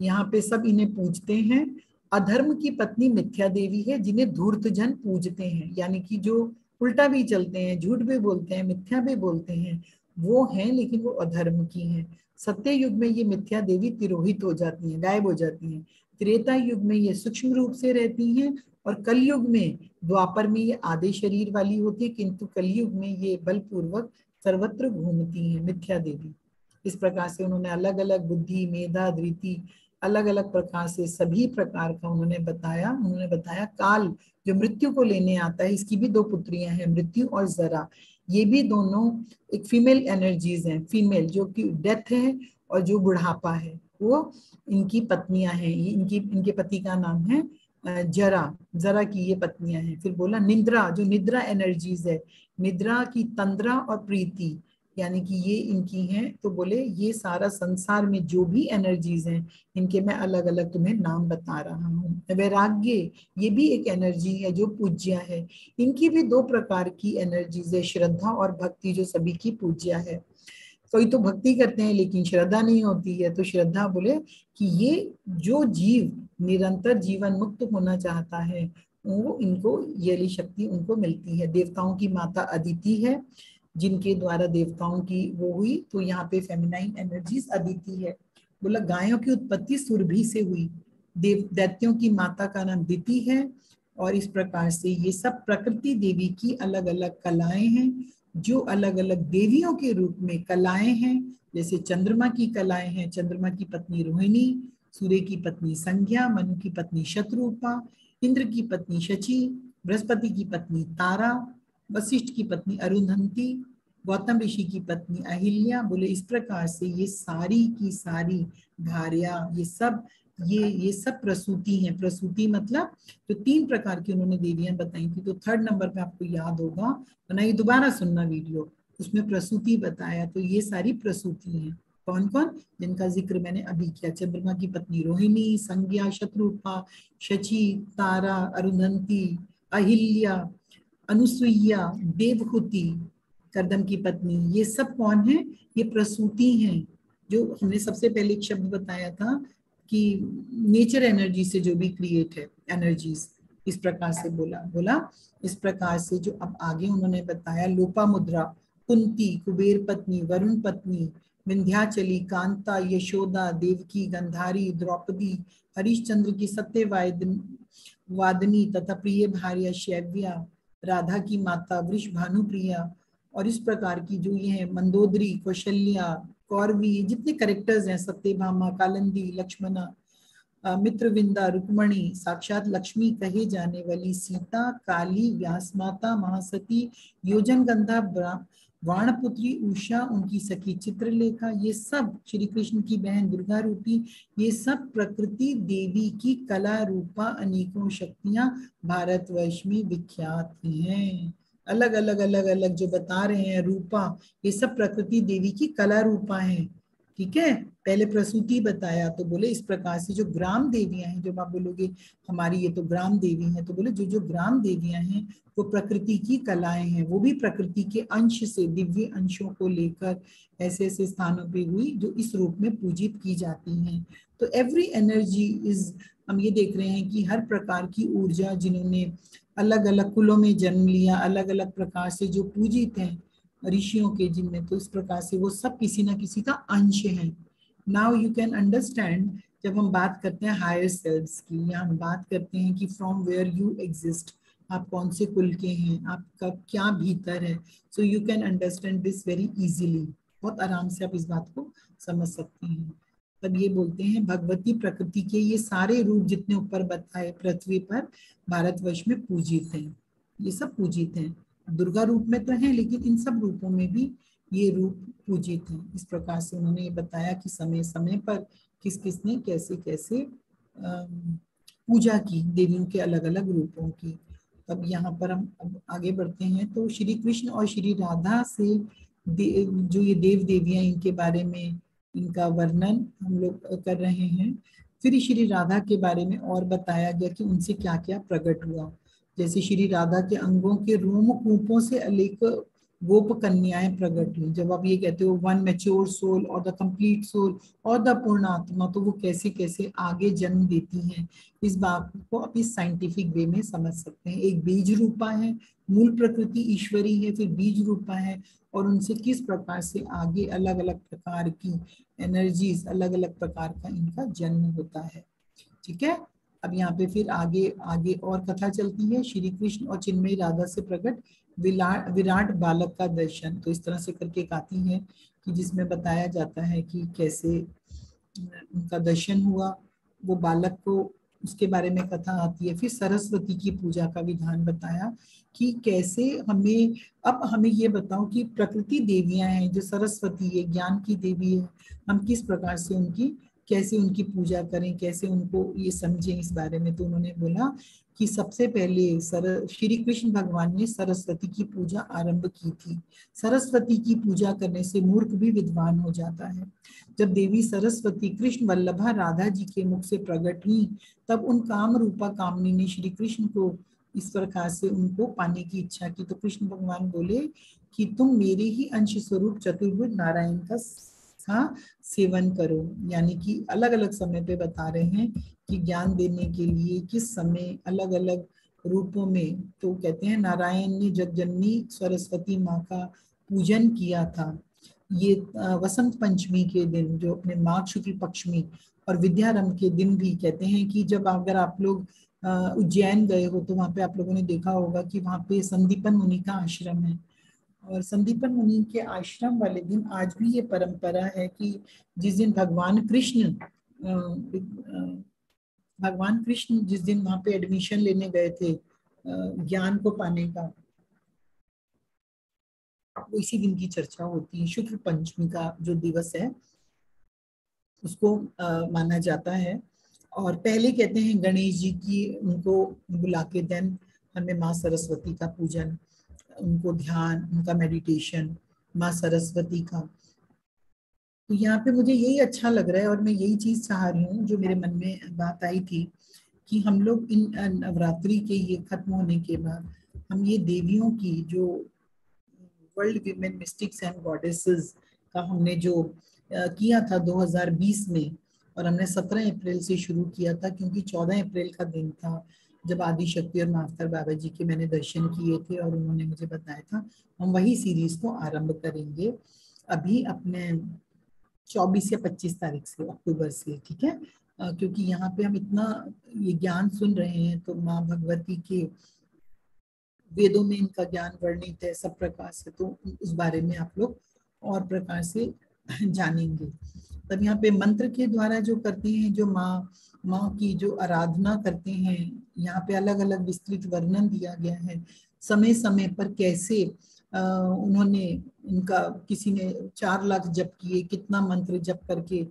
यहाँ पे सब इन्हें पूजते हैं। अधर्म की पत्नी मिथ्या देवी है, जिन्हें धूर्त जन पूजते हैं, यानी कि जो उल्टा भी चलते हैं, झूठ भी बोलते हैं, मिथ्या भी बोलते हैं, वो हैं, लेकिन वो अधर्म की हैं। सत्य युग में ये मिथ्या देवी तिरोहित हो जाती हैं, गायब हो जाती हैं। त्रेता युग में ये सूक्ष्म रूप से रहती हैं, और कलयुग में, द्वापर में ये आधे शरीर वाली होती है, किंतु कलयुग में ये बलपूर्वक सर्वत्र घूमती हैं, मिथ्या देवी। इस प्रकार से उन्होंने अलग अलग बुद्धि, मेधा, धृति, अलग अलग प्रकार से सभी प्रकार का उन्होंने बताया। उन्होंने बताया काल जो मृत्यु को लेने आता है, इसकी भी 2 पुत्रियां हैं, मृत्यु और जरा। ये भी दोनों एक फीमेल एनर्जीज हैं, फीमेल जो कि डेथ है और जो बुढ़ापा है, वो इनकी पत्नियां हैं। इनकी इनके पति का नाम है जरा, जरा की ये पत्नियां हैं। फिर बोला निद्रा, जो निद्रा एनर्जीज है, निद्रा की तंद्रा और प्रीति, यानी कि ये इनकी हैं। तो बोले ये सारा संसार में जो भी एनर्जीज हैं, इनके मैं अलग अलग तुम्हें नाम बता रहा हूँ। वैराग्य, ये भी एक एनर्जी है जो पूज्य है। इनकी भी 2 प्रकार की एनर्जीज है, श्रद्धा और भक्ति, जो सभी की पूज्य है। कोई तो भक्ति करते हैं लेकिन श्रद्धा नहीं होती है, तो श्रद्धा बोले कि ये जो जीव निरंतर जीवन मुक्त होना चाहता है, वो इनको ये शक्ति उनको मिलती है। देवताओं की माता अदिति है, जिनके द्वारा देवताओं की वो हुई, तो यहाँ पे फेमिनाइन एनर्जीज अदिति है। बोला गायों की उत्पत्ति सुरभि से हुई, देव दैत्यों की माता का नाम दिति है। और इस प्रकार से ये सब प्रकृति देवी की अलग अलग कलाएं हैं, जो अलग अलग देवियों के रूप में कलाएं हैं। जैसे चंद्रमा की कलाएं हैं, चंद्रमा की पत्नी रोहिणी, सूर्य की पत्नी संज्ञा, मनु की पत्नी शत्रुपा, इंद्र की पत्नी शची, बृहस्पति की पत्नी तारा, वशिष्ठ की पत्नी अरुंधति, गौतम ऋषि की पत्नी अहिल्या। बोले इस प्रकार से ये सारी की सारी भार्या, ये सब प्रसूति हैं। प्रसूति मतलब जो 3 प्रकार की उन्होंने देवियां बताई थी, तो 3rd नंबर पे आपको याद होगा, वरना ये दोबारा सुनना वीडियो, उसमें प्रसूति बताया। तो ये सारी प्रसूति हैं। कौन कौन, जिनका जिक्र मैंने अभी किया, चंद्रमा की पत्नी रोहिणी, संज्ञा, शत्रुपा, शची, तारा, अरुंधति, अहिल्या, अनुसुईया, देवहूति, कर्दम की पत्नी, ये सब कौन है, ये प्रसूति हैं। जो हमने सबसे पहले एक शब्द बताया था कि नेचर एनर्जी से जो भी क्रिएट है एनर्जीज, इस प्रकार से बोला इस प्रकार से। जो अब आगे उन्होंने बताया, लोपामुद्रा, कुंती, कुबेर पत्नी, वरुण पत्नी, विंध्याचली, कांता, यशोदा, देवकी, गंधारी, द्रौपदी, हरिश्चंद्र की वादनी तथा प्रिय भार्या शैव्या, राधा की माता वृषभानुप्रिया, और इस प्रकार की जो ये है मंदोदरी, कौशल्या, कौरवी, जितने करेक्टर्स हैं, सत्यभामा, कालिंदी, लक्ष्मणा, मित्रविंदा, रुक्मणी, साक्षात लक्ष्मी कहे जाने वाली सीता, काली, व्यास माता, महासती, योजन गंधा, वाणपुत्री उषा, उनकी सखी चित्रलेखा, ये सब श्री कृष्ण की बहन दुर्गा रूपी, ये सब प्रकृति देवी की कला रूपा अनेकों शक्तियां भारतवर्ष में विख्यात हैं। अलग अलग अलग अलग जो बता रहे हैं रूपा, ये सब प्रकृति देवी की कला रूपा हैं। ठीक है, पहले प्रसूति बताया तो बोले इस प्रकार से जो ग्राम देवियां हैं, जब आप बोलोगे हमारी ये तो ग्राम देवी हैं, तो बोले जो जो ग्राम देवियां हैं वो प्रकृति की कलाएं हैं, वो भी प्रकृति के अंश से दिव्य अंशों को लेकर ऐसे ऐसे स्थानों पे हुई जो इस रूप में पूजित की जाती हैं। तो एवरी एनर्जी इज, हम ये देख रहे हैं कि हर प्रकार की ऊर्जा जिन्होंने अलग अलग कुलों में जन्म लिया, अलग अलग प्रकार से जो पूजित हैं ऋषियों के जिनमें, तो इस प्रकार से वो सब किसी ना किसी का अंश है। नाउ यू कैन अंडरस्टैंड, जब हम बात करते हैं हायर सेल्व्स की, या हम बात करते हैं कि फ्रॉम वेयर यू एग्जिस्ट, आप कौन से कुल के हैं, आपका क्या भीतर है, so you can understand this very easily, बहुत आराम से आप इस बात को समझ सकते हैं। तब ये बोलते हैं भगवती प्रकृति के ये सारे रूप जितने ऊपर बताए पृथ्वी पर भारतवर्ष में पूजित हैं, ये सब पूजित हैं, दुर्गा रूप में तो है लेकिन इन सब रूपों में भी ये रूप पूजित हैं। इस प्रकार से उन्होंने ये बताया कि समय समय पर किस किसने कैसे कैसे पूजा की देवियों के अलग अलग रूपों की। तब यहाँ पर हम अब आगे बढ़ते हैं, तो श्री कृष्ण और श्री राधा से जो ये देव देवियां, इनके बारे में इनका वर्णन हम लोग कर रहे हैं। फिर श्री राधा के बारे में और बताया गया कि उनसे क्या क्या प्रकट हुआ, जैसे श्री राधा के अंगों के रोमकूपों से अनेक गोप कन्याएं प्रकट हुई। जब आप ये कहते हो वन मैच्योर सोल और द कंप्लीट सोल और द पूर्ण आत्मा, तो वो कैसे कैसे आगे जन्म देती हैं, इस बात को आप इस साइंटिफिक वे में समझ सकते हैं। एक बीज रूपा है, मूल प्रकृति ईश्वरी है, फिर बीज रूपा है, और उनसे किस प्रकार से आगे अलग अलग प्रकार की एनर्जीज, अलग अलग प्रकार का इनका जन्म होता है। ठीक है, अब यहाँ पे फिर आगे आगे और कथा चलती है। श्री कृष्ण और चिन्मयी राधा से प्रकट विराट बालक का दर्शन, तो इस तरह से करके एक आती है कि जिसमें बताया जाता है कि कैसे उनका दर्शन हुआ, वो बालक को, उसके बारे में कथा आती है। फिर सरस्वती की पूजा का विधान बताया कि कैसे हमें, अब हमें ये बताओ कि प्रकृति देवियां हैं जो सरस्वती है, ज्ञान की देवी है, हम किस प्रकार से उनकी, कैसे उनकी पूजा करें, कैसे उनको ये समझें, इस बारे में। तो उन्होंने बोला कि सबसे पहले श्री कृष्ण भगवान ने सरस्वती की पूजा आरंभ की थी। सरस्वती की पूजा करने से मूर्ख भी विद्वान हो जाता है। जब देवी सरस्वती कृष्ण वल्लभा राधा जी के मुख से प्रकट हुई, तब उन काम रूपा कामनी ने श्री कृष्ण को इस प्रकार से उनको पाने की इच्छा की। तो कृष्ण भगवान बोले कि तुम मेरे ही अंश स्वरूप चतुर्भुज नारायण का सेवन करो, यानी कि अलग अलग समय पे बता रहे हैं कि ज्ञान देने के लिए किस समय अलग अलग रूपों में। तो कहते हैं नारायण ने जगजननी सरस्वती माँ का पूजन किया था। ये वसंत पंचमी के दिन, जो अपने माघ शुक्ल पक्ष में, और विद्यारंभ के दिन भी कहते हैं कि जब अगर आप लोग उज्जैन गए हो तो वहां पे आप लोगों ने देखा होगा कि वहां पे संदीपन मुनि का आश्रम है, और संदीपन मुनि के आश्रम वाले दिन आज भी ये परंपरा है कि जिस दिन भगवान कृष्ण जिस दिन वहां पे एडमिशन लेने गए थे ज्ञान को पाने का, वो इसी दिन की चर्चा होती है। शुक्ल पंचमी का जो दिवस है उसको माना जाता है। और पहले कहते हैं गणेश जी की उनको बुला के देन हमें माँ सरस्वती का पूजन, उनको ध्यान, उनका मेडिटेशन, माँ सरस्वती का। तो यहाँ पे मुझे यही अच्छा लग रहा है, और मैं यही चीज चाह रही हूँ, जो मेरे मन में बात आई थी कि हम लोग इन नवरात्रि के ये खत्म होने के बाद हम ये देवियों की जो world women mystics and goddesses का हमने जो किया था 2020 में, और हमने 17 अप्रैल से शुरू किया था, क्योंकि 14 अप्रैल का दिन था जब आदि शक्ति और माफ्तर बाबा जी के मैंने दर्शन किए थे, और उन्होंने मुझे बताया था हम वही सीरीज को आरंभ करेंगे अभी अपने 24 या 25 तारीख से, अक्टूबर से। ठीक है, क्योंकि यहाँ पे हम इतना ये ज्ञान सुन रहे हैं, तो माँ भगवती के वेदों में इनका ज्ञान वर्णित है सब प्रकार से, तो उस बारे में आप लोग और प्रकार से जानेंगे। तब यहाँ पे मंत्र के द्वारा जो करते हैं, जो माँ माँ की जो आराधना करते हैं, यहाँ पे अलग अलग विस्तृत वर्णन दिया गया है, समय समय पर कैसे उन्होंने इनका, किसी ने 4 लाख जप किए, कितना मंत्र जप करके,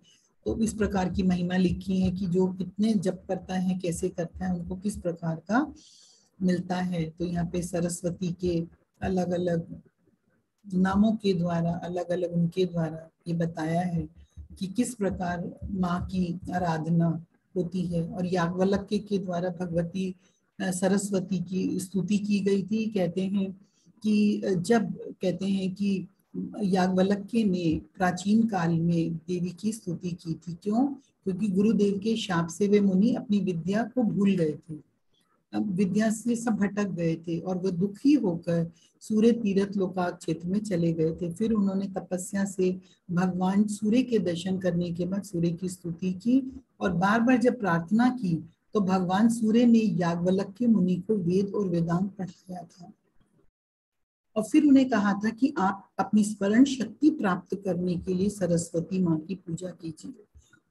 तो इस प्रकार की महिमा लिखी है कि जो कितने जप करता है, कैसे करता है, उनको किस प्रकार का मिलता है। तो यहाँ पे सरस्वती के अलग अलग नामों के द्वारा, अलग अलग उनके द्वारा ये बताया है कि किस प्रकार माँ की आराधना होती है। और याज्ञवल्क्य के द्वारा भगवती सरस्वती की स्तुति की गई थी। कहते हैं कि जब कहते हैं कि याज्ञवल्क्य ने प्राचीन काल में देवी की स्तुति की थी। क्यों? क्योंकि गुरुदेव के शाप से वे मुनि अपनी विद्या को भूल गए थे, विद्या से सब भटक गए थे, और वो दुखी होकर सूर्य तीर्थ लोकाक क्षेत्र में चले गए थे। फिर उन्होंने तपस्या से भगवान सूर्य के दर्शन करने के बाद सूर्य की स्तुति की, और बार बार जब प्रार्थना की तो भगवान सूर्य ने याज्ञवल्क्य मुनि को वेद और वेदांत पढ़ाया था। और फिर उन्हें कहा था कि आप अपनी स्मरण शक्ति प्राप्त करने के लिए सरस्वती माँ की पूजा कीजिए,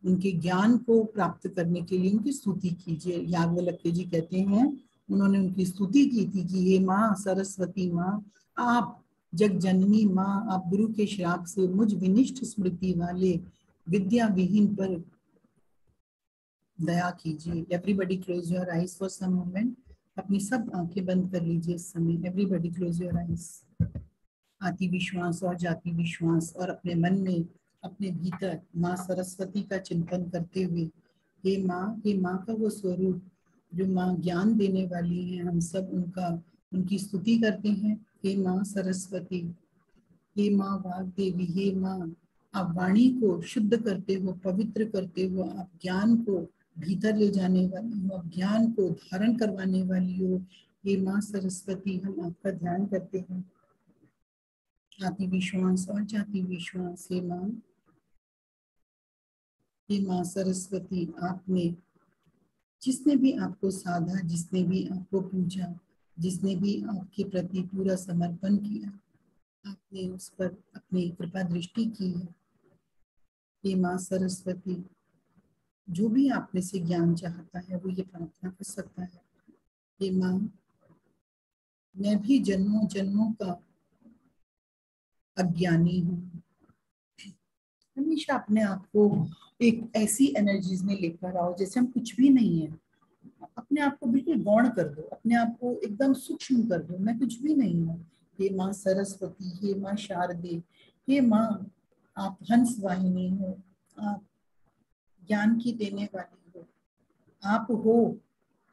उनके ज्ञान को प्राप्त करने के लिए उनकी स्तुति कीजिए। याज्ञवल्क्य जी कहते हैं, उन्होंने उनकी स्तुति की थी कि हे माँ सरस्वती माँ, आप जग जननी माँ, आप गुरु के श्राप से मुझ विनिष्ट स्मृति वाले विद्या विहीन पर दया कीजिए। Everybody close your eyes for some moment. अपनी सब आंखें बंद कर लीजिए इस समय। Everybody close your eyes. आति विश्वास और जाति विश्वास, और अपने मन में, अपने भीतर माँ सरस्वती का चिंतन करते हुए, हे माँ का वो स्वरूप जो माँ ज्ञान देने वाली है, हम सब उनका, उनकी स्तुति करते हैं। हे माँ सरस्वती, हे माँ वाग देवी, हे माँ आप वाणी को शुद्ध करते हो, पवित्र करते हो, आप ज्ञान को भीतर ले जाने वाली हो, आप ज्ञान को धारण करवाने वाली हो। हे माँ सरस्वती, हम आपका ध्यान करते हैं। आति विश्वास और जाति विश्वास, हे माँ, हे माँ सरस्वती, आपने, जिसने भी आपको साधा, जिसने भी आपको पूजा, जिसने भी आपके प्रति पूरा समर्पण किया, आपने उस पर अपनी कृपा दृष्टि की है। हे माँ सरस्वती, जो भी आप में से ज्ञान चाहता है वो ये प्रार्थना कर सकता है। हे माँ, मैं भी जन्मों जन्मों का अज्ञानी हूँ। हमेशा अपने आप को एक ऐसी एनर्जीज में लेकर आओ जैसे हम कुछ भी नहीं है। अपने आप को बिल्कुल गौण कर दो, अपने आप को एकदम सूक्ष्म कर दो, मैं कुछ भी नहीं हूँ। हे माँ सरस्वती, हे माँ शारदे, हे माँ आप हंस वाहिनी हो, आप ज्ञान की देने वाली हो। आप हो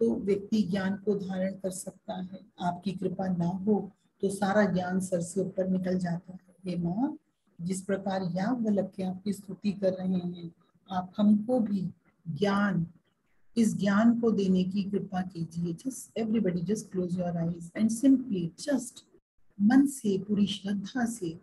तो व्यक्ति ज्ञान को धारण कर सकता है, आपकी कृपा ना हो तो सारा ज्ञान सर से ऊपर निकल जाता है। हे माँ, जिस प्रकार याज्ञवल्क्य आपकी स्तुति कर रहे हैं, आप हमको भी ज्ञान, इस ज्ञान को देने की कृपा कीजिए। Just everybody just close your eyes and simply just मन से, पूरी श्रद्धा से,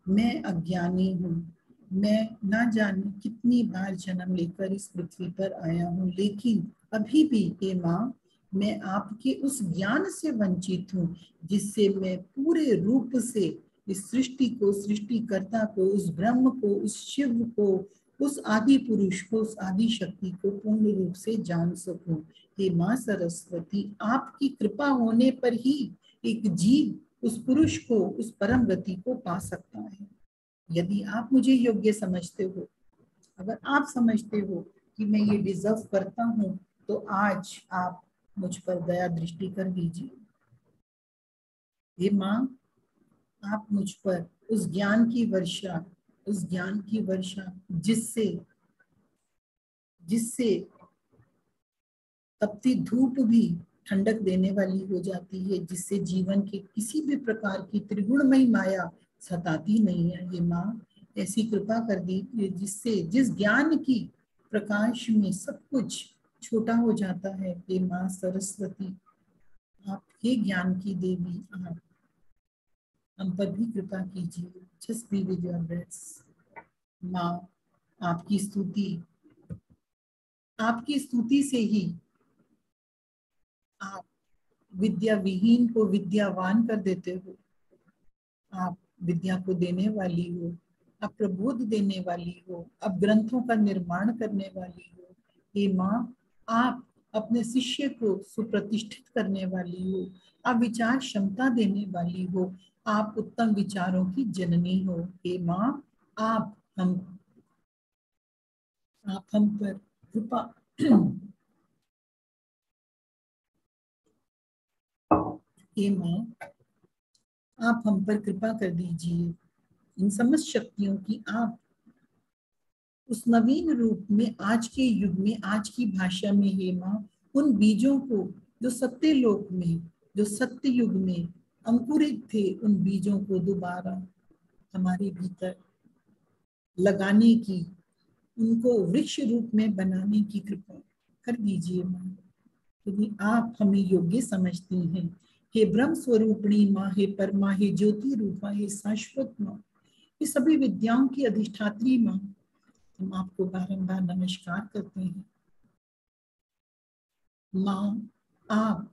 मैं अज्ञानी हूँ, मैं ना जाने कितनी बार जन्म लेकर इस पृथ्वी पर आया हूँ, लेकिन अभी भी हे माँ, मैं आपके उस ज्ञान से वंचित हूँ जिससे मैं पूरे रूप से इस सृष्टि को, सृष्टिकर्ता को, उस ब्रह्म को, उस शिव को, उस आदि पुरुष को, उस आदि शक्ति को पूर्ण रूप से जान सकूं। हे माँ सरस्वती, आपकी कृपा होने पर ही एक जीव उस पुरुष को, उस परम गति को पा सकता है। यदि आप मुझे योग्य समझते हो, अगर आप समझते हो कि मैं ये डिजर्व करता हूँ, तो आज आप मुझ पर दया दृष्टि कर दीजिए। हे माँ, आप मुझ पर उस ज्ञान की वर्षा, उस ज्ञान की वर्षा जिससे जिससे तपती धूप भी ठंडक देने वाली हो जाती है, जिससे जीवन के किसी भी प्रकार की त्रिगुणमयी माया सताती नहीं है। ये माँ, ऐसी कृपा कर दी जिससे, जिस ज्ञान की प्रकाश में सब कुछ छोटा हो जाता है। ये माँ सरस्वती, आप हे ज्ञान की देवी, आप हम पर भी कृपा कीजिए। Just be with your breaths. माँ, आपकी स्तुति, आपकी स्तुति से ही आप विद्या विहीन को विद्यावान कर देते हो। आप विद्या को देने वाली हो, आप प्रबोध देने वाली हो, आप ग्रंथों का निर्माण करने वाली हो। हे माँ, आप अपने शिष्य को सुप्रतिष्ठित करने वाली हो, आप विचार क्षमता देने वाली हो, आप उत्तम विचारों की जननी हो। हे माँ, आप हम पर कृपा हे माँ, आप हम पर कृपा कर दीजिए। इन समस्त शक्तियों की आप उस नवीन रूप में आज के युग में, आज की भाषा में, हे माँ, उन बीजों को जो सत्य लोक में, जो सत्य युग में अंकुरित थे, उन बीजों को दोबारा हमारे भीतर लगाने की, उनको वृक्ष रूप में बनाने की कृपा कर दीजिए माँ। यदि आप हमें योग्य समझती हैं, हे ब्रह्म स्वरूपिणी माँ, हे परमा, हे ज्योति रूपा, हे शाश्वत माँ, ये सभी विद्याओं की अधिष्ठात्री माँ, हम आपको बारंबार नमस्कार करते हैं। माँ, आप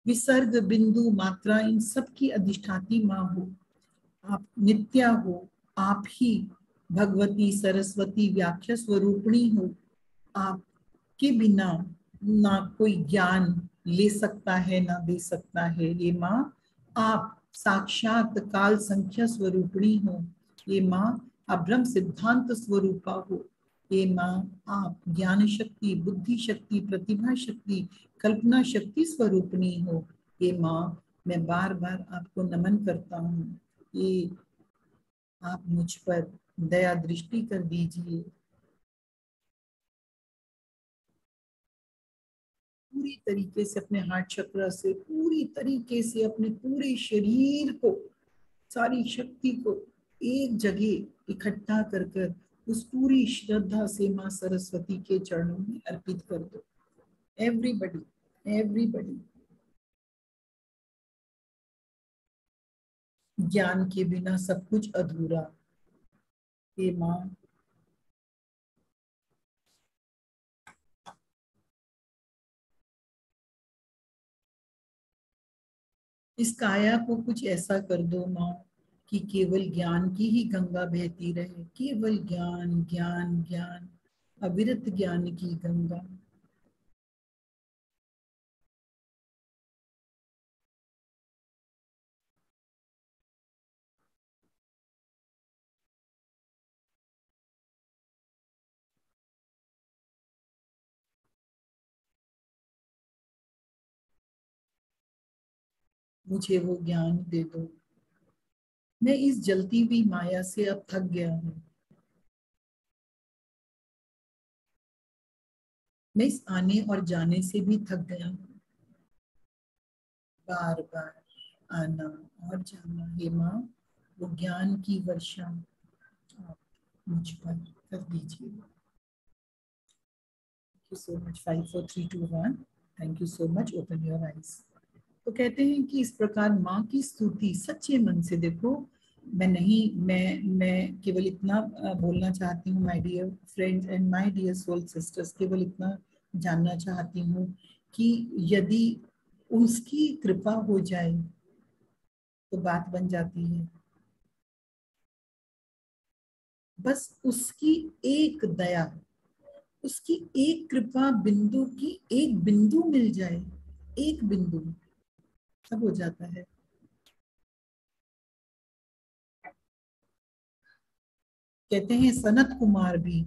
विसर्ग, बिंदु, मात्रा, इन सब की अधिष्ठात्री माँ हो। आप नित्या हो, आप ही भगवती सरस्वती व्याख्या स्वरूपिणी हो। आपके बिना ना कोई ज्ञान ले सकता है, ना दे सकता है। ये माँ, आप साक्षात काल संख्या स्वरूपिणी हो। ये माँ, आप ब्रह्म सिद्धांत स्वरूपा हो। ये माँ, आप ज्ञान शक्ति, बुद्धि शक्ति, प्रतिभा शक्ति, कल्पना शक्ति स्वरूपिणी हो। ये माँ, मैं बार बार आपको नमन करता हूँ। ये आप मुझ पर दया दृष्टि कर दीजिए। पूरी तरीके से अपने हार्ट चक्र से, पूरी तरीके से अपने पूरे शरीर को, सारी शक्ति को एक जगह इकट्ठा कर कर उस पूरी श्रद्धा से माँ सरस्वती के चरणों में अर्पित कर दो। Everybody, everybody. ज्ञान के बिना सब कुछ अधूरा। हे माँ, इस काया को कुछ ऐसा कर दो माँ कि केवल ज्ञान की ही गंगा बहती रहे। केवल ज्ञान, ज्ञान, ज्ञान, अविरत ज्ञान की गंगा। मुझे वो ज्ञान दे दो। मैं इस जलती हुई माया से अब थक गया हूँ। मैं इस आने और जाने से भी थक गया हूँ। बार बार आना और जाना। हे माँ, वो ज्ञान की वर्षा आप मुझ पर कर दीजिए। Thank you so much. 5 4 3 2 1। Thank you so much. Open your eyes. तो कहते हैं कि इस प्रकार माँ की स्तुति सच्चे मन से, देखो, मैं केवल इतना बोलना चाहती हूँ my dear friends and my dear soul sisters, केवल इतना जानना चाहती हूँ कि यदि उसकी कृपा हो जाए तो बात बन जाती है। बस उसकी एक दया, उसकी एक कृपा बिंदु की एक बिंदु मिल जाए, एक बिंदु, सब हो जाता है। कहते हैं सनत कुमार भी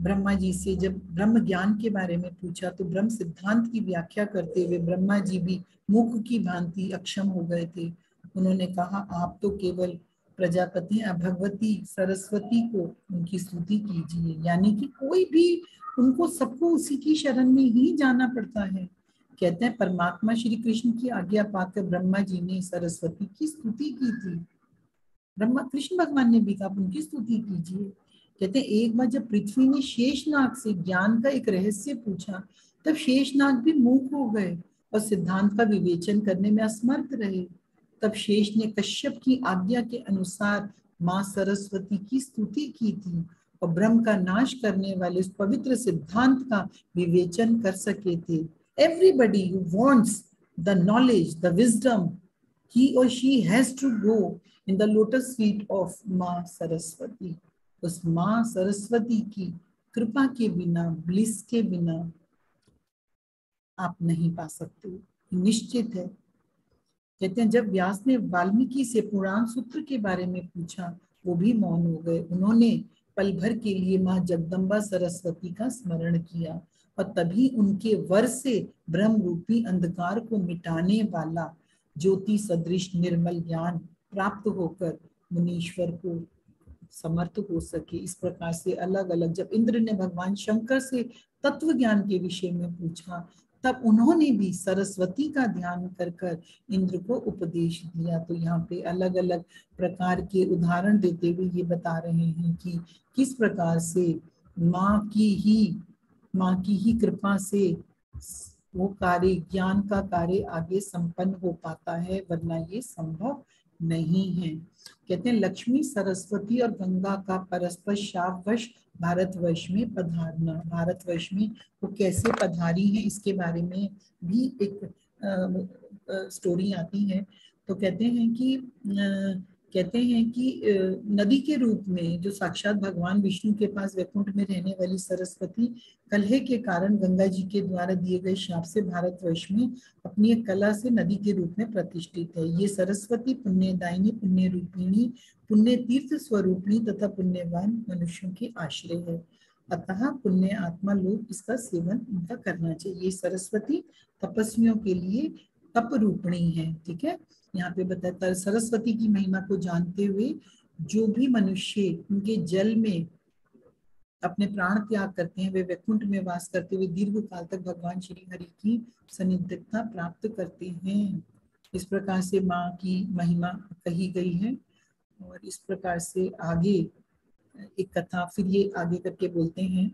ब्रह्मा जी से जब ब्रह्म ज्ञान के बारे में पूछा तो ब्रह्म सिद्धांत की व्याख्या करते हुए ब्रह्मा जी भी मूक की भांति अक्षम हो गए थे। उन्होंने कहा, आप तो केवल प्रजापति भगवती सरस्वती को उनकी स्तुति कीजिए। यानी कि कोई भी, उनको सबको उसी की शरण में ही जाना पड़ता है। कहते हैं परमात्मा श्री कृष्ण की आज्ञा पाकर ब्रह्मा जी ने सरस्वती की स्तुति की थी। ब्रह्मा कृष्ण भगवान ने भी कहा, उनकी स्तुति कीजिए। कहते हैं एक बार जब पृथ्वी ने शेषनाग से ज्ञान का एक रहस्य पूछा, तब शेषनाग भी मूक हो गए और सिद्धांत का विवेचन करने में असमर्थ रहे। तब शेष ने कश्यप की आज्ञा के अनुसार माँ सरस्वती की स्तुति की थी और ब्रह्म का नाश करने वाले उस पवित्र सिद्धांत का विवेचन कर सके थे। Everybody who wants the knowledge, the wisdom, he or she has to go in the lotus feet of माँ सरस्वती। उस माँ सरस्वती की कृपा के बिना, ब्लिस के बिना आप नहीं पा सकते, निश्चित है। कहते हैं जब व्यास ने वाल्मीकि से पुराण सूत्र के बारे में पूछा, वो भी मौन हो गए। उन्होंने पल भर के लिए माँ जगदम्बा सरस्वती का स्मरण किया और तभी उनके वर से ब्रह्म रूपी अंधकार को मिटाने वाला ज्योति सदृश निर्मल ज्ञान प्राप्त होकर मुनीश्वर को समर्थ हो सके। इस प्रकार से अलग अलग जब इंद्र ने भगवान शंकर से तत्व ज्ञान के विषय में पूछा, तब उन्होंने भी सरस्वती का ध्यान कर कर इंद्र को उपदेश दिया। तो यहाँ पे अलग अलग प्रकार के उदाहरण देते हुए ये बता रहे हैं कि किस प्रकार से माँ की ही कृपा से वो कार्य, ज्ञान का कार्य आगे संपन्न हो पाता है, वरना ये संभव नहीं है। कहते हैं लक्ष्मी सरस्वती और गंगा का परस्पर शापवश भारतवर्ष में पधारना। भारतवर्ष में वो कैसे पधारी है इसके बारे में भी एक स्टोरी आती है। तो कहते हैं कि नदी के रूप में जो साक्षात भगवान विष्णु के पास वैकुंठ में रहने वाली सरस्वती कलह के कारण गंगा जी के द्वारा दिए गए शाप से भारतवर्ष में अपनी एक कला से नदी के रूप में प्रतिष्ठित है। ये सरस्वती पुण्यदायिनी, पुण्य रूपिणी, पुण्य तीर्थ स्वरूपिणी तथा पुण्यवान मनुष्यों की आश्रय है। अतः पुण्य आत्मा लोग इसका सेवन उनका करना चाहिए। सरस्वती तपस्वियों के लिए तप रूपिणी है। ठीक है, यहाँ पे बताता सरस्वती की महिमा को जानते हुए जो भी मनुष्य उनके जल में अपने प्राण त्याग करते हैं, वे वैकुंठ में वास करते हुए दीर्घ काल तक भगवान श्री हरि की सानिध्यता प्राप्त करते हैं। इस प्रकार से माँ की महिमा कही गई है। और इस प्रकार से आगे एक कथा फिर ये आगे करके बोलते हैं।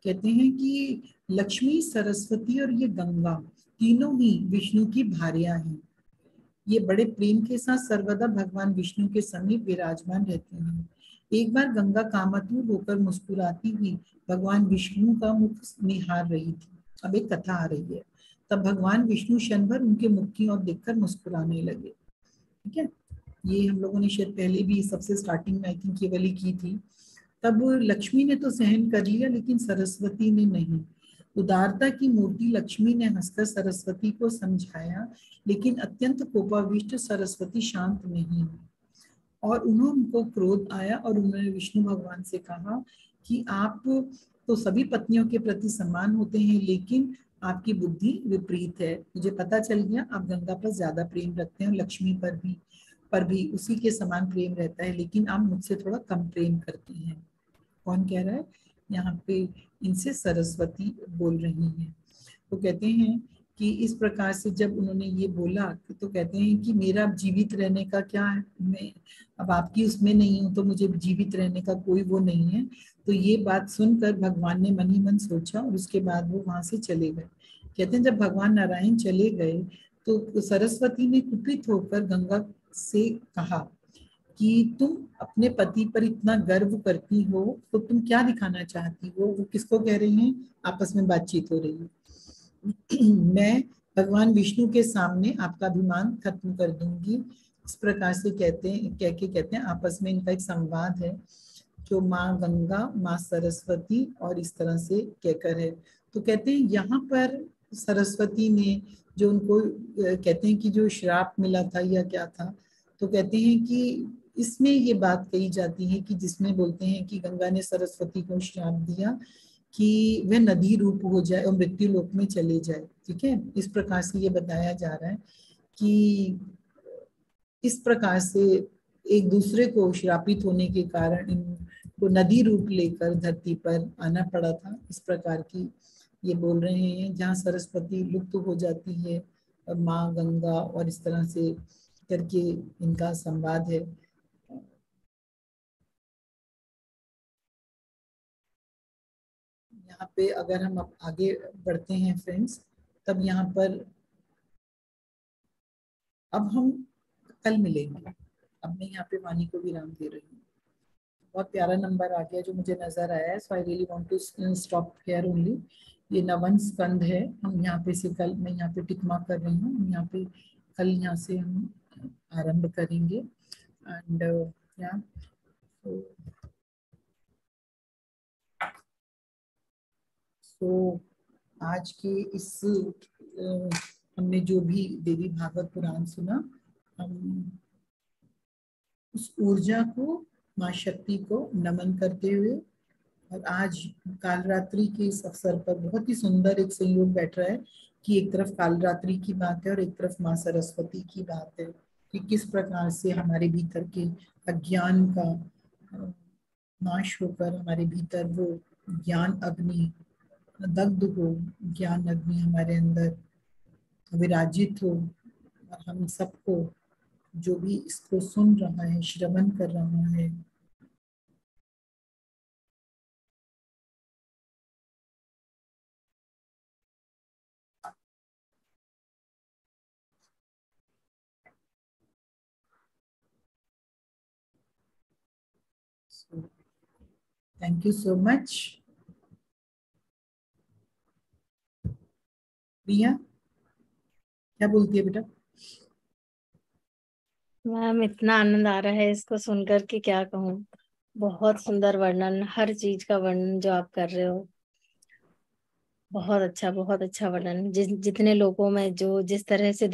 कहते हैं कि लक्ष्मी, सरस्वती और ये गंगा तीनों ही विष्णु की भार्या हैं। ये बड़े प्रेम के साथ सर्वदा भगवान विष्णु के समीप विराजमान रहती हैं। एक बार गंगा कामातुर होकर मुस्कुराती हुई भगवान विष्णु का मुख निहार रही थी। अब एक कथा आ रही है। तब भगवान विष्णु क्षण भर उनके मुख की ओर देखकर मुस्कुराने लगे। ठीक है, ये हम लोगों ने शायद पहले भी सबसे स्टार्टिंग में आई थिंक ये वाली की थी। तब लक्ष्मी ने तो सहन कर लिया, लेकिन सरस्वती ने नहीं। उदारता की मूर्ति लक्ष्मी ने हंसकर सरस्वती को समझाया, लेकिन अत्यंत कोपाविष्ट सरस्वती शांत नहीं हुई और उनको क्रोध आया और उन्होंने विष्णु भगवान से कहा कि आप तो सभी पत्नियों के प्रति समान होते हैं, लेकिन आपकी बुद्धि विपरीत है। मुझे पता चल गया आप गंगा पर ज्यादा प्रेम रखते हैं, लक्ष्मी पर भी उसी के समान प्रेम रहता है, लेकिन आप मुझसे थोड़ा कम प्रेम करती हैं। कौन कह रहा है? यहाँ पे इनसे सरस्वती बोल रही हैं। तो कहते हैं कि इस प्रकार से जब उन्होंने ये बोला तो कहते हैं कि मेरा जीवित रहने का क्या है, मैं अब आपकी उसमें नहीं हूँ तो मुझे जीवित रहने का कोई वो नहीं है। तो ये बात सुनकर भगवान ने मन ही मन सोचा और उसके बाद वो वहां से चले गए। कहते हैं जब भगवान नारायण चले गए तो सरस्वती ने कुपित होकर गंगा से कहा कि तुम अपने पति पर इतना गर्व करती हो तो तुम क्या दिखाना चाहती हो। वो किसको कह रही हैं? आपस में बातचीत हो रही है। मैं भगवान विष्णु के सामने आपका अभिमान खत्म कर दूंगी। इस प्रकार से कहते हैं आपस में इनका एक संवाद है जो माँ गंगा, माँ सरस्वती और इस तरह से कहकर है। तो कहते हैं यहाँ पर सरस्वती ने जो उनको कहते हैं कि जो श्राप मिला था या क्या था, तो कहते हैं कि इसमें ये बात कही जाती है कि जिसमें बोलते हैं कि गंगा ने सरस्वती को श्राप दिया कि वह नदी रूप हो जाए और मृत्यु लोक में चले जाए। ठीक है, इस प्रकार से ये बताया जा रहा है कि इस प्रकार से एक दूसरे को श्रापित होने के कारण इनको नदी रूप लेकर धरती पर आना पड़ा था। इस प्रकार की ये बोल रहे हैं, जहाँ सरस्वती लुप्त हो जाती है माँ गंगा और इस तरह से करके इनका संवाद है। यहाँ पे अगर हम अब आगे बढ़ते हैं फ्रेंड्स, तब यहाँ पर अब हम कल मिलेंगे। अब मैं यहाँ पे वाणी को विराम दे रही हूँ। बहुत प्यारा नंबर आ गया जो मुझे नजर आया है, so I really want to stop here only. ये नवन स्कंद है। हम यहाँ पे से कल, मैं यहाँ पे टिक मार्क कर रही हूँ, हम यहाँ पे कल यहाँ से हम आरंभ करेंगे। एंड या सो आज के इस हमने जो भी देवी भागवत पुराण सुना, हम उस ऊर्जा को, माँ शक्ति को नमन करते हुए, और आज कालरात्रि के इस अवसर पर बहुत ही सुंदर एक संयोग बैठ रहा है कि एक तरफ कालरात्रि की बात है और एक तरफ माँ सरस्वती की बात है कि किस प्रकार से हमारे भीतर के अज्ञान का नाश होकर हमारे भीतर वो ज्ञान अग्नि दग्ध हो, ज्ञान अग्नि हमारे अंदर विराजित हो, और हम सबको, जो भी इसको सुन रहा है, श्रवण कर रहा है, थैंक यू सो मच। प्रिया क्या बोलती है बेटा? मैम, इतना आनंद आ रहा है इसको सुनकर के क्या कहूँ। बहुत सुंदर वर्णन, हर चीज का वर्णन जो आप कर रहे हो, बहुत अच्छा वर्णन। जितने लोगों में जो जिस तरह से